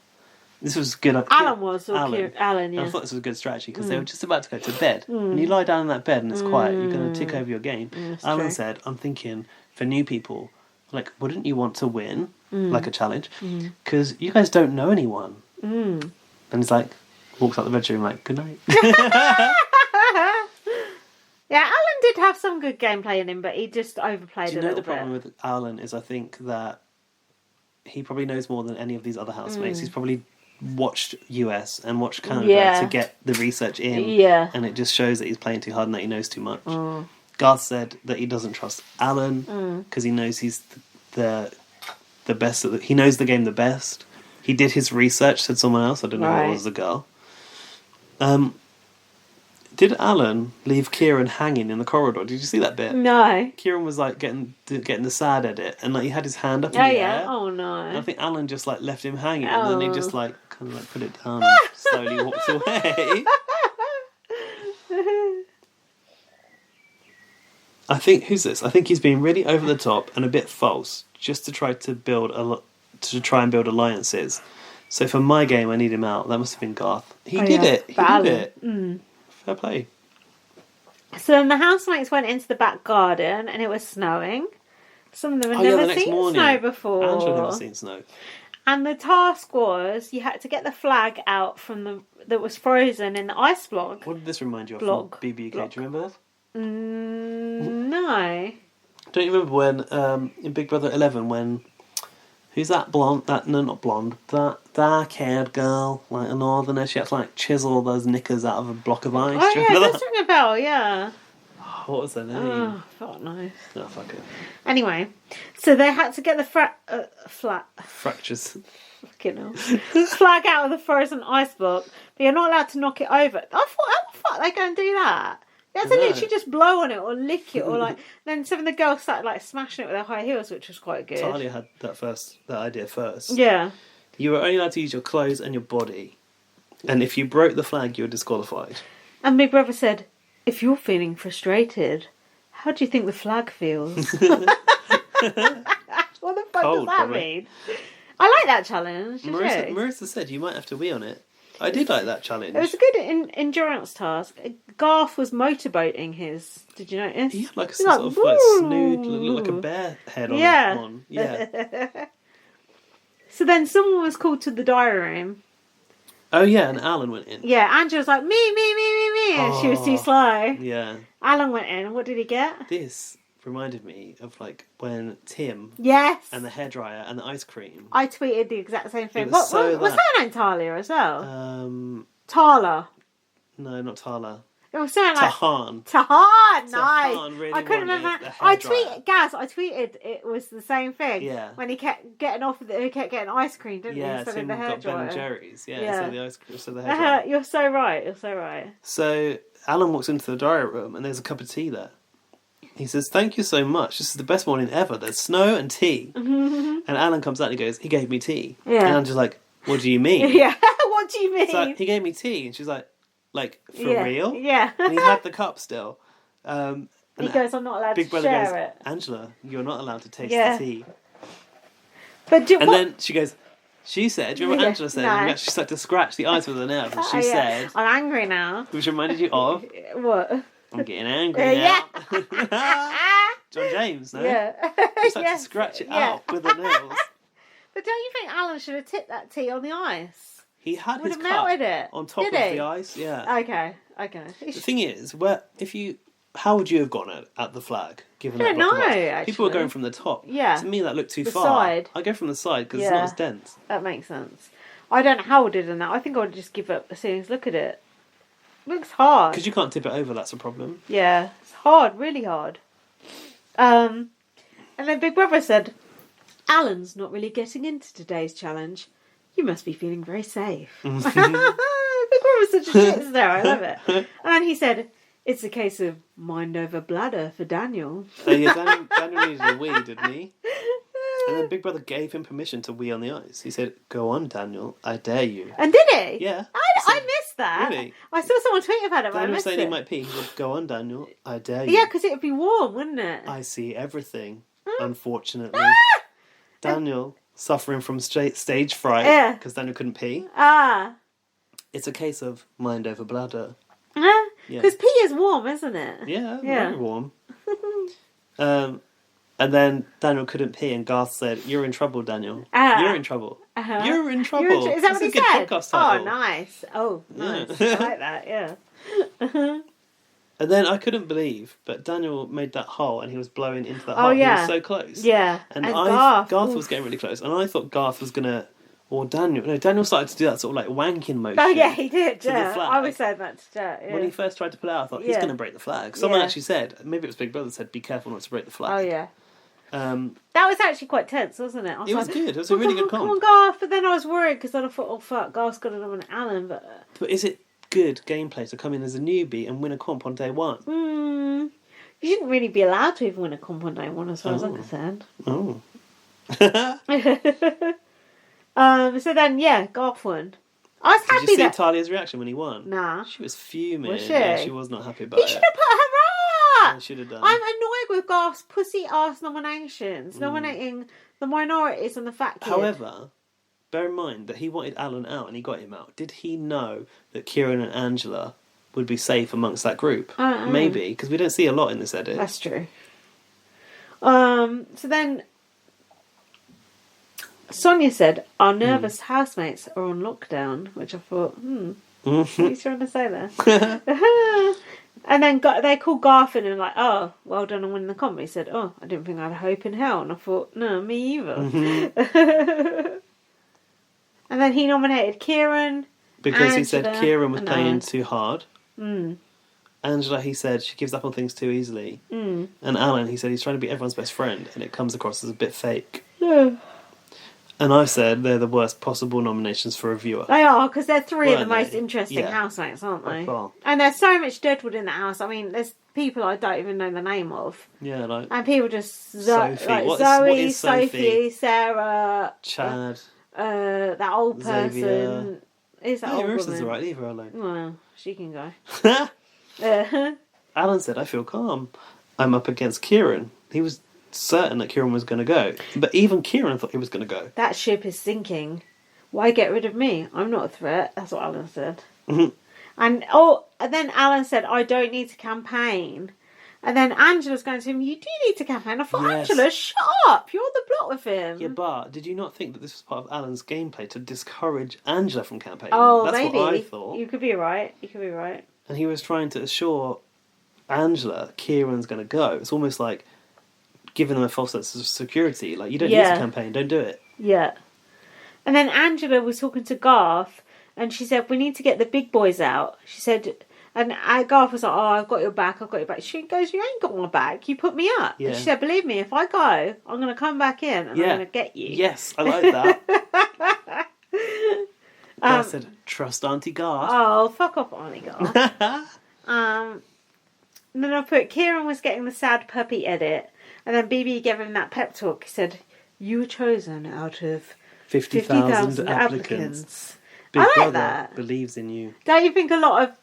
This was good. Alan was. Alan, yeah. And I thought this was a good strategy because they were just about to go to bed. When you lie down in that bed and it's quiet, you're going to tick over your game. Alan true. said, I'm thinking for new people, like, wouldn't you want to win? Like a challenge? Because you guys don't know anyone. And he's like, walks out the bedroom like, good night. Yeah, Alan did have some good gameplay in him, but he just overplayed Do you a know little the problem bit. with Alan is I think that he probably knows more than any of these other housemates. He's probably watched US and watched Canada to get the research in. Yeah. And it just shows that he's playing too hard and that he knows too much. Garth said that he doesn't trust Alan because he knows he's the best at he knows the game the best. He did his research, said someone else. I don't know who it was, the girl. Did Alan leave Kieran hanging in the corridor? Did you see that bit? No. Kieran was like getting the sad edit, and like he had his hand up in the air. Oh no. And I think Alan just like left him hanging, and then he just like kind of like put it down and slowly walked away. I think who's this? I think he's being really over the top and a bit false, just to try and build alliances. So for my game, I need him out. That must have been Garth. He did it. He did it. Fair play. So then the housemates went into the back garden and it was snowing. Some of them had never seen snow before. Angela had never seen snow. And the task was you had to get the flag out from that was frozen in the ice block. What did this remind you of from BBUK? Do you remember this? No. Don't you remember when in Big Brother 11 when who's that blonde? Not blonde. That dark-haired girl, like a northerner. She had to like chisel those knickers out of a block of ice. Oh Do you yeah, remember that's ringing a bell. Yeah. What was her name? Oh, fuck no. Oh, fuck it. Anyway, so they had to get the Fractures. fucking hell, flag out of the frozen ice block, but you're not allowed to knock it over. I thought, how the fuck are they going to do that? You have to literally just blow on it or lick it or like. Then some of the girls started like smashing it with their high heels, which was quite good. Talia had that idea first. Yeah. You were only allowed to use your clothes and your body, and if you broke the flag, you were disqualified. And Big Brother said, if you're feeling frustrated, how do you think the flag feels? What the fuck does that mean? I like that challenge. Marissa said you might have to wee on it. I did like that challenge. It was a good endurance task. Garth was motorboating his. Did you notice? He had like a sort of like snood, looked like a bear head on. Yeah. So then someone was called to the diary room. Oh yeah, and Alan went in. Yeah, Angela was like, me, and she was too slow. Yeah. Alan went in, and what did he get? This reminded me of like when Tim and the hairdryer and the ice cream. I tweeted the exact same thing. Was was her name Talia as well? Tala. No, not Tala. It was something like Tahan. Nice. Really I couldn't remember. I tweeted it was the same thing. Yeah. When he kept getting he kept getting ice cream, didn't he? Instead Tim of the got Ben and hairdryer. Jerry's. Yeah. So the ice cream, so the hairdryer. You're so right. So Alan walks into the diary room and there's a cup of tea there. He says, "Thank you so much. This is the best morning ever. There's snow and tea." And Alan comes out and he goes, "He gave me tea." Yeah. And I'm just like, "What do you mean?" Yeah. What do you mean? It's like, he gave me tea, and she's like, for real? Yeah. And he had the cup still. And he goes, "I'm not allowed Big to Brother share goes, it." "Angela, you're not allowed to taste the tea." But then she goes, she said, do you remember what Angela said? No. She started to scratch the ice with her nails, and she said, "I'm angry now." which reminded you of What? I'm getting angry now. John James, no? Yeah. Just had to scratch it out with the nails. But don't you think Alan should have tipped that tea on the ice? He had Would his have cup melted it. on top Did of he? the ice, yeah. Okay. The thing is, how would you have gone at the flag? Given I don't that block of know, ice? actually. People were going from the top. Yeah. To me, that looked too The far. side. I go from the side because it's not as dense. That makes sense. I don't know how I would have done that. I think I would just give up as soon as look at it. Looks hard. Because you can't tip it over, that's a problem. Yeah, it's hard, really hard. And then Big Brother said, Alan's not really getting into today's challenge. You must be feeling very safe. Big Brother's such a shit star, I love it. And then he said, it's a case of mind over bladder for Daniel. Oh, yeah, Daniel needed a wee, didn't he? And then Big Brother gave him permission to wee on the ice. He said, go on, Daniel, I dare you. And did he? Yeah. I missed that. Really? I saw someone tweet about it, but I Daniel missed said it. he might pee. He said, go on, Daniel, I dare you. Yeah, because it would be warm, wouldn't it? I see everything, unfortunately. Daniel, suffering from stage fright because Daniel couldn't pee. It's a case of mind over bladder. Because pee is warm, isn't it? Yeah, very warm. And then Daniel couldn't pee, and Garth said, "You're in trouble, Daniel. You're in trouble. You're in trouble." Is that what he That's a good said? podcast title. Oh, nice. Oh, nice. Yeah. I like that, yeah. And then I couldn't believe, but Daniel made that hole, and he was blowing into that hole. Oh, yeah. He was so close. Yeah. And Garth. Garth was getting really close, and I thought Garth was gonna, or Daniel. No, Daniel started to do that sort of like wanking motion. Oh, yeah, he did, to the yeah. flag. I was saying that to Jet, yeah. When he first tried to pull out, I thought, he's going to break the flag. Someone actually said, maybe it was Big Brother said, be careful not to break the flag. Oh, yeah. That That was actually quite tense, wasn't it? It was good. It was a really good Come comp. on, Garth. But then I was worried because then I thought, oh, fuck, Garth's got another Alan. But is it good gameplay to come in as a newbie and win a comp on day one? You shouldn't really be allowed to even win a comp on day one as far as I'm concerned. Oh. So then, yeah, Garth won. I was happy Did you see that... Talia's reaction when he won? Nah. She was fuming. Was she? Yeah, she was not happy about He it. should have put her up! Yeah, should have done. I'm annoyed with Garth's pussy-ass nominations. Nominating the minorities and the fat kid. However, bear in mind that he wanted Alan out and he got him out. Did he know that Kieran and Angela would be safe amongst that group? Maybe, because we don't see a lot in this edit. That's true. So then... Sonia said, our nervous housemates are on lockdown, which I thought, what are you trying to say there? And then they called Garth in and like, oh, well done on winning the comp. He said, oh, I didn't think I had hope in hell. And I thought, no, me either. And then he nominated Kieran. Because he Angela, said Kieran was and playing Alan. too hard. Angela, he said, she gives up on things too easily. And Alan, he said, he's trying to be everyone's best friend, and it comes across as a bit fake. And I said they're the worst possible nominations for a viewer. They are, because they're three of the Weren't most they? interesting Yeah. housemates, aren't they? By far. And there's so much deadwood in the house. I mean, there's people I don't even know the name of. Yeah, like And people just... Sophie. Like What Zoe, is Sophie? Sophie, Sarah... Chad. that old person... Xavier. Is that Yeah, old Marissa's woman? alright, leave her alone. Well, she can go. Alan said, I feel calm. I'm up against Kieran. He was certain that Kieran was going to go. But even Kieran thought he was going to go. That ship is sinking. Why get rid of me? I'm not a threat. That's what Alan said. And then Alan said, I don't need to campaign. And then Angela's going to him, you do need to campaign. I thought, Yes. Angela, shut up. You're on the block with him. Yeah, but did you not think that this was part of Alan's gameplay to discourage Angela from campaigning? Oh, That's maybe. what I thought. You could be right. You could be right. And he was trying to assure Angela Kieran's going to go. It's almost like giving them a false sense of security. Like, you don't need to campaign, don't do it. Yeah. And then Angela was talking to Garth, and she said, we need to get the big boys out. She said, and Garth was like, oh, I've got your back, I've got your back. She goes, you ain't got my back, you put me up. Yeah. And she said, believe me, if I go, I'm going to come back in and I'm going to get you. Yes, I like that. Garth said, trust Auntie Garth. Oh, fuck off, Auntie Garth. And then I put, Kieran was getting the sad puppy edit, and then BB gave him that pep talk. He said, you were chosen out of 50,000 applicants. Big I like Brother that. believes in you. Don't you think a lot of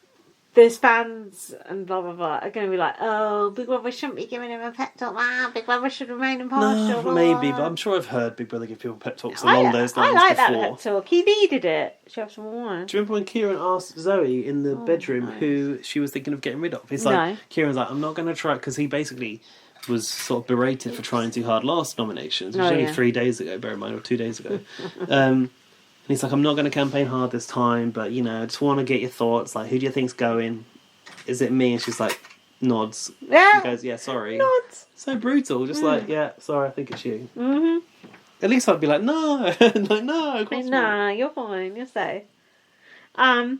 there's fans and blah blah blah are going to be like, oh, Big Brother shouldn't be giving him a pep talk. Big Brother should remain impartial. No, maybe, but I'm sure I've heard Big Brother give people pep talks along those lines I like before. that pep talk. He needed it. Should have some more. Do you remember when Kieran asked Zoe in the bedroom who she was thinking of getting rid of? He's like, Kieran's like, I'm not going to try, because he basically was sort of berated for trying too hard last nominations, which was only 3 days ago, bear in mind, or 2 days ago. And he's like, I'm not going to campaign hard this time, but, you know, I just want to get your thoughts. Like, who do you think's going? Is it me? And she's like, nods. Yeah. He goes, yeah, sorry. Nods. So brutal. Just like, yeah, sorry, I think it's you. Mm-hmm. At least I'd be like, no. Like, no, of course not. You're fine. You're safe. So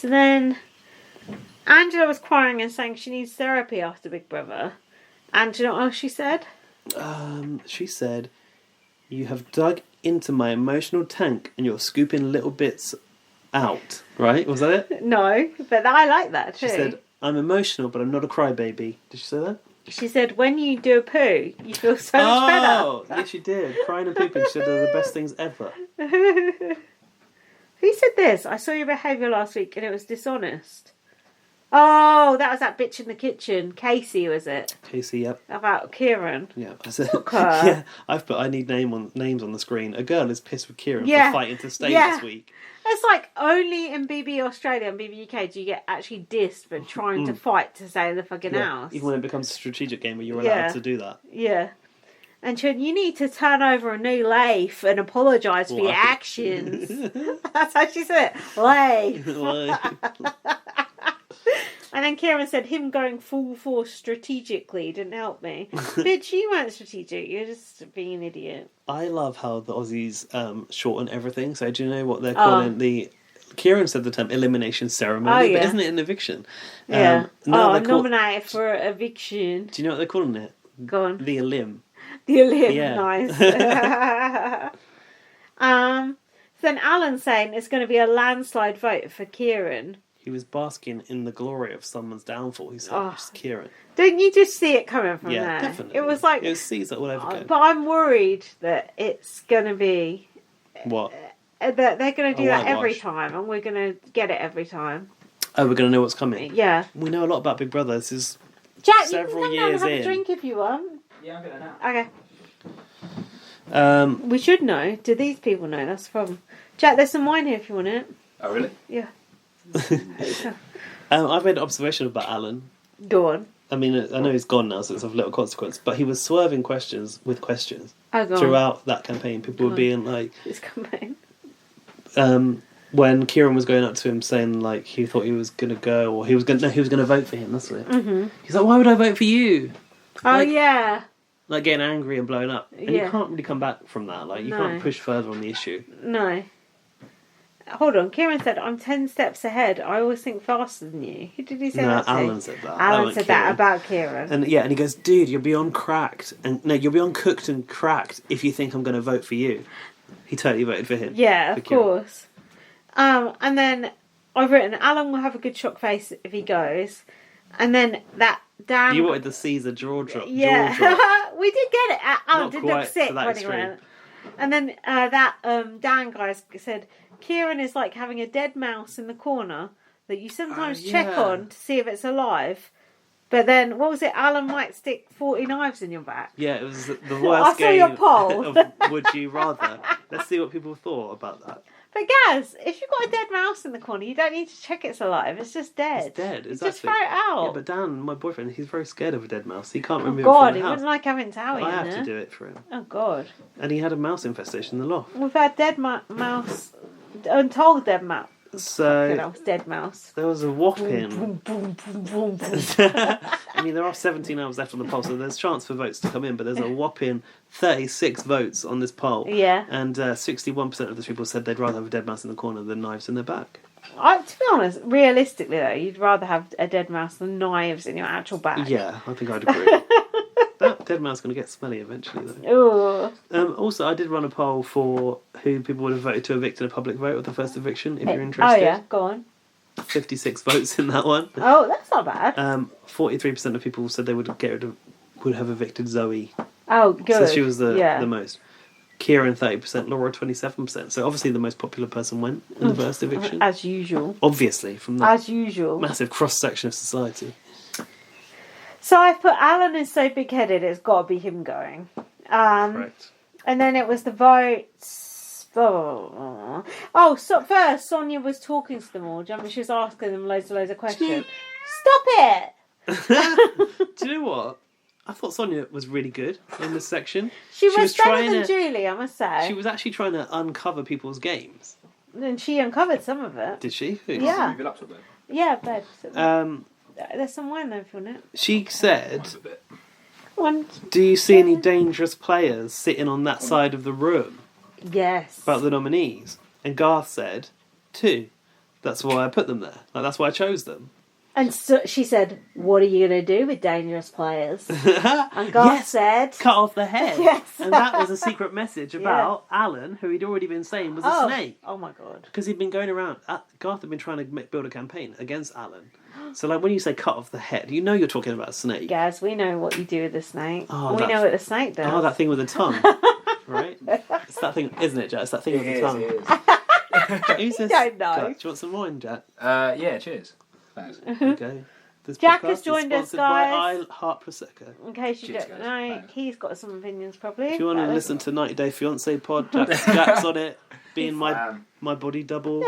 then Angela was crying and saying she needs therapy after Big Brother. And do you know what else she said? She said, you have dug into my emotional tank and you're scooping little bits out. Right? Was that it? No, but I like that too. She said, I'm emotional, but I'm not a crybaby. Did she say that? She said, when you do a poo, you feel so much better. Oh, yes, she did. Crying and pooping, she said they're the best things ever. Who said this? I saw your behaviour last week and it was dishonest. Oh, that was that bitch in the kitchen. Casey, was it? Casey, yep. About Kieran. Yeah, I said, Fuck her. yeah, I need names on the screen. A girl is pissed with Kieran for fighting to stay this week. It's like only in BB Australia and BBUK do you get actually dissed for trying to fight to stay in the fucking house. Even when it becomes a strategic game where you're allowed to do that. Yeah. And she went, you need to turn over a new leaf and apologise for your actions. That's how she said it. Leif. And then Kieran said, him going full force strategically didn't help me. Bitch, you weren't strategic. You're just being an idiot. I love how the Aussies shorten everything. So do you know what they're calling Kieran said the term elimination ceremony, but isn't it an eviction? Yeah. I'm nominated for eviction. Do you know what they're calling it? Go on. The elim. The elim, yeah. Nice. So then Alan's saying it's going to be a landslide vote for Kieran. He was basking in the glory of someone's downfall. He said, it's Kieran. Don't you just see it coming from there? Yeah, definitely. It was like... It was Caesar all over again. But I'm worried that it's going to be... What? That they're going to do that every time, and we're going to get it every time. Oh, we're going to know what's coming? Yeah. We know a lot about Big Brother. This is Jack, several you can come years down and have in. a drink if you want. Yeah, I'm going now. Okay. We should know. Do these people know? That's the problem. Jack, there's some wine here if you want it. Oh, really? Yeah. I've made an observation about Alan. Go on. I mean, I know he's gone now, so it's of little consequence, but he was swerving questions with questions. Oh, go on. Throughout that campaign. People were being like... It's coming. When Kieran was going up to him saying, like, he thought he was going to go, or he was going to vote for him, that's it. Mm-hmm. He's like, why would I vote for you? Oh, like, yeah. Like, getting angry and blowing up. And you can't really come back from that. Like, you can't push further on the issue. No. Hold on. Kieran said, I'm 10 steps ahead. I always think faster than you. Who did he say that to? Alan said that. Alan said that about Kieran. And and he goes, dude, you're beyond cracked. And no, you're beyond cooked and cracked if you think I'm going to vote for you. He totally voted for him. Yeah, of course. And then I've written, Alan will have a good shock face if he goes. And then that Dan... You wanted the Caesar jaw drop. Yeah. Jaw drop. We did get it. Alan Not did quite look sick to that when he extreme. went. And then that Dan guy said, Kieran is like having a dead mouse in the corner that you sometimes check on to see if it's alive. But then, what was it? Alan might stick 40 knives in your back. Yeah, it was the worst I saw your game poll. of Would You Rather. Let's see what people thought about that. But Gaz, if you've got a dead mouse in the corner, you don't need to check it's alive. It's just dead. It's dead, exactly. Just throw it out. Yeah, but Dan, my boyfriend, he's very scared of a dead mouse. He can't remove it God, from he the house. wouldn't like having Towie in I have there. to do it for him. Oh, God. And he had a mouse infestation in the loft. We've had dead mouse, untold dead mouse. So Dead mouse. there was a whopping... Boom, boom, boom, boom, boom. I mean, there are 17 hours left on the poll, so there's chance for votes to come in, but there's a whopping 36 votes on this poll. Yeah. And 61% of the people said they'd rather have a dead mouse in the corner than knives in their back. To be honest, realistically though, you'd rather have a dead mouse than knives in your actual back. Yeah, I think I'd agree. That dead mouse is going to get smelly eventually, though. Ooh. Also, I did run a poll for who people would have voted to evict in a public vote of the first eviction, if you're interested. Oh, yeah, go on. 56 votes in that one. Oh, that's not bad. 43% of people said they would have evicted Zoe. Oh, good. So she was the most. Kieran 30%, Laura 27%. So obviously the most popular person went in the first eviction. As usual. Obviously, from that As usual. massive cross-section of society. So I've put Alan is so big-headed, it's got to be him going. Correct. And then it was the votes. Oh, so first Sonia was talking to them all. Do you remember she was asking them loads of questions? Stop it! Do you know what? I thought Sonia was really good in this section. She was better than Julie, I must say. She was actually trying to uncover people's games. And she uncovered some of it. Did she? Who? Yeah. Move it up to a bit. Yeah, bed. There's some wine there if you want it. She said, A bit. One. do you see any dangerous players sitting on that side of the room? Yes. About the nominees. And Garth said, 2. That's why I put them there. Like, that's why I chose them. And so she said, what are you going to do with dangerous players? And Garth said... Cut off the head. Yes. And that was a secret message about Alan, who he'd already been saying was a snake. Oh my God. Because he'd been going around... Garth had been trying to build a campaign against Alan. So, like, when you say cut off the head, you know you're talking about a snake. Gaz, we know what you do with the snake. Oh, we know what the snake does. Oh, that thing with the tongue. Right? It's that thing, isn't it, Jack? It's that thing with the tongue. It is. Who's this? don't know. Jack, do you want some wine, Jack? Yeah, cheers. Thanks. Okay. This Jack podcast has is joined us, sponsored by guys. I Heart Prosecco. In case you Cheers, don't guys. know, Thanks. he's got some opinions probably. If you want to listen to 90 Day Fiancé pod, Jack's on it, being my body double.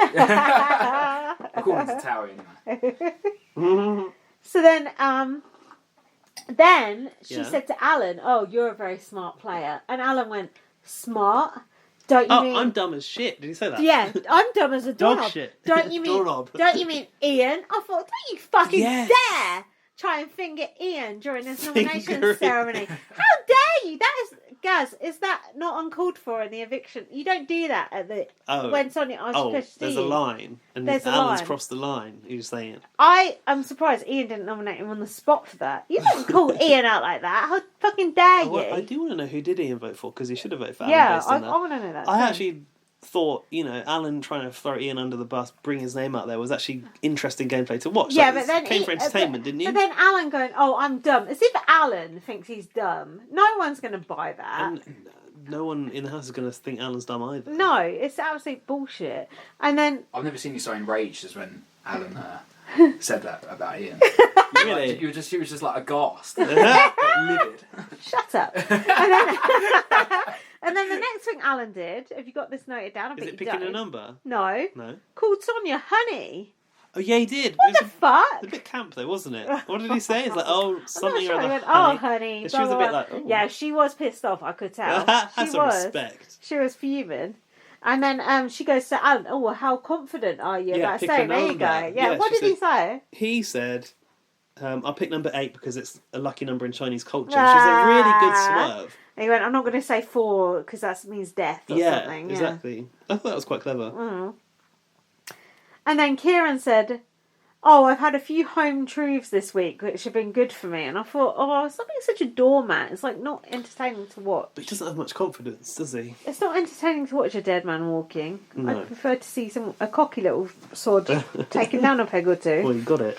According to Towie, anyway. So then she said to Alan, "Oh, you're a very smart player," and Alan went, "Smart? Don't you mean I'm dumb as shit." Did he say that? Yeah, I'm dumb as a Dog doorknob. shit. Don't you mean? Doorknob. Don't you mean Ian? I thought, don't you fucking Yes. dare try and finger Ian during this nomination Fingering. ceremony. How dare you? That is, Gaz, is that not uncalled for in the eviction? You don't do that at the when Sonia asks Oh, Chris there's a line. And There's a Alan's line. crossed the line. He's saying. I am surprised Ian didn't nominate him on the spot for that. You don't call Ian out like that. How fucking dare you? I do want to know who did Ian vote for, because he should have voted for Alan yeah, based I on that. want to know that. I too. actually thought, Alan trying to throw Ian under the bus, bring his name out there, was actually interesting gameplay to watch. Yeah, Like, but then came for entertainment, didn't you? But then Alan going, "Oh, I'm dumb." As if Alan thinks he's dumb. No one's going to buy that. And no one in the house is going to think Alan's dumb either. No, it's absolute bullshit. And then I've never seen you so enraged as when Alan said that about Ian. Really? He was just like aghast. Livid. shut up. And then the next thing Alan did, have you got this noted down? I Is bet it you picking don't. a number? No. No. Called Sonia honey. Oh yeah, he did. What It the was fuck? a bit camp though, wasn't it? What did he say? It's like, oh, I'm not something sure. or He other. went, honey. "Oh, honey." And blah, she was a blah, bit blah. like, oh. Yeah, she was pissed off. I could tell. Have She some was. respect. She was fuming. And then she goes to Alan, "Oh, well, how confident are you Yeah, about pick saying?" a There you number. go. Yeah, Yeah, what she did he say? He said, I'll pick number 8 because it's a lucky number in Chinese culture. Which is a really good swerve. And he went, "I'm not going to say 4 because that means death or something." Yeah, exactly. I thought that was quite clever. Mm. And then Kieran said, "Oh, I've had a few home truths this week which have been good for me." And I thought, oh, stop being such a doormat. It's like not entertaining to watch. But he doesn't have much confidence, does he? It's not entertaining to watch a dead man walking. No. I prefer to see a cocky little sword taken down a peg or two. Well, you got it.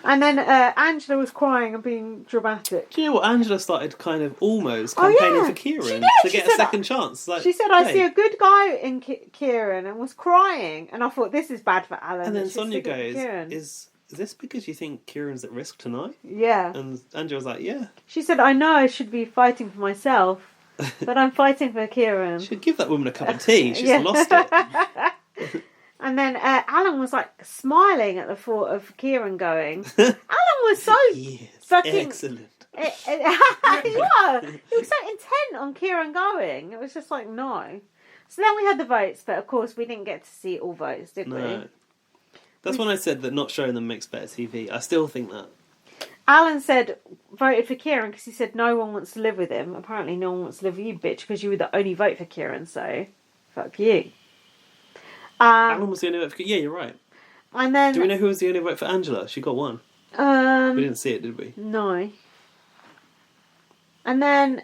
And then Angela was crying and being dramatic. Do you know what? Angela started kind of almost Oh, campaigning yeah. for Kieran She did. to She get a said, second chance. Like, She said, "I hey. see a good guy in Kieran," and was crying. And I thought, this is bad for Alan. And then that she's Sonia sticking with goes, Kieran. is this because you think Kieran's at risk tonight? Yeah. And Angela was like, yeah. She said, "I know I should be fighting for myself, but I'm fighting for Kieran." Should give that woman a cup of tea. She's Yeah. lost it. And then Alan was like smiling at the thought of Kieran going. Alan was so Yes, fucking excellent. he was so intent on Kieran going. It was just like, no. So then we had the votes, but of course we didn't get to see all votes, did we? No. That's when I said that not showing them makes better TV. I still think that. Alan said voted for Kieran because he said no one wants to live with him. Apparently no one wants to live with you, bitch, because you were the only vote for Kieran, so fuck you. Alan was the only vote for... Yeah, you're right. And then Do we know who was the only vote for Angela? She got one. We didn't see it, did we? no. And then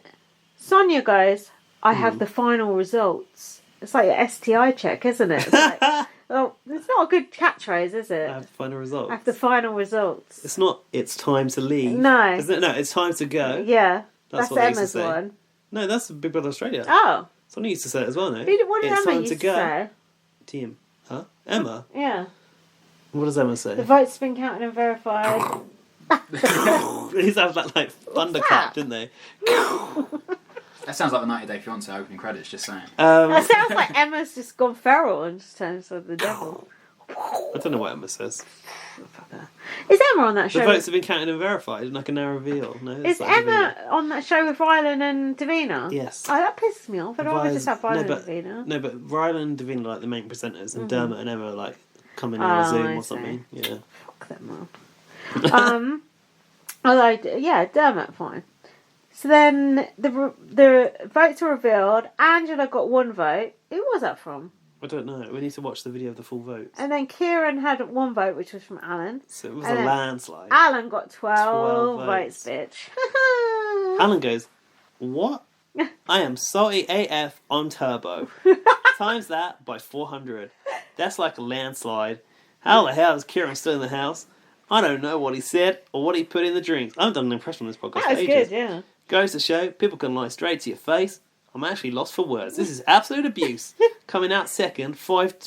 Sonia goes, "I have the final results." It's like an STI check, isn't it? It's like, well, it's not a good catchphrase, is it? I have the final results. I have the final results. It's not, it's time to leave. No. Isn't it? No, it's time to go. Yeah, That's that's what they used to Emma's say. one. No, that's Big Brother Australia. Oh, Someone used to say it as well, no? What did It's Emma time used to to go. say? Team. Huh? Emma? Yeah. What does Emma say? The votes have been counted and verified. They used to have that, like, thunderclap, didn't they? That sounds like the 90 Day Fiancé opening credits, just saying. That sounds like Emma's just gone feral and just turned into the devil. I don't know what Emma says. Is Emma on that The show? votes have been counted and verified, and I can now reveal. No, Is it's not Emma revealed. on that show with Rylan and Davina? Yes. Oh, that pisses me off. I'd rather just have Rylan no, and Davina. No, but Rylan and Davina are like the main presenters, and Dermot and Emma are like coming in Oh, on Zoom I or see. something. Yeah. Fuck them up. Although, yeah, Dermot, fine. So then the votes were revealed. Angela got 1 vote. Who was that from? I don't know. We need to watch the video of the full votes. And then Kieran had 1 vote, which was from Alan. So it was And a then landslide. Alan got 12 12 votes, votes. bitch. Alan goes, "What? I am salty AF on turbo. Times that by 400. That's like a landslide. How the hell is Kieran still in the house? I don't know what he said or what he put in the drinks. I haven't done an impression on this podcast That for was ages. good, yeah. Goes to show, people can lie straight to your face. I'm actually lost for words. This is absolute abuse. Coming out second, five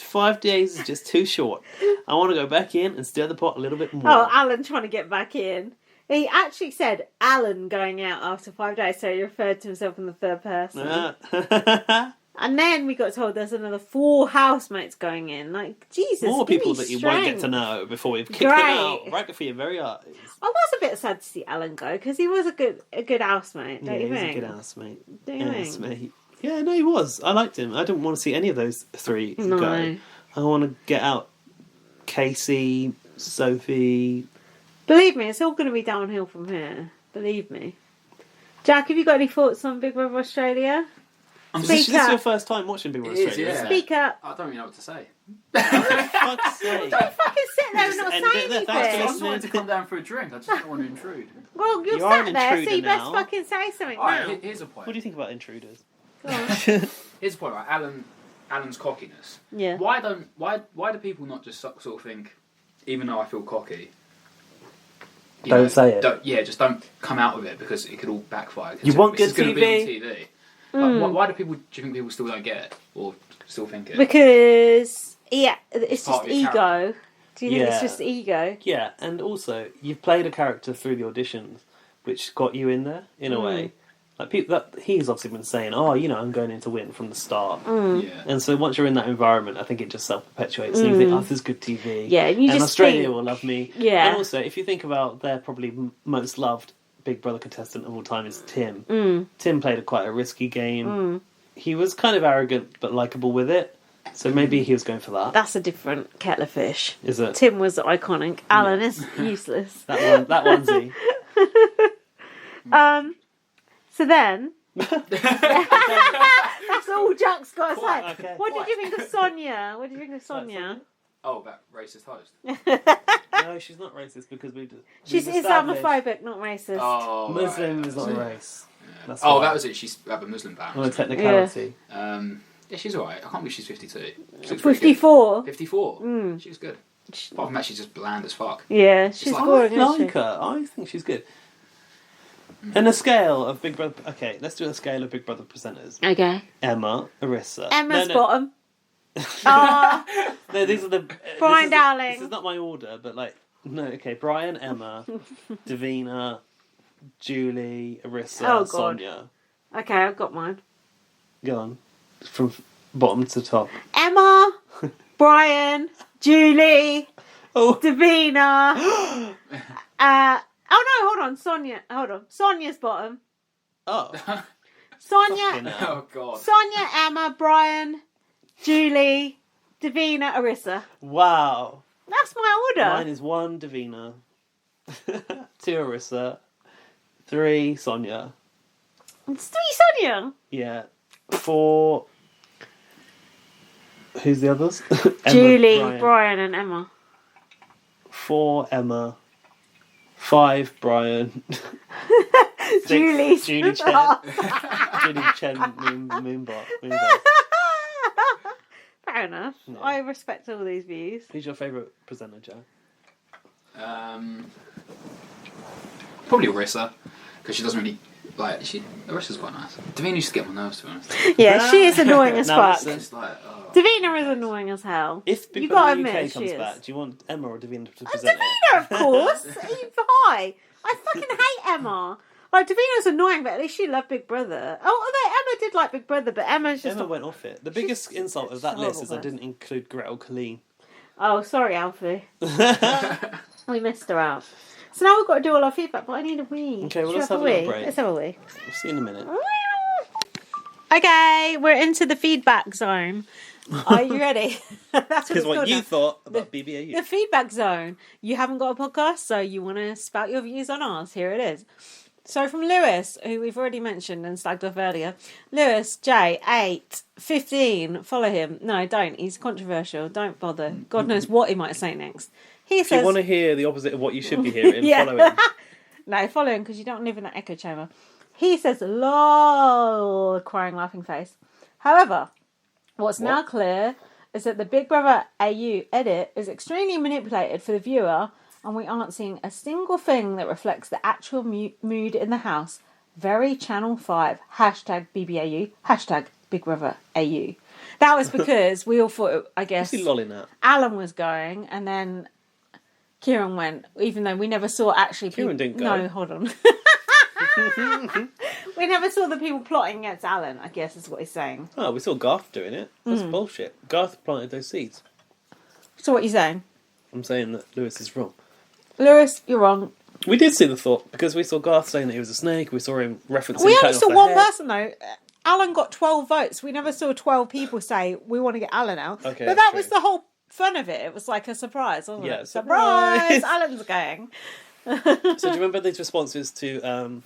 days is just too short. I want to go back in and stir the pot a little bit more." Oh, Alan trying to get back in. He actually said Alan going out after 5 days, so he referred to himself in the third person. And then we got told there's another 4 housemates going in. Like, Jesus, More give people me that you won't get to strength. know before we've kicked them out right before your very eyes. I was a bit sad to see Alan go because he was a good housemate, don't Yeah, you he's think? a good housemate. Don't you think? Housemate. Yeah, no, he was. I liked him. I didn't want to see any of those 3 No. go. I want to get out Casey, Sophie. Believe me, it's all going to be downhill from here. Believe me. Jack, have you got any thoughts on Big Brother Australia? This is your first time watching Big Brother It is, Australia, yeah. isn't it? Speak up. I don't really know what to say. Fuck's sake. Don't fucking sit there and not And say thanks for I anything. just wanted to come down for a drink. I just don't want to intrude. Well, you're You are sat an there, so intruder you best now. fucking say something Alright, now. here's a point. What do you think about intruders? Go on. Here's the point, right? Alan's cockiness. Yeah. Why do people not just sort of think, even though I feel cocky, Don't say it. Just don't come out with it because it could all backfire. You want This is good gonna be on TV? TV. Like, why do you think people still don't get it or still think it? Because, yeah, it's Part just of your ego. character. Do you think it's Yeah. just ego? Yeah, and also you've played a character through the auditions, which got you in there in a way. Like people, that he's obviously been saying, "Oh, you know, I'm going in to win from the start." Yeah. And so once you're in that environment, I think it just self-perpetuates. And you think, "Oh, this is good TV." Yeah, and you just Australia think- will love me. Yeah. And also, if you think about their probably most loved Big Brother contestant of all time is Tim. Tim played quite a risky game. He was kind of arrogant but likable with it. So maybe he was going for that. That's a different kettle of fish. Is it? Tim was iconic. Alan is useless. That onesie. So then... That's all Jack's got to say. Okay. What did you think of Sonia? What did you think of Sonia? Oh, that racist host. No, she's not racist because She's we've established Islamophobic, not racist. Oh, Muslim right, is not a yeah. race. That's Oh, why. that was it. She's have a Muslim ban. On a technicality. Yeah, she's alright. I can't believe she's 52. She looks pretty good. 54. 54. She's good. Apart from that, she's just bland as fuck. Yeah, she's like- boring, I isn't like her. I think she's good. And a scale of Big Brother... Okay, let's do a scale of Big Brother presenters. she? Okay. Emma, Arissa. Emma's no, bottom. Oh, No, these are the... Brian this Dowling. is not my order, but like... No, okay. Brian, Emma, Davina, Julie, Arissa, Oh, God. Sonia. okay, I've got mine. Go on. From bottom to top. Emma, Brian, Julie, Oh. Davina. Oh no, hold on, Sonia. Hold on, Sonia's bottom. Oh. Fucking Sonia, hell. Oh god. Sonia, Emma, Brian, Julie, Davina, Arissa. Wow. That's my order. Mine is 1, Davina. 2, Arissa. 3, Sonia. It's 3 Sonia. Yeah. 4... Who's the others? Emma, Julie, Brian, and Emma. 4, Emma. 5, Brian. 6, Julie. Julie Chen. Julie Chen, Moonbot. Fair enough. No. I respect all these views. Who's your favourite presenter, Joe? Probably Arissa, because she doesn't really Like, Arissa's quite nice. Davina used to get on my nerves, to be honest. Yeah, she is annoying as No, fuck. listen. It's like, oh. Davina is annoying as hell. If Big You Brother gotta UK admit, comes she back, is. do you want Emma or Davina to present it? Davina, of course. Why? I fucking hate Emma. Like, Davina's annoying, but at least she loved Big Brother. Oh, although Emma did like Big Brother, but Emma's just... Emma went off it. The biggest insult of that list is I horrible. didn't include Gretel Colleen. Oh, sorry, Alfie. We missed her out. So now we've got to do all our feedback, but I need a wee. Okay, well, Should let's we have a little wee? break. Let's have a wee. We'll see you in a minute. Okay, we're into the feedback zone. Are you ready? That's what Because it's what called you now. thought about BBAU. The feedback zone. You haven't got a podcast, so you want to spout your views on ours. Here it is. So from Lewis, who we've already mentioned and slagged off earlier. Lewis J 8 15. Follow him. No, don't. He's controversial. Don't bother. God knows what he might say next. He If you says, want to hear the opposite of what you should be hearing, Yeah. follow him. no, follow him because you don't live in that echo chamber. He says, lol, crying laughing face. However, what's now clear is that the Big Brother AU edit is extremely manipulated for the viewer, and we aren't seeing a single thing that reflects the actual mood in the house. Very Channel 5, hashtag BBAU, hashtag Big Brother AU. That was because we all thought, I guess, What's he lolling at? Alan was going, and then Kieran went, even though we never saw actually Kieran didn't go. No, hold on. We never saw the people plotting against Alan, I guess is what he's saying. Oh, we saw Garth doing it. That's Mm. bullshit. Garth planted those seeds. So what are you saying? I'm saying that Lewis is wrong. Lewis, you're wrong. We did see the thought, because we saw Garth saying that he was a snake, we saw him referencing We only cutting saw off one the head. person though. Alan got 12 votes. We never saw 12 people say, we want to get Alan out. Okay, but that's that true. was the whole fun of it. It was like a surprise, wasn't Yeah, it? surprise! Alan's going. So do you remember these responses to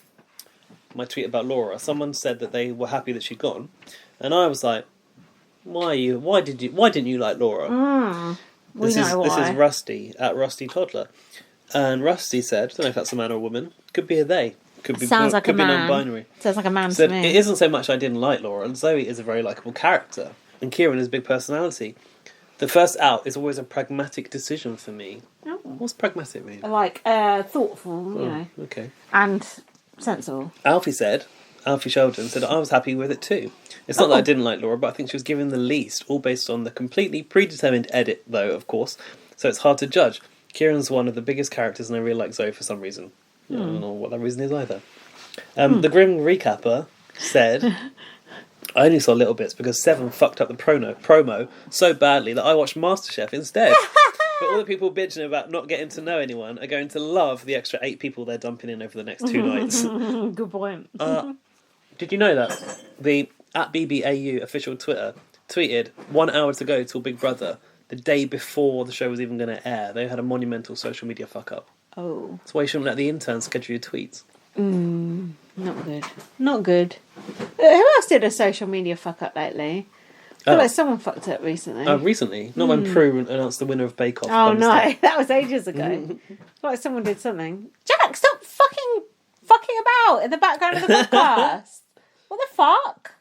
my tweet about Laura? Someone said that they were happy that she'd gone, and I was like, why didn't you like Laura? We know This why. is Rusty at Rusty Toddler. And Rusty said, I don't know if that's a man or a woman, could be a they. Could be Sounds like could a be man. non-binary. Sounds like a man Said, to me. it isn't so much I didn't like Laura, and Zoe is a very likeable character, and Kieran is a big personality. The first out is always a pragmatic decision for me. Oh. What's pragmatic mean? Like, thoughtful, you know, Okay. and sensible. Alfie Sheldon said, I was happy with it too. It's not that I didn't like Laura, but I think she was given the least, all based on the completely predetermined edit, though, of course, so it's hard to judge. Kieran's one of the biggest characters, and I really like Zoe for some reason. I don't know what that reason is either. The Grim Recapper said, I only saw little bits because Seven fucked up the promo so badly that I watched MasterChef instead. But all the people bitching about not getting to know anyone are going to love the extra 8 people they're dumping in over the next 2 nights. Good point. Did you know that the at BBAU official Twitter tweeted 1 hour to go till Big Brother, the day before the show was even going to air? They had a monumental social media fuck up. Oh, That's why you shouldn't let the interns schedule your tweets. not good. Not good. Who else did a social media fuck up lately? I feel like someone fucked up recently. Recently, not when Prue announced the winner of Bake Off. Oh by no, mistake. that was ages ago. Like someone did something. Jack, stop fucking about in the background of the podcast. What the fuck?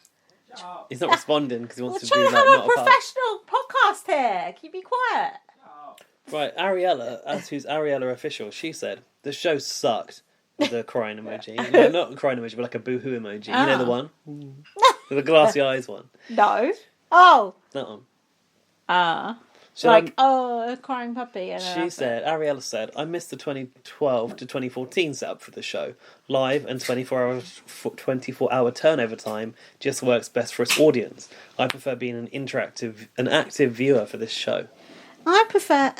He's not responding because he We're wants to trying be to like have not a a part. professional podcast here. Can you be quiet? Right, Ariella, who's Ariella official, she said the show sucked with a crying emoji. No, not a crying emoji, but like a boohoo emoji. You know the one with the glassy eyes one. No. Oh. That one. Like, a crying puppy. And She said, Ariella said, I missed the 2012 to 2014 setup for the show. Live and 24-hour turnover time just works best for its audience. I prefer being an active viewer for this show. I prefer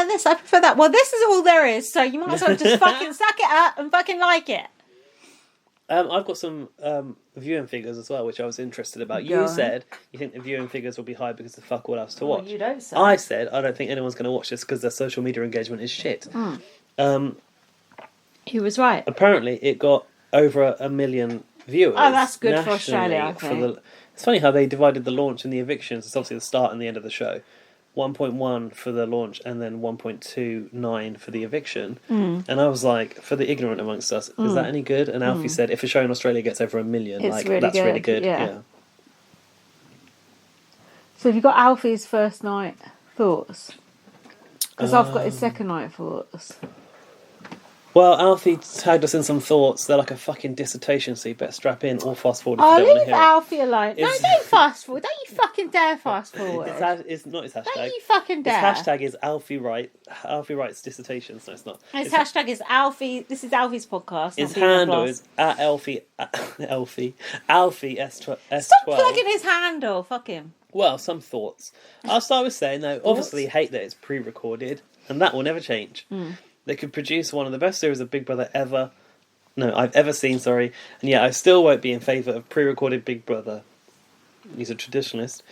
this, I prefer that. Well, this is all there is, so you might as well just fucking suck it up and fucking like it. I've got some viewing figures as well, which I was interested about. Go You on. sain you think the viewing figures will be high because there's fuck all else to watch. You don't say. I said I don't think anyone's going to watch this because their social media engagement is shit. He was right. Apparently, it got over 1 million viewers. Oh, that's good for nationally Australia, I think. It's funny how they divided the launch and the evictions. It's obviously the start and the end of the show. 1.1 for the launch and then 1.29 for the eviction. And I was like, for the ignorant amongst us, is that any good? And Alfie said, if a show in Australia gets over 1 million, It's like really that's really good, good. yeah. So have you got Alfie's first night thoughts? Because I've got his second night thoughts. Well, Alfie tagged us in some thoughts. They're like a fucking dissertation, so you better strap in or fast forward if you don't want to leave hear it. Alfie alone. No, It's- don't fast forward. Don't you fucking dare fast forward. It's not his hashtag. Don't you fucking dare. His hashtag is Alfie writes dissertations. No, it's not. His hashtag is Alfie. This is Alfie's podcast. His not BB handle Plus. is at Alfie S12. Stop plugging his handle. Fuck him. Well, some thoughts. I'll start with saying, though, obviously hate that it's pre-recorded, and that will never change. They could produce one of the best series of Big Brother I've ever seen, sorry, and yet I still won't be in favour of pre-recorded Big Brother. He's a traditionalist.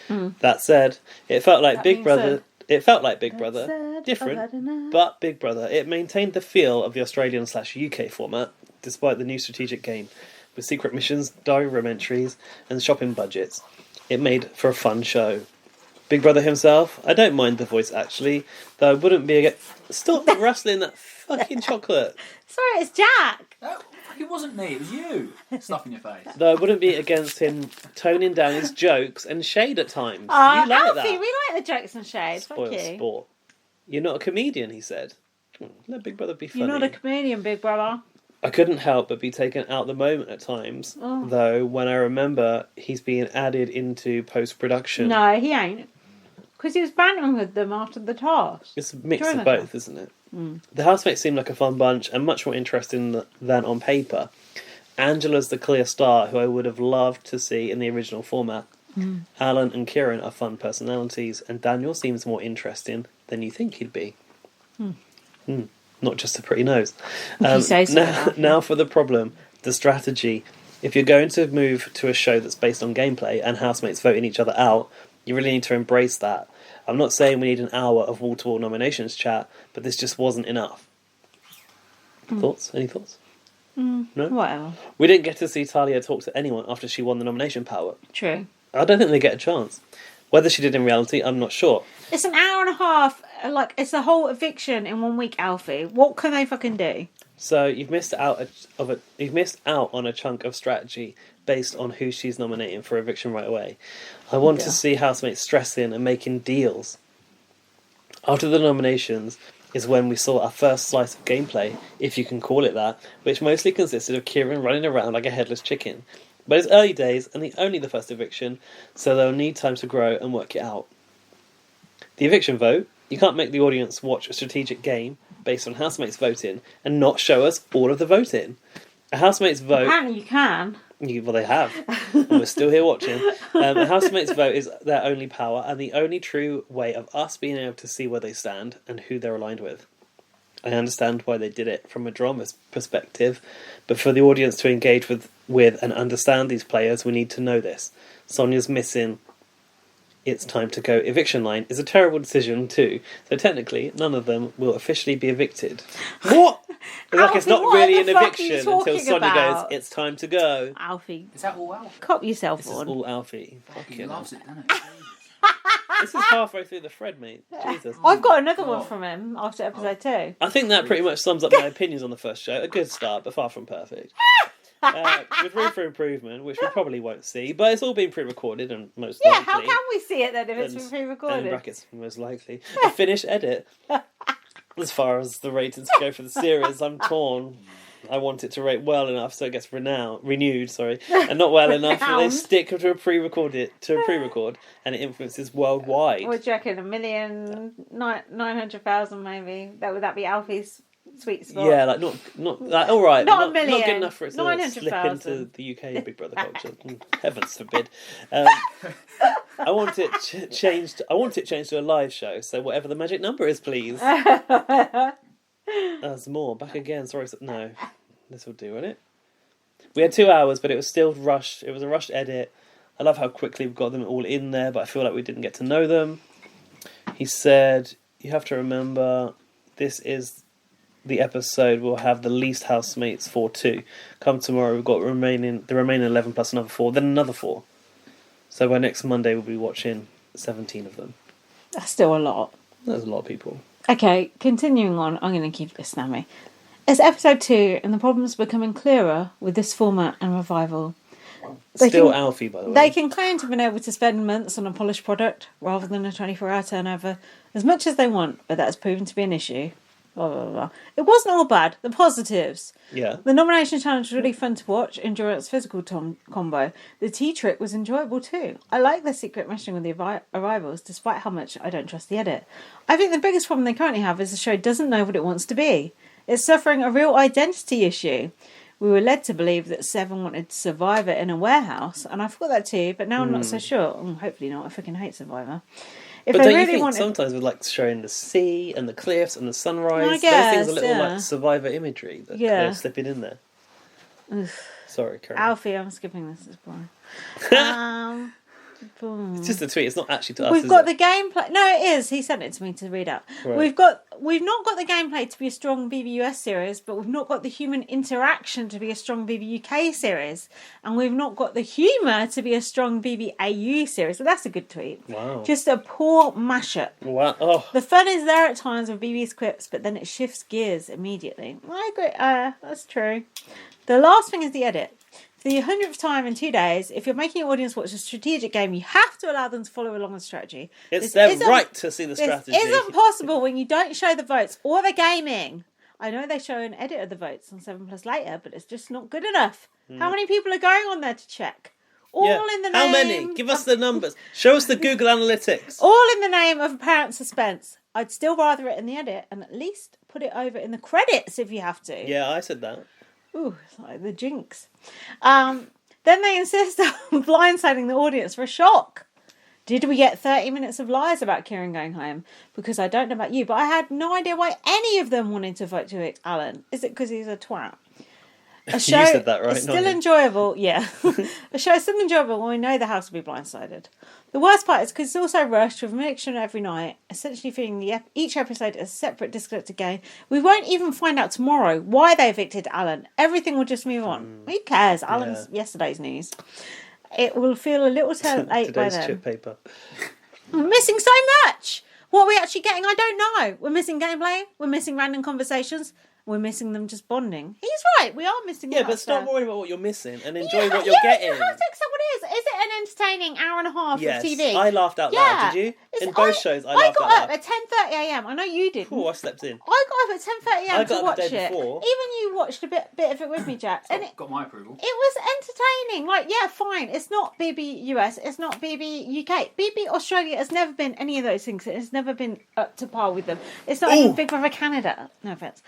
That said, it felt like Big Brother. It felt like Big Brother, different, but Big Brother. It maintained the feel of the Australian/UK format, despite the new strategic game, with secret missions, diary room entries, and shopping budgets. It made for a fun show. Big Brother himself, I don't mind the voice actually, though I wouldn't be Stop rustling that fucking chocolate. Sorry, it's Jack. Oh, it wasn't me, it was you. Stuff in your face. Though I wouldn't be against him toning down his jokes and shade at times. You like Alfie, that. we like the jokes and shades. Fuck Spoil you. sport. You're not a comedian, he said. Let Big Brother be funny. You're not a comedian, Big Brother. I couldn't help but be taken out the moment at times, though, when I remember he's being added into post-production. No, he ain't. Because he was bantering with them after the task. It's a mix During of the both, isn't it? The housemates seem like a fun bunch and much more interesting than on paper. Angela's the clear star who I would have loved to see in the original format. Alan and Kieran are fun personalities, and Daniel seems more interesting than you think he'd be. Not just a pretty nose. You say so. Now for the problem, the strategy. If you're going to move to a show that's based on gameplay and housemates voting each other out, you really need to embrace that. I'm not saying we need an hour of wall-to-wall nominations chat, but this just wasn't enough. Thoughts? Any thoughts? No? Whatever. We didn't get to see Talia talk to anyone after she won the nomination power. True. I don't think they get a chance. Whether she did in reality, I'm not sure. It's an hour and a half. Like, it's a whole eviction in 1 week, Alfie. What can they fucking do? So you've missed out on a chunk of strategy based on who she's nominating for eviction right away. I want to see housemates stressing and making deals. After the nominations is when we saw our first slice of gameplay, if you can call it that, which mostly consisted of Kieran running around like a headless chicken. But it's early days and only the first eviction, so they'll need time to grow and work it out. The eviction vote, you can't make the audience watch a strategic game based on housemates voting and not show us all of the voting. A housemates vote... Apparently you can. Well, they have. And we're still here watching. A housemates vote is their only power and the only true way of us being able to see where they stand and who they're aligned with. I understand why they did it from a drama perspective, but for the audience to engage with and understand these players, we need to know this. Sonia's missing "it's time to go" eviction line is a terrible decision too, so technically none of them will officially be evicted. What? It's like it's not Alfie, really what an the fuck are you eviction until talking Sonia about? goes, "it's time to go." Alfie, Is that all Alf? cop yourself This is on. all Alfie. He Fucking loves hell. it, doesn't it? This is halfway through the thread, mate. Jesus. I've got another one from him after episode 2. I think that pretty much sums up my opinions on the first show. A good start, but far from perfect. With room for improvement, which we probably won't see, but it's all been pre-recorded and most Yeah, likely. how can we see it then if it's been and pre-recorded? brackets, most likely. A finished edit. As far as the ratings go for the series, I'm torn. I want it to rate well enough so it gets renewed, and not well enough so they Renowned. stick to a pre-record, and it influences worldwide. What do you reckon? 1,900,000 maybe? Would that be Alfie's sweet spot? Yeah, like not like all right, Not a not million. good enough for it to slip 900,000. into the UK Big Brother culture. Heavens forbid. I want it changed. I want it changed to a live show. So whatever the magic number is, please. There's more. Back again. Sorry. No, this will do, won't it? We had 2 hours, but it was still rushed. It was a rushed edit. I love how quickly we've got them all in there, but I feel like we didn't get to know them. He said, "You have to remember, this is the episode we'll have the least housemates for 2. Come tomorrow, we've got the remaining 11 plus another 4, then another 4. So by next Monday, we'll be watching 17 of them. That's still a lot. That's a lot of people. Okay, continuing on, I'm going to keep this snammy. It's episode 2, and the problem's becoming clearer with this format and revival. Still Alfie, by the way. They can claim to have been able to spend months on a polished product rather than a 24-hour turnover as much as they want, but that has proven to be an issue. Blah, blah, blah. It wasn't all bad. The positives. Yeah. The nomination challenge was really fun to watch. Endurance physical combo. The tea trick was enjoyable too. I like the secret meshing with the arrivals, despite how much I don't trust the edit. I think the biggest problem they currently have is the show doesn't know what it wants to be. It's suffering a real identity issue. We were led to believe that Seven wanted Survivor in a warehouse, and I thought that too, but now I'm not so sure. Hopefully not. I fucking hate Survivor. If But they don't you really think wanted... sometimes with like showing the sea and the cliffs and the sunrise, I guess, those things are little yeah. like Survivor imagery that they're slipping in there. Sorry, Karen. Alfie, I'm skipping this. It's boring. It's just a tweet. It's not actually to us. We've got the gameplay. No, it is. He sent it to me to read out. Right. We've not got the gameplay to be a strong BBUS series, but we've not got the human interaction to be a strong BBUK series, and we've not got the humour to be a strong BBAU series. So that's a good tweet. Wow. Just a poor mashup. Wow. Oh. The fun is there at times with BB's quips, but then it shifts gears immediately. I agree. That's true. The last thing is the edit. For the 100th time in 2 days, if you're making your audience watch a strategic game, you have to allow them to follow along the strategy. It's their right to see the strategy. This isn't possible when you don't show the votes or the gaming. I know they show an edit of the votes on 7+ later, but it's just not good enough. How many people are going on there to check? All in the name... How many? Give us the numbers. Show us the Google Analytics. All in the name of apparent suspense. I'd still rather it in the edit and at least put it over in the credits if you have to. Yeah, I said that. Ooh, it's like the jinx. Then they insist on blindsiding the audience for a shock. Did we get 30 minutes of lies about Kieran going home? Because I don't know about you, but I had no idea why any of them wanted to vote to evict Alan. Is it because he's a twat? A show You said that right, is not still me. enjoyable, yeah. A show is still enjoyable when we know the house will be blindsided. The worst part is because it's also rushed with a mixture every night, essentially feeling each episode as a separate, disconnected game. We won't even find out tomorrow why they evicted Alan. Everything will just move on. Who cares? Alan's yesterday's news. It will feel a little too late by Today's then. chip paper. We're missing so much. What are we actually getting? I don't know. We're missing gameplay. We're missing random conversations. We're missing them just bonding. He's right. We are missing. Yeah, that but stop stuff. worrying about what you're missing and enjoy what you're getting. You have to accept what it is. Is it an entertaining hour and a half Yes, of TV? I laughed out loud. Did you? In both shows, I laughed out got loud. up at 10:30 a.m. I know you didn't. Oh, I slept in. I got up at 10:30 a.m. I to got up watch the day it. before. Even you watched a bit of it with me, Jack. And Got my approval. it was entertaining. Like, yeah, fine. It's not BBUS. It's not BBUK. BB Australia has never been any of those things. It has never been up to par with them. It's not even Big Brother Canada. No offense.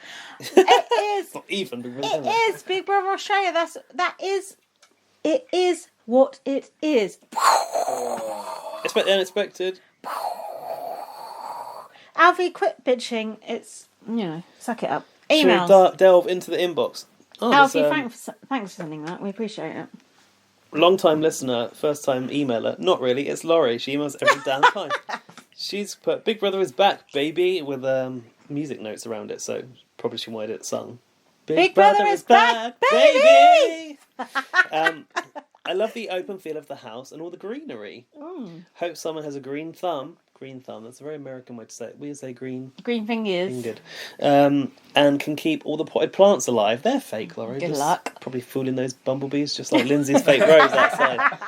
It is. Not even Big Brother It Canada. is Big Brother Australia. It is what it is. Expect the unexpected. Alfie, quit bitching. It's, suck it up. Should we Emails. delve into the inbox? Oh, Alfie, there's, thanks for sending that. We appreciate it. long-time listener, first-time emailer. Not really, it's Laurie. She emails every damn time. She's put, Big Brother is back, baby, with music notes around it, so probably she wanted it sung. Big Brother is back, baby! I love the open feel of the house and all the greenery. Hope someone has a green thumb. Green thumb, that's a very American way to say it. We say green fingers. fingered. And can keep all the potted plants alive. They're fake, Laurie. Good Just luck. Probably fooling those bumblebees, just like Lindsay's fake rose outside.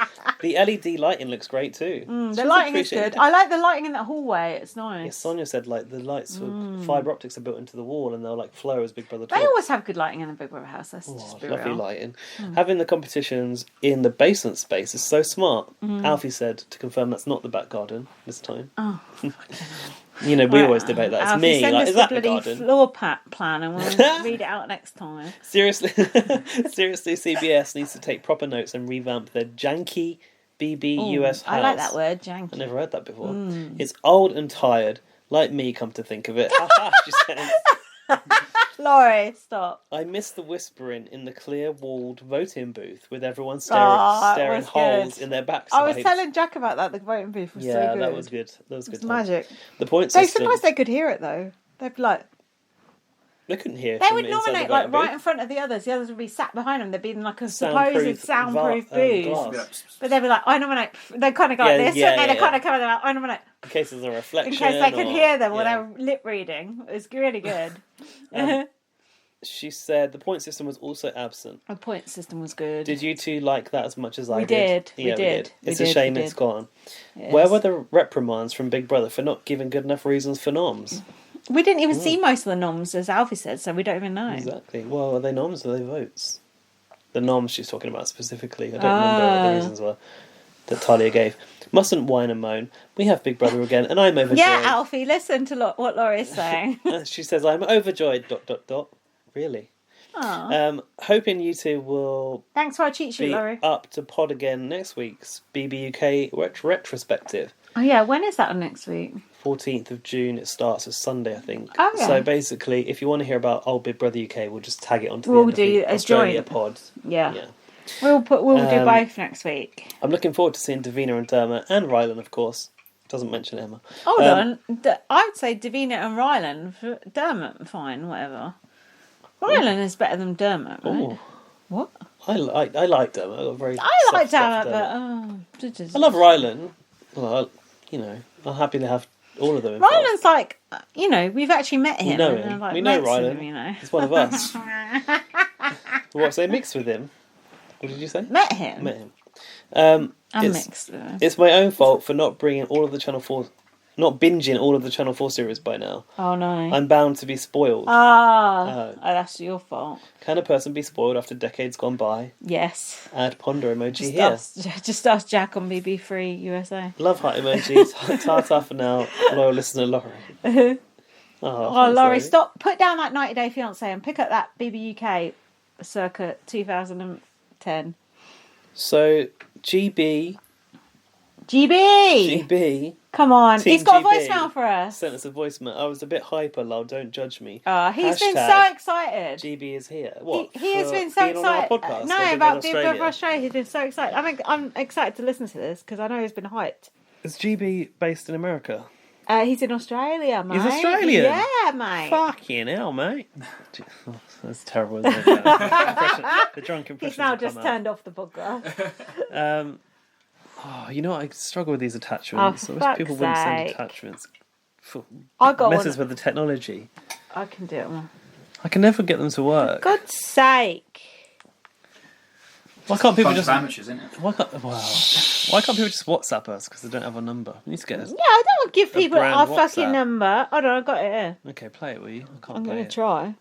The LED lighting looks great too. The lighting is good. I like the lighting in that hallway. It's nice. Yeah, Sonia said like the lights for fibre optics are built into the wall and they'll like flow as Big Brother They talks. always have good lighting in the Big Brother house. Let's just be Lovely real. lighting. Having the competitions in the basement space is so smart. Alfie said to confirm that's not the back garden this time. Oh, we always debate that. It's Alfie, me. send Like, us is that the bloody garden? floor plan and we'll read it out next time. Seriously, CBS needs to take proper notes and revamp their janky BBUS house. I like that word, janky. I never heard that before. It's old and tired, like me, come to think of it. She said. Laurie, stop. I miss the whispering in the clear-walled voting booth with everyone It staring was holes good. in their backsides. I was telling Jack about that. The voting booth was so good. that was good. That was good. It's magic. The point So system. sometimes they could hear it though. They'd be like, They couldn't hear. they from would inside the nominate like voting right booth. in front of the others. The others would be sat behind them. They'd be in like a Soundproof supposed soundproof booth. glass. But they'd be like, I nominate. They kind of go like this. Yeah, and then they yeah. kind of come and they're like, I nominate. In case there's a reflection. In case they could or- hear them when yeah. they were lip reading. It was really good. She said the point system was also absent. The point system was good. Did you two like that as much as I We did? did, we Yeah, did, we It's a did, shame we it's did. gone. Yes. Where were the reprimands from Big Brother for not giving good enough reasons for noms? We didn't even see most of the noms, as Alfie said, so we don't even know. Exactly. Well, are they noms or are they votes? The noms she's talking about specifically. I don't remember what the reasons were that Talia gave. Mustn't whine and moan. We have Big Brother again, and I'm overjoyed. Yeah, Alfie, listen to what Laurie's saying. She says, I'm overjoyed, ... Really? Hoping you two will Thanks for our cheat sheet, be Laurie. up to pod again next week's BBUK retrospective. Oh, yeah, when is that on next week? 14th of June, it starts as Sunday, I think. Oh, yeah. So basically, if you want to hear about old Big Brother UK, we'll just tag it onto the end of the Australia pod. Yeah. We'll do both next week. I'm looking forward to seeing Davina and Dermot and Rylan, of course. Doesn't mention Emma. Hold on. I'd say Davina and Rylan. Dermot, fine, whatever. Rylan is better than Dermot, right? Ooh. What? I like Dermot. I like Dermot, but... I love Rylan. Well, I'm happy to have all of them involved. Rylan's like, we've actually met him. We know him. Like, we know Rylan. Rylan. He's one of us. What, so they mixed with him? What did you say? Met him. I'm mixed with him. It's my own fault for not bringing all of the Channel 4... Not binging all of the Channel 4 series by now. Oh, no. I'm bound to be spoiled. That's your fault. Can a person be spoiled after decades gone by? Yes. Add ponder emoji Just ask Jack on BB3 USA. Love heart emojis. Ta-ta for now. Loyal listener Laurie. Oh, Laurie, stop. Put down that 90 Day Fiancé and pick up that BBUK circa 2010. So, GB... Come on. Team He's got GB a voicemail for us. Sent us a voicemail. I was a bit hyper, lol. Don't judge me. He's been so excited. GB is here. What? He has been so excited. About Big Brother Australia. He's been so excited. I'm excited to listen to this because I know he's been hyped. Is GB based in America? He's in Australia, mate. He's Australian? Yeah, mate. Fucking hell, mate. That's terrible, isn't it? The drunk impression. He's now just turned off the podcast. I struggle with these attachments. People wouldn't send attachments. I got messes with the technology. I can do it. I can never get them to work. For God's sake. Why can't people just... amateurs, isn't it? Why can't people just WhatsApp us because they don't have our number? We need to get us. Yeah, I don't want to give people our WhatsApp. fucking number. Hold on, I got it here. Okay, play it, will you? I'm going to try.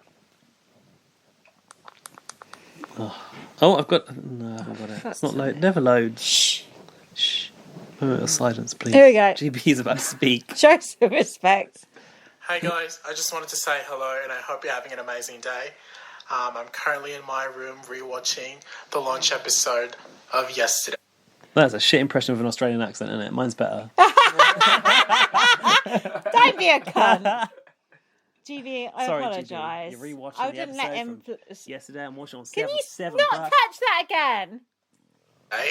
Oh, I've got... No, I haven't got it. It's not load. Never loads. Shh. Moment of silence, please. Here we go. GB's about to speak. Show some respect. Hey guys, I just wanted to say hello and I hope you're having an amazing day. I'm currently in my room rewatching the launch episode of yesterday. That's a shit impression of an Australian accent, isn't it? Mine's better. Don't be a cunt. GB, I apologise. GB, you're rewatching I didn't let him. Yesterday, I'm watching on Can 7. you not touch that again?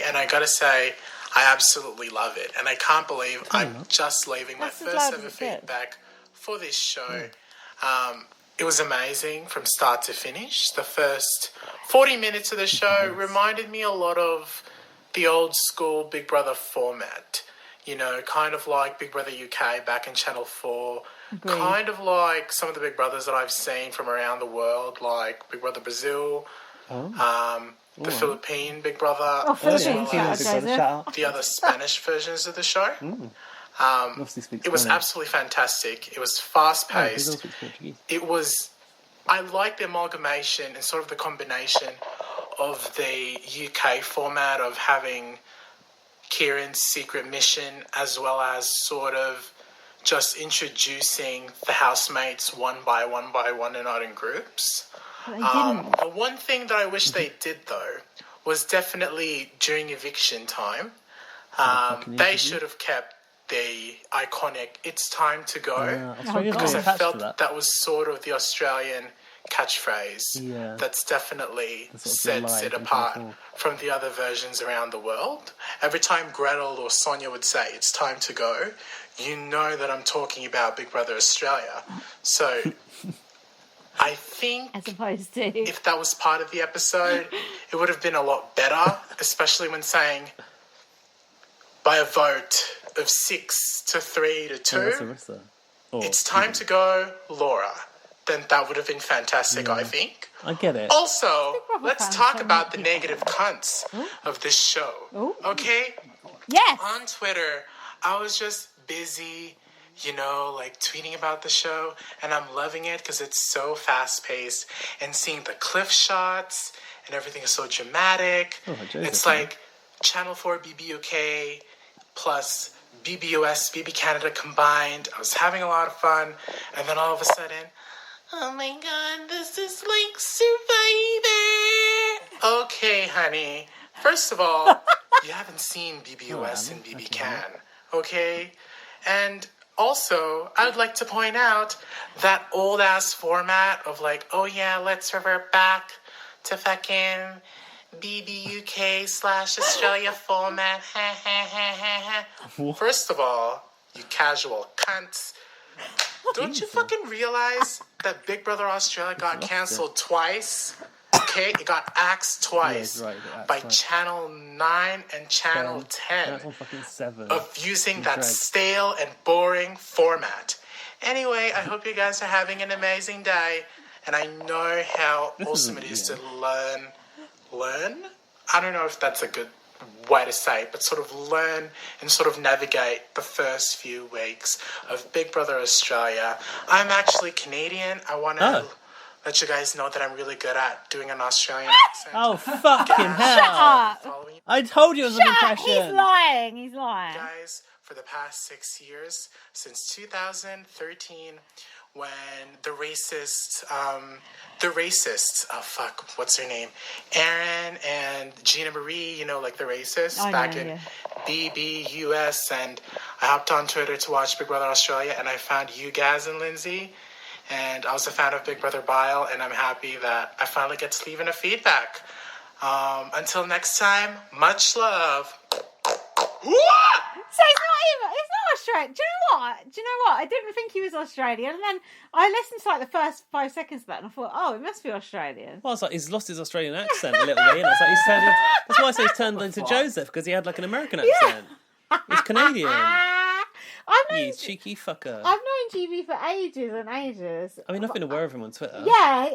And I gotta say, I absolutely love it. And I can't believe I'm just leaving my first ever feedback for this show. It was amazing from start to finish. The first 40 minutes of the show reminded me a lot of the old school Big Brother format. Kind of like Big Brother UK back in Channel 4. Agreed. Kind of like some of the Big Brothers that I've seen from around the world, like Big Brother Brazil, the Philippine Big Brother, the other Spanish versions of the show. It was absolutely fantastic. It was fast-paced. I like the amalgamation and sort of the combination of the UK format of having Kieran's secret mission as well as sort of just introducing the housemates one by one and not in groups. The one thing that I wish they did, though, was definitely during eviction time. They should have kept the iconic "It's time to go" because I felt that was sort of the Australian catchphrase that's definitely sets it apart from the other versions around the world. Every time Gretel or Sonia would say "It's time to go," you know that I'm talking about Big Brother Australia. So I think as opposed to if that was part of the episode, it would have been a lot better, especially when saying by a vote of 6-3 to 2, it's time to go, Laura. Then that would have been fantastic, I think. I get it. Also, let's talk about the negative cunts of this show. Okay? Yes. On Twitter, I was just busy, you know, like tweeting about the show, and I'm loving it because it's so fast-paced, and seeing the cliff shots and everything is so dramatic. It's like Channel 4 BBUK plus BBUS, BB Canada combined. I was having a lot of fun, and then all of a sudden, oh my god, this is like Survivor! Okay, honey. First of all, you haven't seen BBUS and BB Can, okay? And also, I would like to point out that old-ass format of like, oh yeah, let's revert back to fucking BBUK/Australia format. First of all, you casual cunts. Don't you fucking realize that Big Brother Australia got cancelled twice? Okay, it got axed twice by Channel 9 and Channel 10 of using that stale and boring format. Anyway, I hope you guys are having an amazing day, and I know how awesome it is to learn? I don't know if that's a good way to say it, but sort of learn and sort of navigate the first few weeks of Big Brother Australia. I'm actually Canadian. I want to let you guys know that I'm really good at doing an Australian accent. Oh, fucking hell. Shut up. I told you it was an impression. He's lying. Guys, for the past 6 years, since 2013, when the racists, what's her name? Erin and Gina Marie, you know, like the racists back in BBUS, and I hopped on Twitter to watch Big Brother Australia, and I found you guys and Lindsay, and I was a fan of Big Brother Bile, and I'm happy that I finally get to leave in a feedback. Until next time, much love. So it's not Australian. Do you know what? I didn't think he was Australian, and then I listened to like the first 5 seconds of that, and I thought, oh, it must be Australian. Well, I was like, he's lost his Australian accent a little bit. And I was like, that's why I say he's turned into Joseph, because he had like an American accent. He's Canadian. You cheeky fucker. I've known GB for ages and ages. I mean, I've been aware of him on Twitter. Yeah,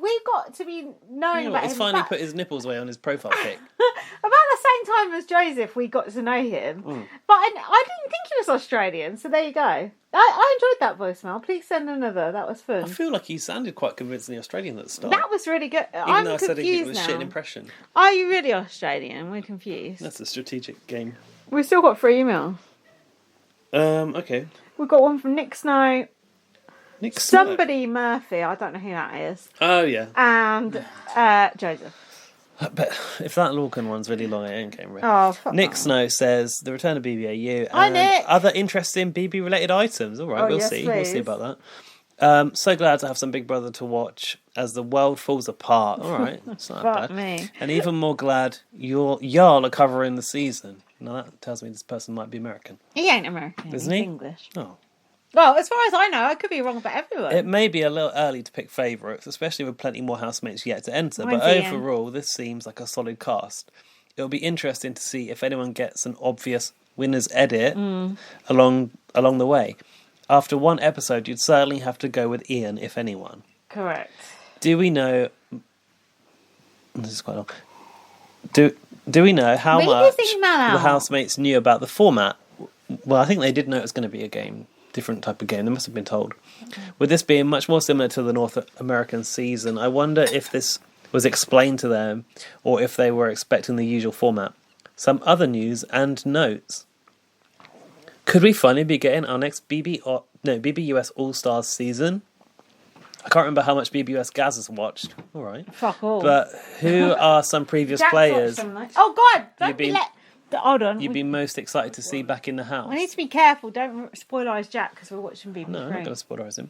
we've got to be knowing about him. He's finally put his nipples away on his profile pic. About the same time as Joseph, we got to know him. But I didn't think he was Australian, so there you go. I enjoyed that voicemail. Please send another. That was fun. I feel like he sounded quite convincingly Australian at the start. That was really good. Even though I said it was a shit impression. Are you really Australian? We're confused. That's a strategic game. We've still got 3 emails. Okay. We've got one from Nick Snow. Somebody Murphy, I don't know who that is. Oh, yeah. And Joseph. But if that Lorcan one's really long, it ain't getting read. Oh, fuck Nick that. Snow says, the return of BBAU Hi, and Nick. other interesting BB-related items. All right, we'll see. We'll see about that. So glad to have some Big Brother to watch as the world falls apart. All right, that's not Fuck bad. me. And even more glad y'all are covering the season. Now that tells me this person might be American. He ain't American. Isn't He's he? English. Oh. Well, as far as I know, I could be wrong about everyone. It may be a little early to pick favourites, especially with plenty more housemates yet to enter, When's but he in? overall, this seems like a solid cast. It'll be interesting to see if anyone gets an obvious winner's edit along the way. After one episode, you'd certainly have to go with Ian, if anyone. Correct. Do we know... This is quite long. Do we know how much the housemates knew about the format? Well, I think they did know it was going to be a game. Different type of game. They must have been told. With this being much more similar to the North American season, I wonder if this was explained to them or if they were expecting the usual format. Some other news and notes. Could we finally be getting our next BBUS All-Stars season? I can't remember how much BBUS Gaz has watched. All right. Fuck all. But who are some previous players? Oh, God! Don't be Hold on. You'd be most excited to see back in the house. I need to be careful. Don't spoilise Jack because we're watching BB. No, I'm not going to spoilise him.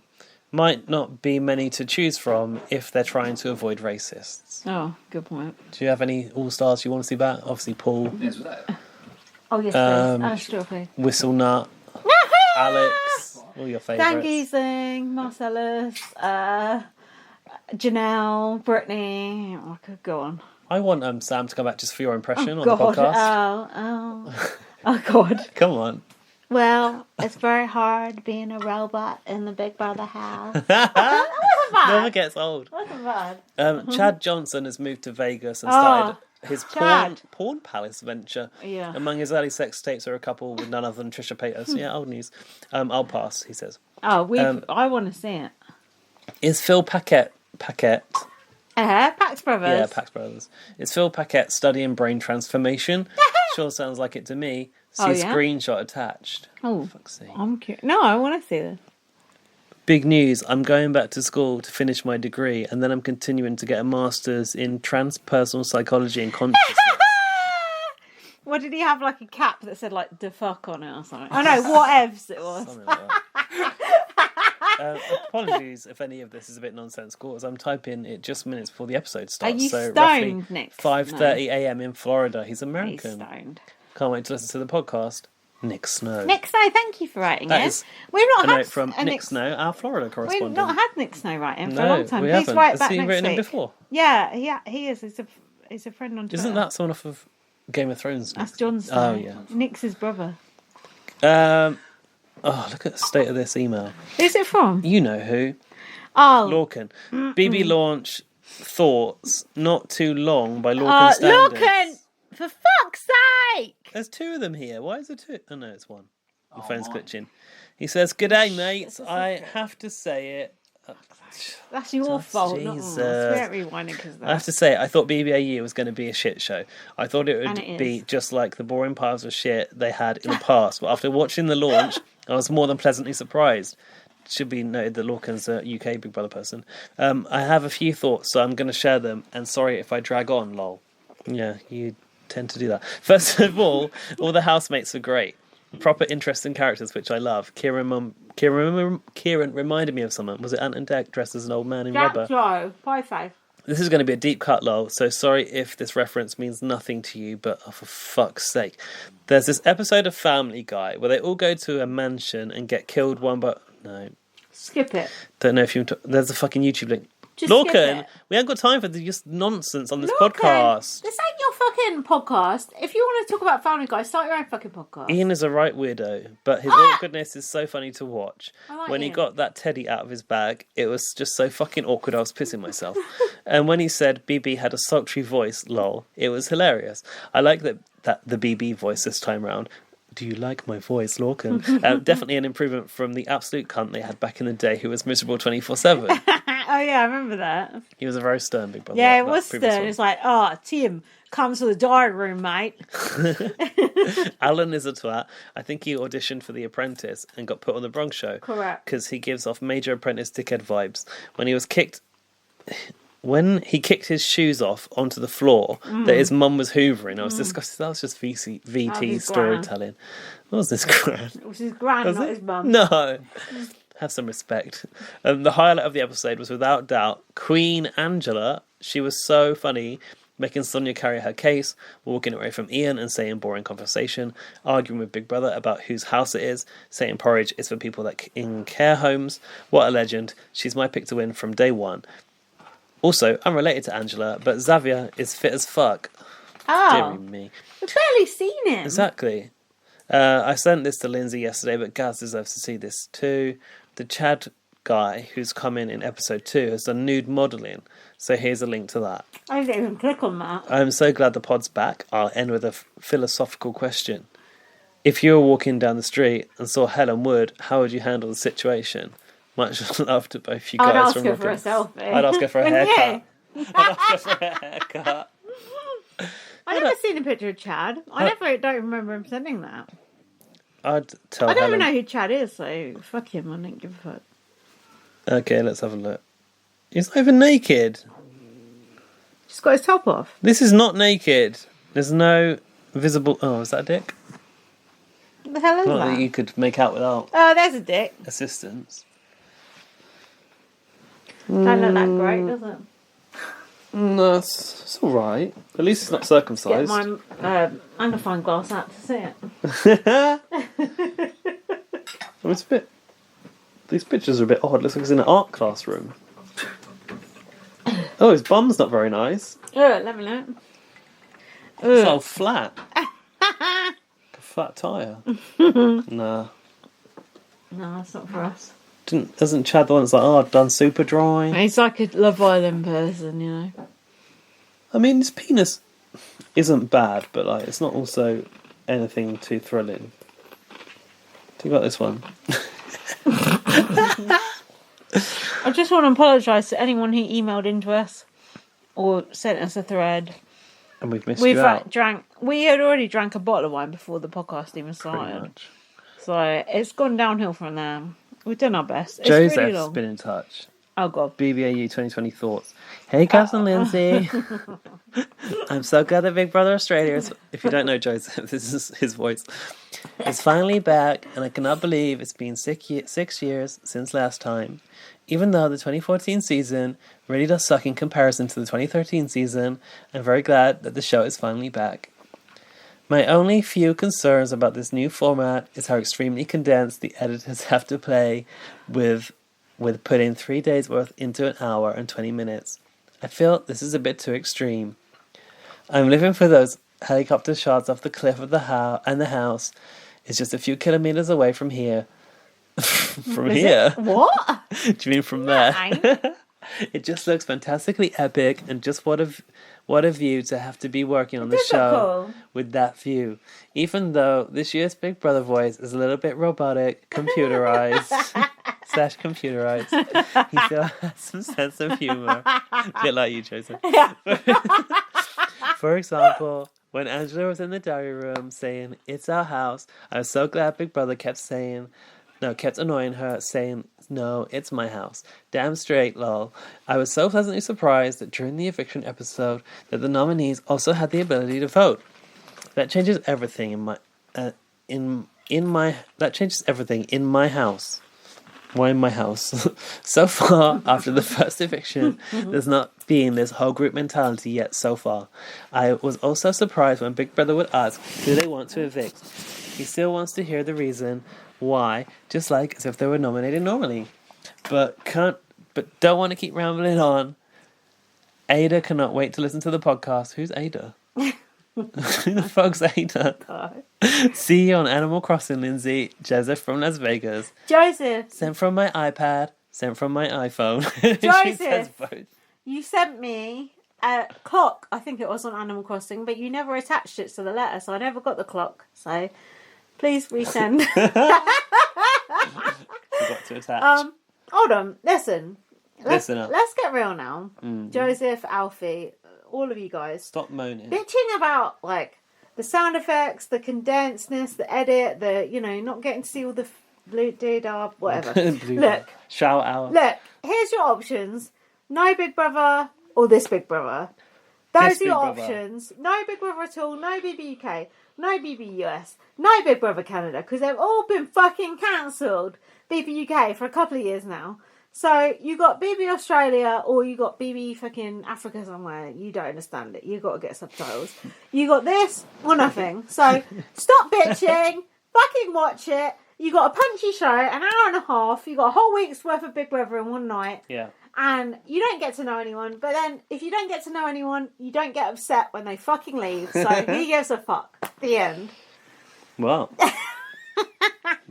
Might not be many to choose from if they're trying to avoid racists. Oh, good point. Do you have any all-stars you want to see back? Obviously, Paul. Yes, was that? Oh, yes, please. Whistlenut. Alex. All your favourites. Dan Giesing, Marcellus, Janelle, Brittany. I could go on. I want Sam to come back just for your impression on the podcast. Oh, God. Come on. Well, it's very hard being a robot in the Big Brother house. That wasn't bad. Never gets old. That wasn't bad. Chad Johnson has moved to Vegas and started his Chad. porn palace venture. Yeah. Among his early sex tapes are a couple with none other than Trisha Paytas. Yeah, old news. I'll pass, he says. Oh, I want to see it. Is Phil Paquette... Pax Brothers. Yeah, Pax Brothers. Is Phil Paquette studying brain transformation? Sure sounds like it to me. See screenshot attached. Oh, fuck's sake. I'm curious. No, I want to see this. Big news. I'm going back to school to finish my degree, and then I'm continuing to get a master's in transpersonal psychology and consciousness. What did he have, like a cap that said like "the fuck" on it or something? I know, whatevs it was. Something like that. Apologies if any of this is a bit nonsensical, as I'm typing it just minutes before the episode starts. Are you so stoned, Nick? 5:30 a.m. in Florida. He's American. He's stoned. Can't wait to listen to the podcast. Nick Snow. Nick Snow, thank you for writing That it. is We've not a had note from Nick Snow, our Florida correspondent. We've not had Nick Snow writing for No, a long time. we Please haven't. write Has back he next written week. in before? Yeah, he is. He's a friend on Twitter. Isn't that someone off of Game of Thrones? That's Jon Snow. Oh, yeah. Nick's his brother. Look at the state of this email. Who's it from? You know who. Oh. Lorcan. BB launch Thoughts Not Too Long by Lorcan Standards. Lorcan! For fuck's sake! There's two of them here. Why is there two? Oh, no, it's one. Your phone's glitching. He says, "G'day, mates. I have to say it." That's your fault, not Jesus. mine. Rewinding because I have to say, I thought BBAU was going to be a shit show. I thought it would it be is. just like the boring piles of shit they had in the past. But after watching the launch, I was more than pleasantly surprised. Should be noted that Lorcan's a UK Big Brother person. I have a few thoughts, so I'm going to share them. And sorry if I drag on, lol. Yeah, you tend to do that. First of all the housemates are great. Proper interesting characters, which I love. Kieran reminded me of someone. Was it Ant and Dec dressed as an old man in rubber? Pie. This is going to be a deep cut, lol, so sorry if this reference means nothing to you, but for fuck's sake. There's this episode of Family Guy where they all go to a mansion and get killed one by... No. Skip it. Don't know if you... There's a fucking YouTube link. Just skip Lorcan, it. we haven't got time for just nonsense on this Lorcan, podcast. This ain't your fucking podcast. If you want to talk about Family Guy, start your own fucking podcast. Ian is a right weirdo, but his awkwardness is so funny to watch. I like when he Ian. got that teddy out of his bag, it was just so fucking awkward I was pissing myself. And when he said BB had a sultry voice, lol, it was hilarious. I like that the BB voice this time round. Do you like my voice, Lorcan? Definitely an improvement from the absolute cunt they had back in the day who was miserable 24/7. Oh yeah, I remember that. He was a very stern Big Brother. Yeah, that it was previous stern. one. It's like, Tim, come to the diary room, mate. Alan is a twat. I think he auditioned for The Apprentice and got put on the Bronx show. Correct. Because he gives off major Apprentice dickhead vibes. When he kicked his shoes off onto the floor that his mum was hoovering, I was disgusted. That was just VT storytelling. What was this, Gran? It was his gran, not his mum. No. Have some respect. The highlight of the episode was without doubt Queen Angela. She was so funny, making Sonia carry her case, walking away from Ian and saying boring conversation, arguing with Big Brother about whose house it is, saying porridge is for people that in care homes. What a legend. She's my pick to win from day one. Also, unrelated to Angela, but Xavier is fit as fuck. Oh. Dear me. We've barely seen him. Exactly. I sent this to Lindsay yesterday, but Gaz deserves to see this too. The Chad guy who's come in episode 2 has done nude modelling, so here's a link to that. I didn't even click on that. I'm so glad the pod's back. I'll end with a philosophical question. If you were walking down the street and saw Helen Wood, how would you handle the situation? Much love to both you guys. I'd ask from her for a Rockin'. selfie. I'd ask her for a Wouldn't haircut. you? I'd ask her for a haircut. I never seen a picture of Chad. I don't remember him sending that. I'd tell I don't Helen. even know who Chad is, so fuck him. I don't give a fuck. Okay, let's have a look. He's not even naked. Just got his top off. This is not naked. There's no visible... Oh, is that a dick? What the hell is Not that? that you could make out without Oh, there's a dick. assistance. Don't look that great, does it? No, it's all right. At least it's not circumcised. Get my magnifying glass out to see it. It's a bit... These pictures are a bit odd. Looks like he's in an art classroom. Oh, his bum's not very nice. Let me know. It's all flat. A flat tyre. Nah. No, that's not for us. Doesn't Chad the one that's like, I've done super dry? He's like a Love Island person, you know. I mean, his penis... isn't bad, but like it's not also anything too thrilling. You got this one. I just want to apologise to anyone who emailed into us or sent us a thread. And we've missed you out. We had already drank a bottle of wine before the podcast even started. So it's gone downhill from there. We've done our best. It's Joseph's really long. been in touch. Oh, God. BBAU 2020 thoughts. Hey, Cousin Lindsay. I'm so glad that Big Brother Australia is... If you don't know Joseph, this is his voice. It's finally back, and I cannot believe it's been 6 years since last time. Even though the 2014 season really does suck in comparison to the 2013 season, I'm very glad that the show is finally back. My only few concerns about this new format is how extremely condensed the editors have to play with putting 3 days worth into an hour and 20 minutes. I feel this is a bit too extreme. I'm living for those helicopter shots off the cliff of the house. It's just a few kilometers away from here. From Is here? It? What? Do you mean from there? It just looks fantastically epic, and just what a view to have to be working on the show with that view. Even though this year's Big Brother voice is a little bit robotic, computerized, he still has some sense of humor. A bit like you, Joseph. Yeah. For example, when Angela was in the diary room saying, "It's our house," I was so glad Big Brother kept annoying her, saying, "No, it's my house. Damn straight, lol." I was so pleasantly surprised that during the eviction episode that the nominees also had the ability to vote. That changes everything in my house. Why in my house? So far, after the first eviction, there's not been this whole group mentality yet so far. I was also surprised when Big Brother would ask who they want to evict. He still wants to hear the reason why, just like as if they were nominated normally. But don't want to keep rambling on. Ada cannot wait to listen to the podcast. Who's Ada? Who the fuck's Ada? God. See you on Animal Crossing, Lindsay. Joseph from Las Vegas. Joseph. Sent from my iPad. Sent from my iPhone. Joseph. You sent me a clock, I think it was on Animal Crossing, but you never attached it to the letter, so I never got the clock. So please resend. Forgot to attach. Hold on. Listen up. Let's get real now. Joseph, Alfie, all of you guys. Stop moaning. Bitching about, like, the sound effects, the condensedness, the edit, not getting to see all the blue doodah, whatever. Look. Shower hour. Look, here's your options. No Big Brother or this Big Brother. Those are your options. No Big Brother at all. No BBUK. No BBUS. No Big Brother Canada. Because they've all been fucking cancelled. BBUK for a couple of years now. So you got BB Australia or you got BB fucking Africa somewhere. You don't understand it. You got to get subtitles. You got this or nothing. So stop bitching. Fucking watch it. You got a punchy show, an hour and a half. You got a whole week's worth of Big Brother in one night. Yeah. And you don't get to know anyone. But then if you don't get to know anyone, you don't get upset when they fucking leave. So who gives a fuck? The end. Well.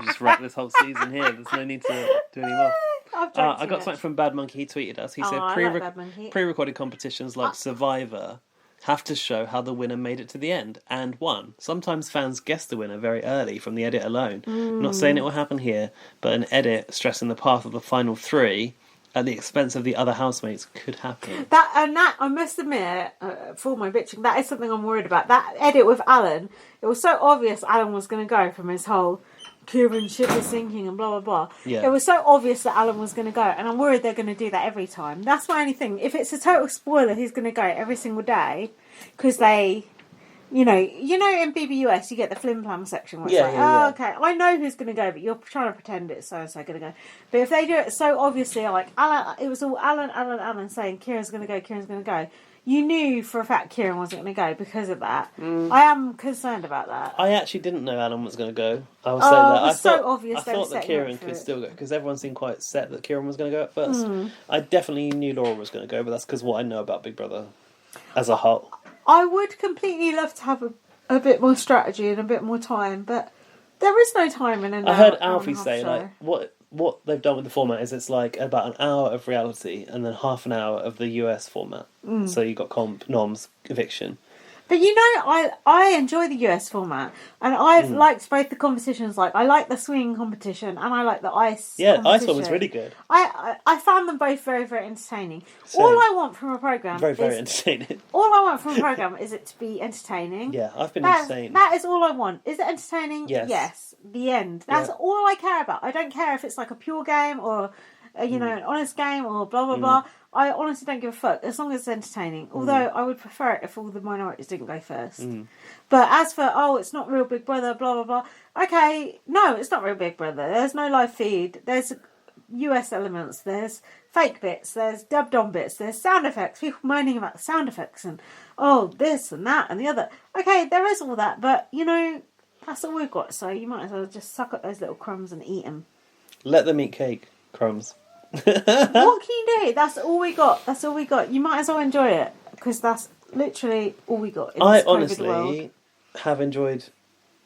Just wrap this whole season here. There's no need to do any more. I got something from Bad Monkey. He tweeted us. He said pre-recorded competitions like Survivor have to show how the winner made it to the end and won. Sometimes fans guess the winner very early from the edit alone. Not saying it will happen here, but an edit stressing the path of the final three at the expense of the other housemates could happen. That I must admit, for my bitching, that is something I'm worried about. That edit with Alan, it was so obvious Alan was going to go from his whole Kieran ship is sinking and blah blah blah. Yeah. It was so obvious that Alan was going to go, and I'm worried they're going to do that every time. That's my only thing. If it's a total spoiler, he's going to go every single day because they, in BBUS you get the flim flam section where it's okay, I know who's going to go, but you're trying to pretend it's so and so going to go. But if they do it so obviously, like Alan, it was all Alan saying Kieran's going to go. You knew for a fact Kieran wasn't going to go because of that. I am concerned about that. I actually didn't know Alan was going to go. I will say that. It was so obvious. I thought that Kieran could still go because everyone seemed quite set that Kieran was going to go at first. I definitely knew Laura was going to go, but that's because what I know about Big Brother as a whole. I would completely love to have a bit more strategy and a bit more time, but there is no time in an hour. I heard Alfie say like what they've done with the format is it's like about an hour of reality and then half an hour of the US format. So you got comp, noms, eviction. But I enjoy the US format, and I've liked both the competitions. Like, I like the swinging competition, and I like the ice. Yeah, competition. ice one was really good. I found them both very, very entertaining. Same. All I want from a program Very entertaining. All I want from a program is it to be entertaining. Yeah, I've been entertained. That is all I want. Is it entertaining? Yes. Yes. The end. That's all I care about. I don't care if it's like a pure game or an honest game or blah blah blah. I honestly don't give a fuck as long as it's entertaining. Although I would prefer it if all the minorities didn't go first. But as for it's not real Big Brother, blah blah blah. Okay, no, it's not real Big Brother. There's no live feed. There's US elements. There's fake bits. There's dubbed on bits. There's sound effects. People moaning about the sound effects and this and that and the other. Okay, there is all that, but that's all we've got. So you might as well just suck up those little crumbs and eat them. Let them eat cake crumbs. What can you do? That's all we got. That's all we got. You might as well enjoy it because that's literally all we got. In I this honestly world. have enjoyed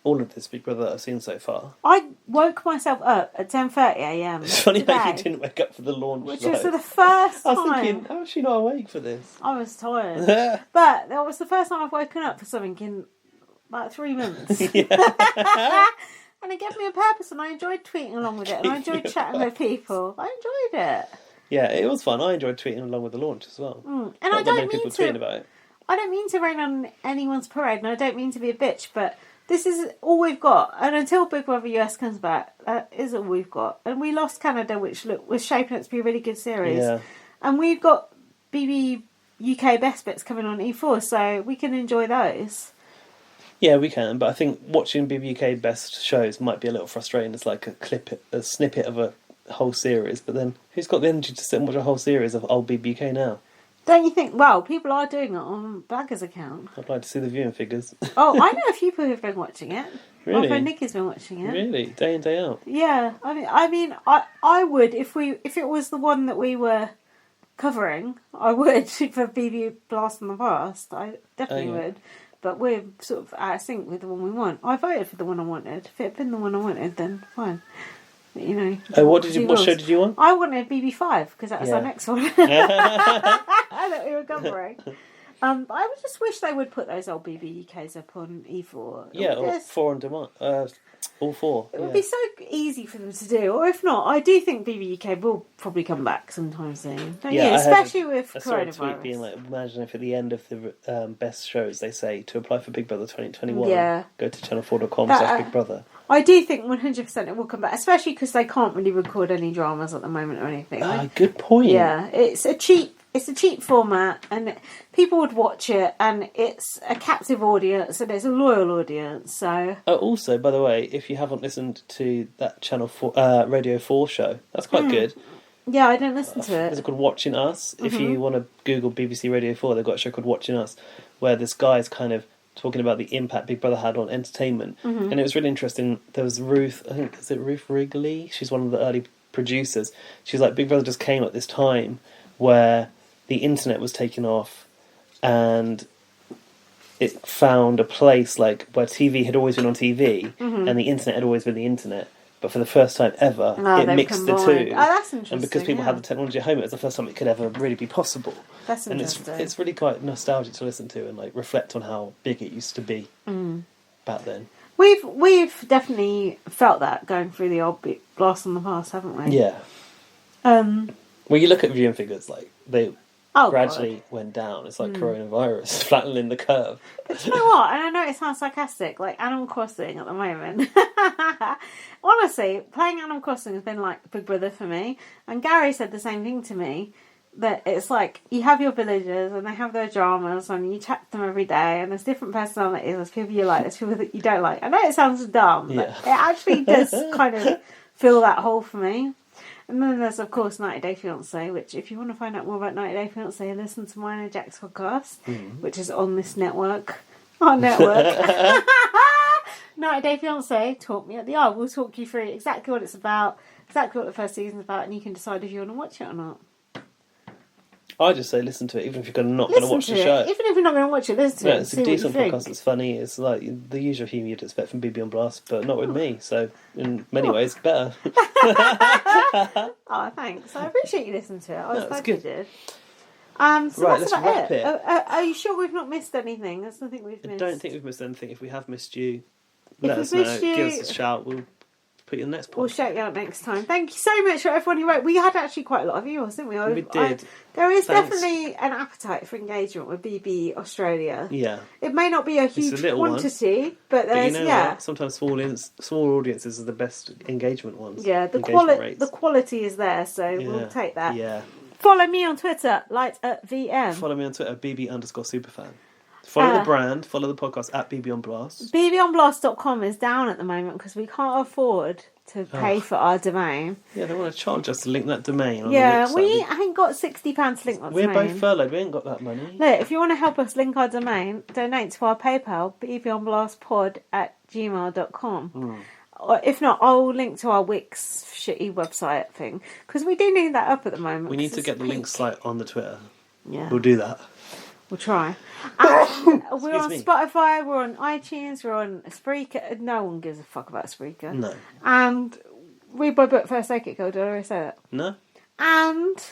all of this Big Brother that I've seen so far. I woke myself up at 10:30 a.m. It's funny today, how you didn't wake up for the launch. which was for the first time. I was thinking, how is she not awake for this? I was tired, but that was the first time I've woken up for something in like 3 months. And it gave me a purpose, and I enjoyed tweeting along with it, and I enjoyed chatting with people. I enjoyed it. Yeah, it was fun. I enjoyed tweeting along with the launch as well. And I don't mean tweeting about it. I don't mean to rain on anyone's parade, and I don't mean to be a bitch, but this is all we've got. And until Big Brother US comes back, that is all we've got. And we lost Canada, which was shaping up to be a really good series. Yeah. And we've got BBUK Best Bits coming on E4, so we can enjoy those. Yeah, we can, but I think watching BBUK Best shows might be a little frustrating. It's like a snippet of a whole series, but then who's got the energy to sit and watch a whole series of old BBUK now? Don't you think? Well, people are doing it on Bagger's account. I'd like to see the viewing figures. Oh, I know a few people who've been watching it. Really? My friend Nicky's been watching it. Really? Day in, day out? Yeah, I mean, I would if it was the one that we were covering, I would for BB Blast from the Past. I definitely would. But we're sort of out of sync with the one we want. I voted for the one I wanted. If it had been the one I wanted, then fine. But, what show did you want? I wanted BB5 because that was our next one that we were covering. I would just wish they would put those old BBUKs up on E4. Yeah, or 4 on demand. All 4. It would be so easy for them to do. Or if not, I do think BBUK will probably come back sometime soon. Don't you? Especially with coronavirus. I saw a tweet being like, imagine if at the end of the best shows they say to apply for Big Brother 2021, go to channel4.com/Big Brother. I do think 100% it will come back, especially because they can't really record any dramas at the moment or anything. Good point. Yeah, it's a cheap format, and people would watch it, and it's a captive audience, and it's a loyal audience. So. Also, by the way, if you haven't listened to that Channel 4, Radio 4 show, that's quite good. Yeah, I didn't listen to it. It's called Watching Us. If you want to Google BBC Radio 4, they've got a show called Watching Us, where this guy's kind of talking about the impact Big Brother had on entertainment. And it was really interesting. There was Ruth, I think, is it Ruth Wrigley? She's one of the early producers. She's like, Big Brother just came at this time where the internet was taken off and it found a place like where TV had always been on TV and the internet had always been the internet. But for the first time ever, it mixed the two. Oh, that's interesting. And because people had the technology at home, it was the first time it could ever really be possible. That's interesting. And it's really quite nostalgic to listen to and like reflect on how big it used to be back then. We've definitely felt that going through the old Blast from the Past, haven't we? Yeah. When you look at viewing figures, like they gradually went down. It's like coronavirus flattening the curve. But you know what? And I know it sounds sarcastic, like Animal Crossing at the moment. Honestly, playing Animal Crossing has been like Big Brother for me. And Gary said the same thing to me. That it's like you have your villagers and they have their dramas and you chat to them every day and there's different personalities. There's people you like, there's people that you don't like. I know it sounds dumb, but it actually does kind of fill that hole for me. And then there's, of course, 90 Day Fiancé, which if you want to find out more about 90 Day Fiancé, listen to mine and Jack's podcast, which is on this network. Our network. 90 Day Fiancé, Talk Me at the Eye. We'll talk you through exactly what it's about, exactly what the first season's about, and you can decide if you want to watch it or not. I just say listen to it, even if you're not going to watch the show. Even if you're not going to watch it, listen to it. It's a decent podcast. It's funny. It's like the usual humour you'd expect from BB on Blast, but not with me. So in many ways, better. Oh, thanks. I appreciate you listening to it. I was glad you did. So Right, that's let's about wrap it. Are you sure we've not missed anything? There's nothing we've missed. I don't think we've missed anything. If we have missed you, If let we've us know. missed you- Give us a shout. We'll put you in the next We'll podcast. shout you out next time. Thank you so much for everyone who wrote. We had actually quite a lot of emails, didn't we? We did. There is Thanks. definitely an appetite for engagement with BB Australia. Yeah. It may not be a huge little one. quantity, but But there's you know what? Sometimes small audiences are the best engagement ones. Yeah, the quality is there, so we'll take that. Yeah. Follow me on Twitter, light@VM. Follow me on Twitter, BB_superfan. Follow the brand, follow the podcast at BB on Blast. BBonblast.com is down at the moment because we can't afford to pay for our domain. Yeah, they want to charge us to link that domain on Yeah, the website. we ain't got £60 to link that We're domain. both furloughed, we ain't got that money. Look, if you want to help us link our domain, donate to our PayPal, bbonblastpod@gmail.com. Or if not, I'll link to our Wix shitty website thing because we do need that up at the moment. We need to get the link site on the Twitter. Yeah. We'll do that. We'll try. And we're on me. Spotify, we're on iTunes, we're on Spreaker. No one gives a fuck about Spreaker. No. And read my book, First Aid Kit Girl. Did I already say that? No? And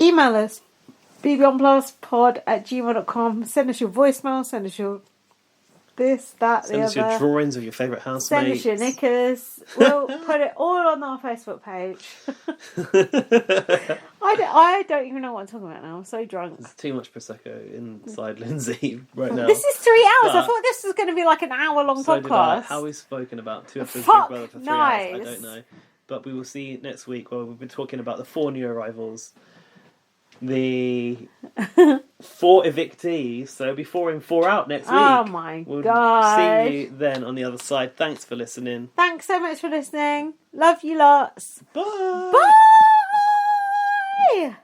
email us, bbonblastpod@gmail.com. Send us your voicemail, send us your this, that, Send the us other. your drawings of your favourite Send housemates. us your knickers. We'll put it all on our Facebook page. I don't even know what I'm talking about now. I'm so drunk. There's too much Prosecco inside Lindsay right now. This is 3 hours. I But- thought this was going to be like an hour-long So did I. podcast. How we've spoken about two episodes Fuck, Big Brother for 3 nice. hours, I don't know. But we will see next week where we've been talking about the 4 new arrivals, the 4 evictees, so it'll be 4 in, 4 out next week. Oh my We'll God. see you then on the other side. Thanks for listening. Thanks so much for listening. Love you lots. Bye. Bye.